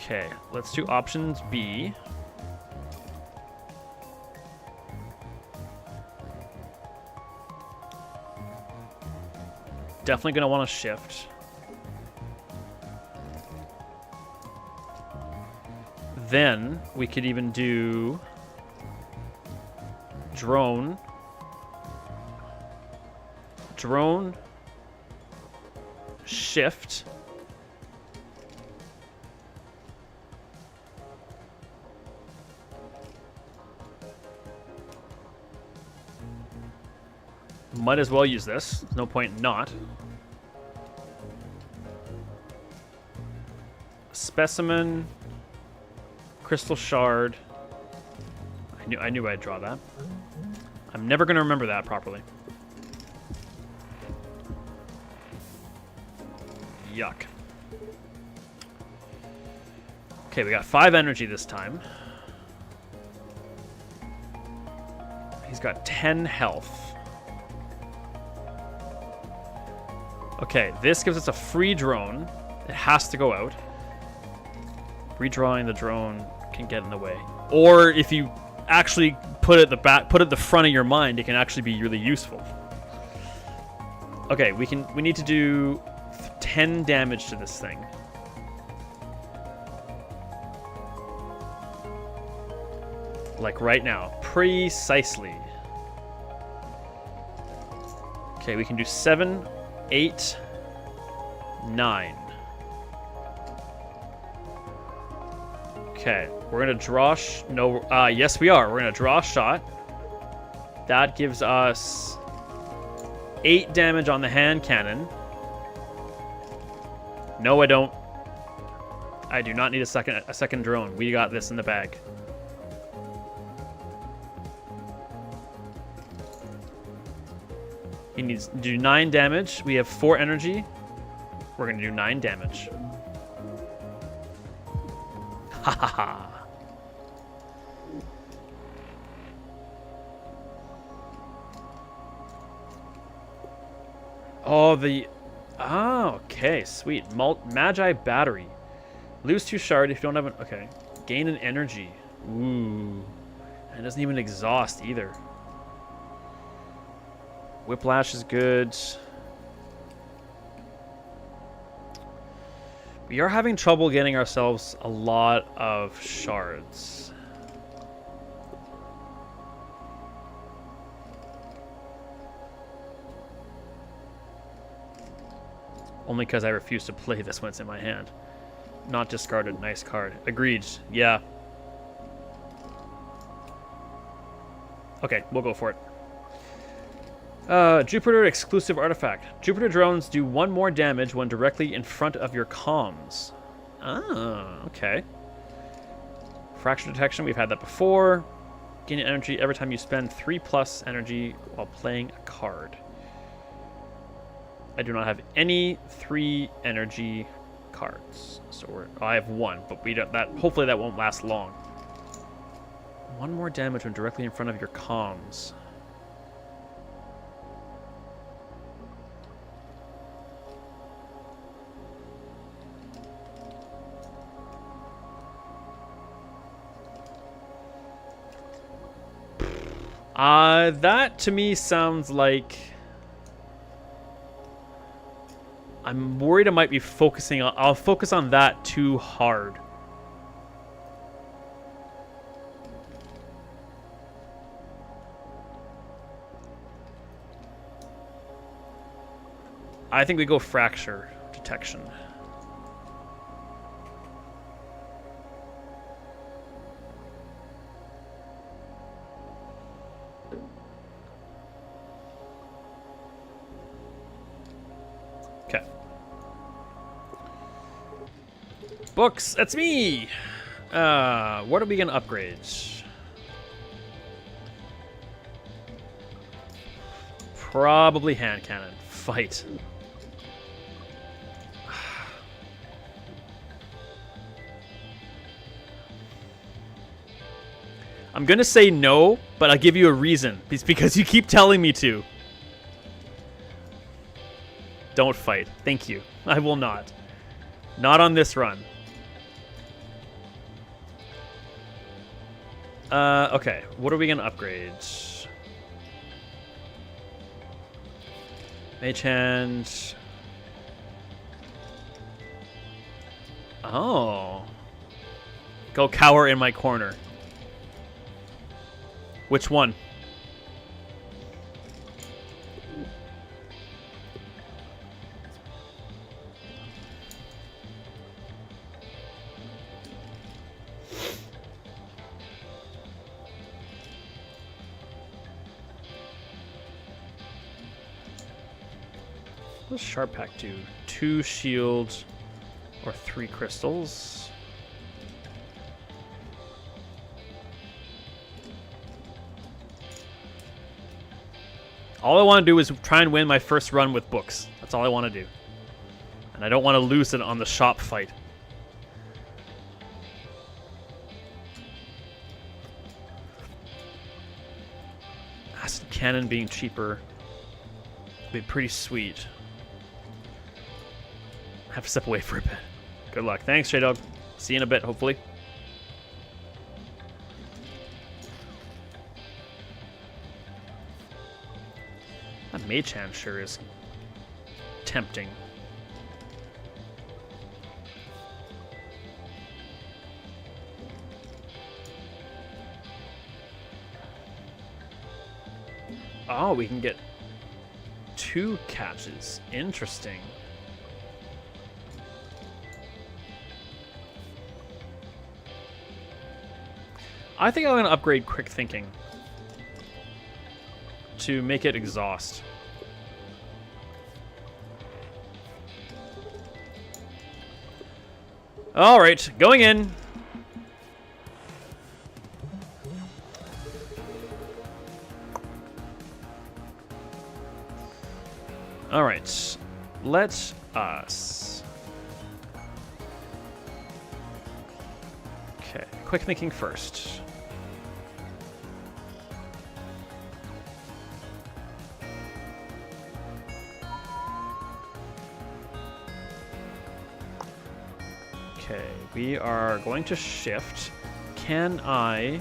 [SPEAKER 1] Okay, let's do options B. Definitely going to want to shift. Then we could even do drone. Drone. Shift. Might as well use this. There's no point in not. Specimen. Crystal Shard. I knew I'd draw that. I'm never going to remember that properly. Yuck. Okay, we got 5 energy this time. He's got 10 health. Okay, this gives us a free drone. It has to go out. Redrawing the drone can get in the way. Or if you actually put it at the front of your mind, it can actually be really useful. Okay, we need to do 10 damage to this thing. Like right now. Precisely. Okay, we can do 7, 8, 9. Okay, we're gonna draw. Yes, we are. We're gonna draw a shot. That gives us 8 damage on the hand cannon. No, I don't. I do not need a second drone. We got this in the bag. He needs to do 9 damage. We have 4 energy. We're going to do 9 damage. Ha ha ha. Oh, okay, sweet. Magi battery. Lose 2 shard if you don't have an... Okay. Gain an energy. Ooh. And it doesn't even exhaust either. Whiplash is good. We are having trouble getting ourselves a lot of shards. Only because I refuse to play this when it's in my hand. Not discarded. Nice card. Agreed. Yeah. Okay, we'll go for it. Jupiter exclusive artifact. Jupiter drones do 1 more damage when directly in front of your comms. Ah, okay. Fracture detection, we've had that before. Gain energy every time you spend 3+ energy while playing a card. I do not have any 3 energy cards. So I have 1, but we don't hopefully that won't last long. 1 more damage when directly in front of your comms. That to me sounds like I'm worried I might be focusing on... I'll focus on that too hard. I think we go fracture detection. Okay. Books, that's me! What are we gonna upgrade? Probably hand cannon. Fight. I'm gonna say no, but I'll give you a reason. It's because you keep telling me to. Don't fight. Thank you. I will not. Not on this run. Okay. What are we gonna upgrade? Mage Hand. Oh. Go cower in my corner. Which one? What does Sharp Pack do? 2 shields or 3 crystals? All I want to do is try and win my first run with books. That's all I want to do. And I don't want to lose it on the shop fight. Acid Cannon being cheaper would be pretty sweet. I have to step away for a bit. Good luck. Thanks, J-Dog. See you in a bit, hopefully. That Mage Hand sure is tempting. Oh, we can get 2 catches. Interesting. I think I'm going to upgrade Quick Thinking to make it exhaust. All right, going in. All right, let us. Okay, Quick Thinking first. Okay, we are going to shift. Can I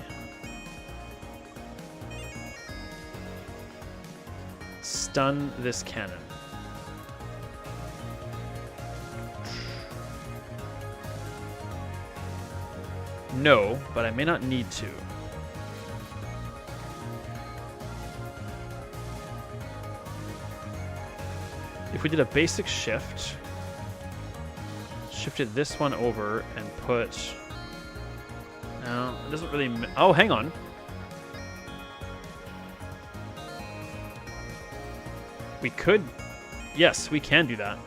[SPEAKER 1] stun this cannon? No, but I may not need to. If we did a basic shift, shifted this one over and put... No, it doesn't really... Oh, hang on. We could... Yes, we can do that.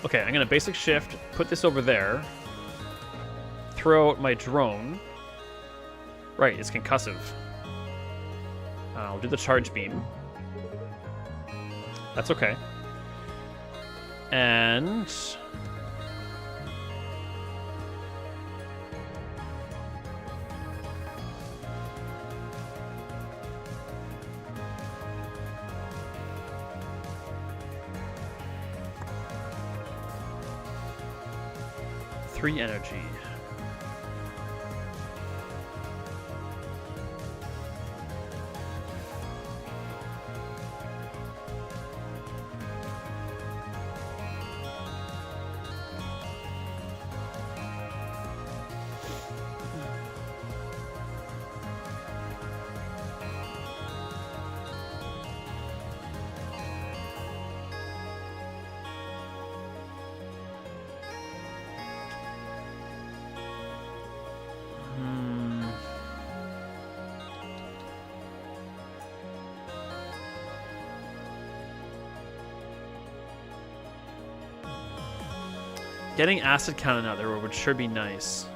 [SPEAKER 1] Okay, I'm going to basic shift, put this over there, throw out my drone. Right, it's concussive. I'll do the charge beam. That's okay. And... Three energy. Getting acid cannon out there would sure be nice.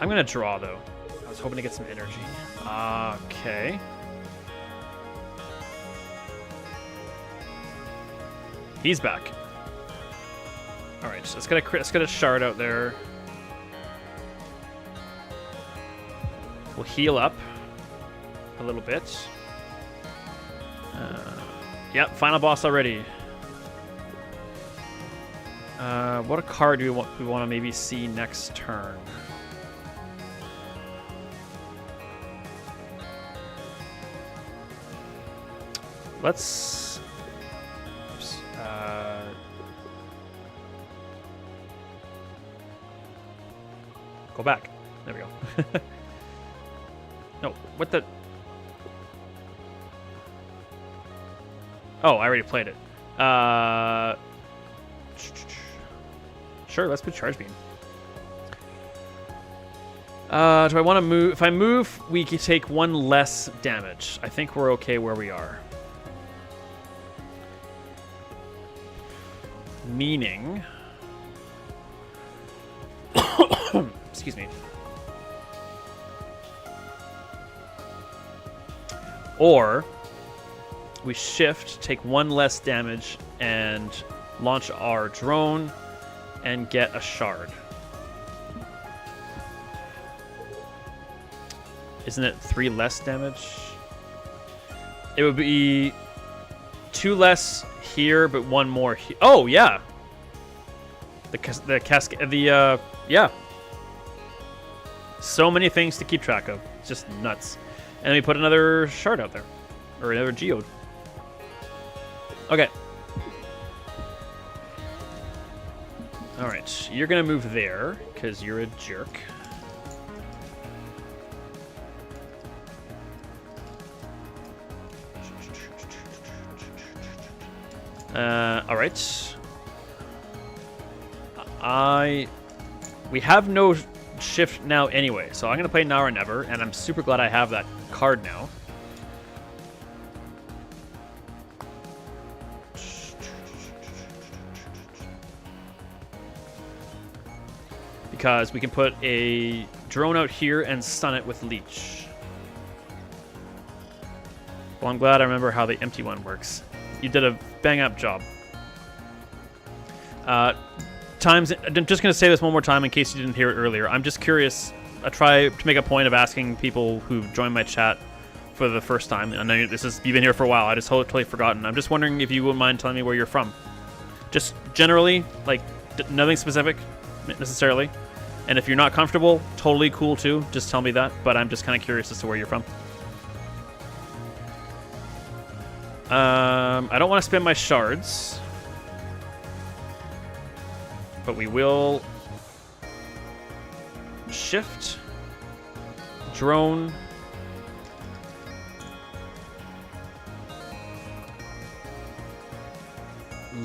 [SPEAKER 1] I'm gonna draw though. I was hoping to get some energy. Okay. He's back. All right, so let's get a shard out there. We'll heal up a little bit. Yep, final boss already. What a card do we want to maybe see next turn? Let's... Oops, go back. There we go. No, what the... Oh, I already played it. Sure, let's put Charge Beam. Do I want to move? If I move, we can take one less damage. I think we're okay where we are. Meaning... Excuse me. Or we shift, take one less damage, and launch our drone and get a shard. Isn't it 3 less damage? It would be 2 less here, but 1 more here. Oh, yeah. Yeah. So many things to keep track of. It's just nuts. And we put another shard out there. Or another geode. Okay. Alright, you're gonna move there, because you're a jerk. Alright. We have no shift now anyway, so I'm gonna play Now or Never, and I'm super glad I have that card now. Because we can put a drone out here and stun it with Leech. Well, I'm glad I remember how the empty one works. You did a bang-up job. I'm just going to say this one more time in case you didn't hear it earlier. I'm just curious. I try to make a point of asking people who've joined my chat for the first time. I know you've been here for a while. I just totally forgotten. I'm just wondering if you wouldn't mind telling me where you're from. Just generally, like, nothing specific necessarily. And if you're not comfortable, totally cool too. Just tell me that. But I'm just kind of curious as to where you're from. I don't want to spend my shards. But we will shift, drone,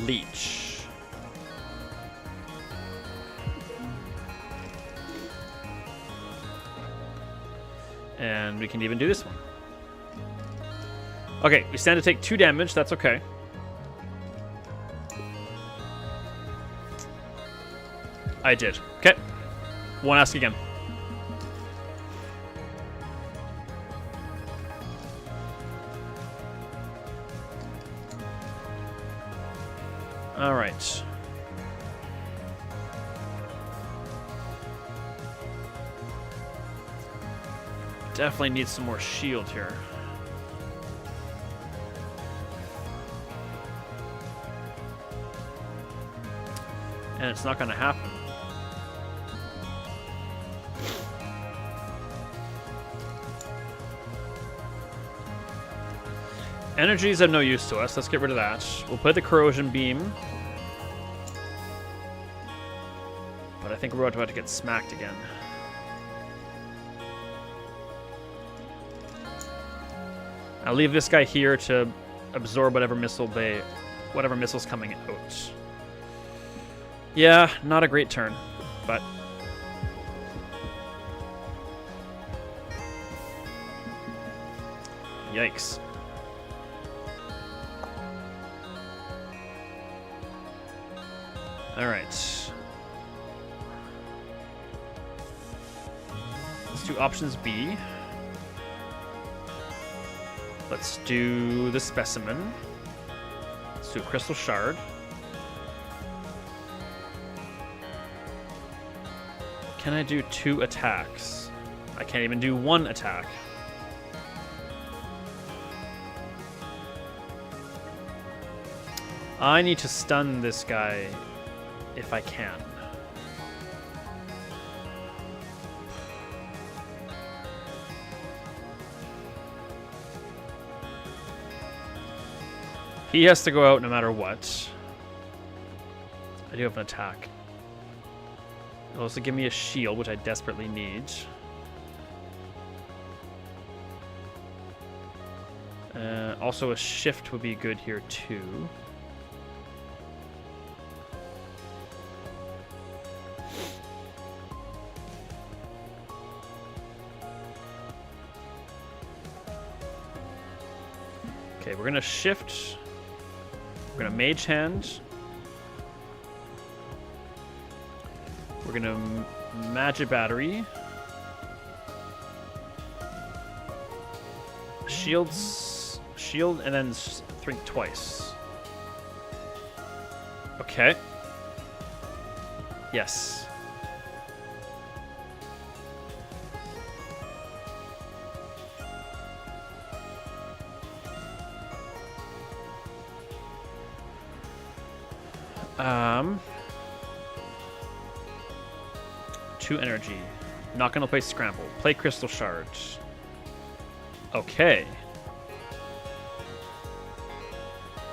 [SPEAKER 1] leech. And we can even do this one. Okay, we stand to take 2 damage. That's okay. I did. Okay. Won't ask again. All right. Definitely need some more shield here. And it's not going to happen. Energy is of no use to us. Let's get rid of that. We'll play the corrosion beam. But I think we're about to get smacked again. I'll leave this guy here to absorb whatever missile's coming out. Yeah, not a great turn, but Yikes. All right. Let's do options B. Let's do the specimen. Let's do a crystal shard. Can I do 2 attacks? I can't even do 1 attack. I need to stun this guy if I can. He has to go out no matter what. I do have an attack. It'll also give me a shield, which I desperately need. Also, a shift would be good here, too. Okay, we're going to shift. We're going to mage hand. We're going to magic battery. Shield, and then think twice. Okay. Yes. Two energy. Not gonna play scramble. Play crystal shards. Okay.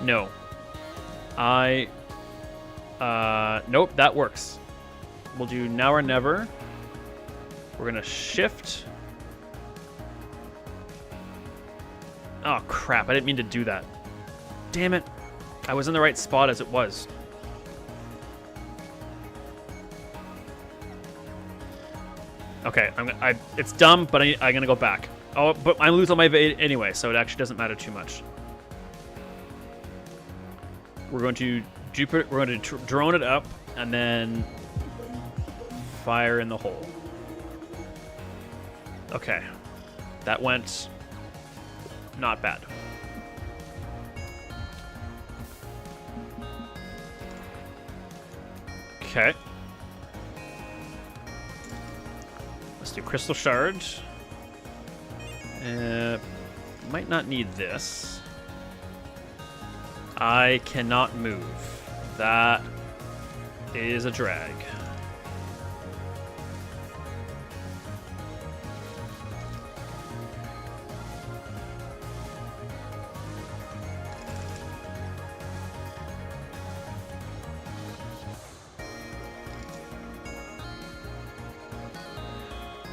[SPEAKER 1] No. Nope, that works. We'll do now or never. We're gonna shift. Oh crap, I didn't mean to do that. Damn it. I was in the right spot as it was. Okay, it's dumb, but I'm gonna go back. Oh, but I lose all my evade anyway, so it actually doesn't matter too much. We're going to drone it up and then fire in the hole. Okay, that went not bad. Okay. Let's do crystal shards. Might not need this. I cannot move. That is a drag.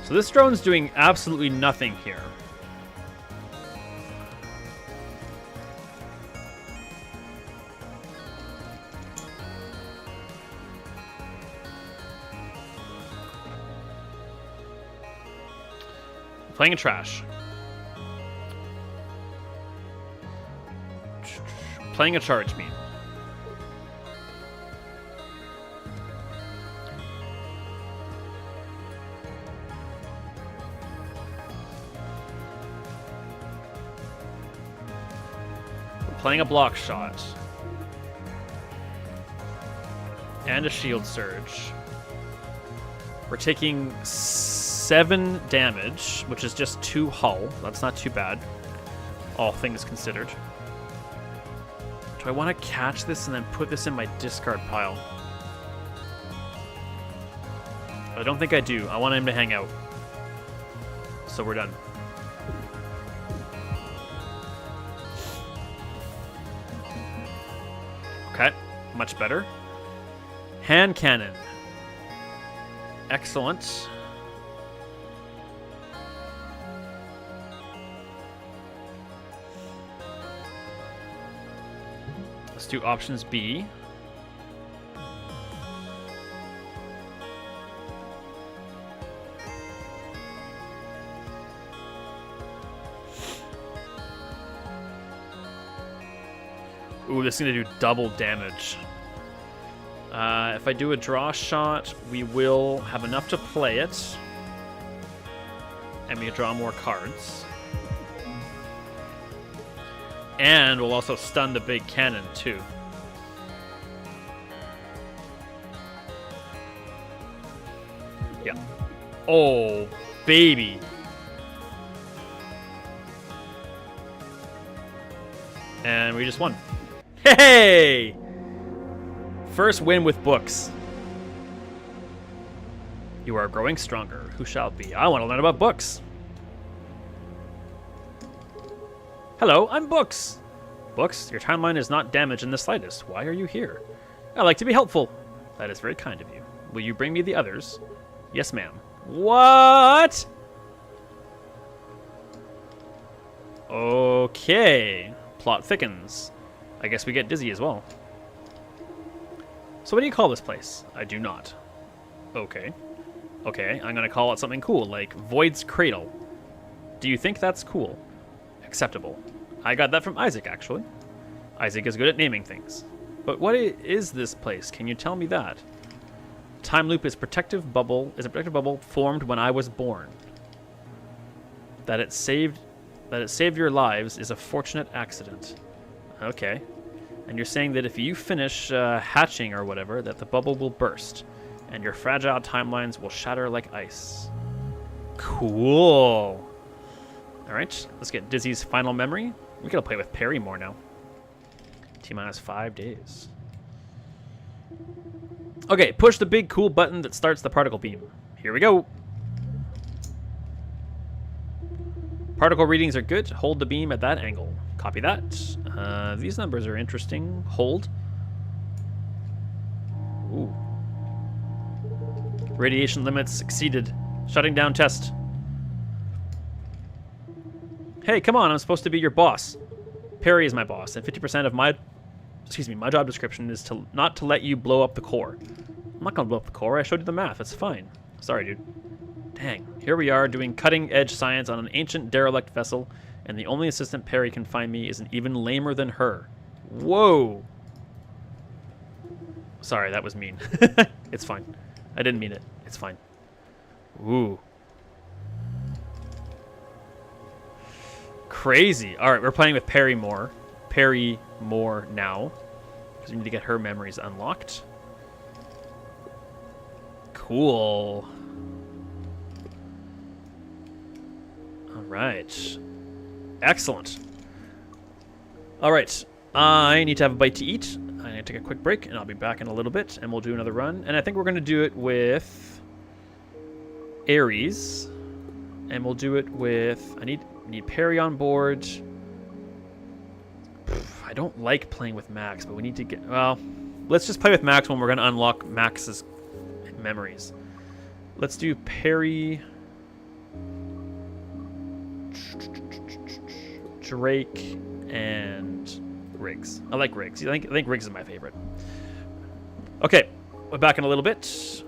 [SPEAKER 1] So this drone's doing absolutely nothing here. Playing a trash. Playing a charge mean. Playing a block shot. And a shield surge. We're taking 7 damage, which is just 2 hull. That's not too bad, all things considered. Do I want to catch this and then put this in my discard pile? I don't think I do. I want him to hang out. So we're done. Okay, much better. Hand cannon. Excellent. Let's do options B. Ooh, this is going to do double damage. If I do a draw shot, we will have enough to play it. And we can draw more cards. And we'll also stun the big cannon, too. Yeah. Oh, baby. And we just won. Hey! First win with books. You are growing stronger. Who shall it be? I want to learn about books. Hello, I'm Books. Books, your timeline is not damaged in the slightest. Why are you here? I like to be helpful. That is very kind of you. Will you bring me the others? Yes, ma'am. What? Okay. Plot thickens. I guess we get dizzy as well. So what do you call this place? I do not. Okay. Okay, I'm going to call it something cool, like Void's Cradle. Do you think that's cool? Acceptable. I got that from Isaac, actually. Isaac is good at naming things. But what is this place? Can you tell me that? Time loop is a protective bubble formed when I was born. That it saved your lives is a fortunate accident. Okay. And you're saying that if you finish hatching or whatever, that the bubble will burst, and your fragile timelines will shatter like ice. Cool. All right, let's get Dizzy's final memory. We gotta play with Perry more now. T-minus 5 days. Okay, push the big cool button that starts the particle beam. Here we go. Particle readings are good. Hold the beam at that angle. Copy that. These numbers are interesting. Hold. Ooh. Radiation limits exceeded. Shutting down test. Hey, come on, I'm supposed to be your boss. Perry is my boss, and 50% of my job description is not to let you blow up the core. I'm not gonna blow up the core. I showed you the math. It's fine. Sorry, dude. Dang. Here we are doing cutting-edge science on an ancient derelict vessel, and the only assistant Perry can find me is an even lamer than her. Whoa. Sorry, that was mean. It's fine. I didn't mean it. It's fine. Ooh. Crazy. All right, we're playing with Perry more. Perry more now, because we need to get her memories unlocked. Cool. All right. Excellent. All right. I need to have a bite to eat. I need to take a quick break, and I'll be back in a little bit, and we'll do another run. And I think we're going to do it with Ares, and we'll do it with... I need Perry on board. I don't like playing with Max, but we need to get... Well, let's just play with Max when we're going to unlock Max's memories. Let's do Perry... Drake and Riggs. I like Riggs. I think Riggs is my favorite. Okay, we're back in a little bit.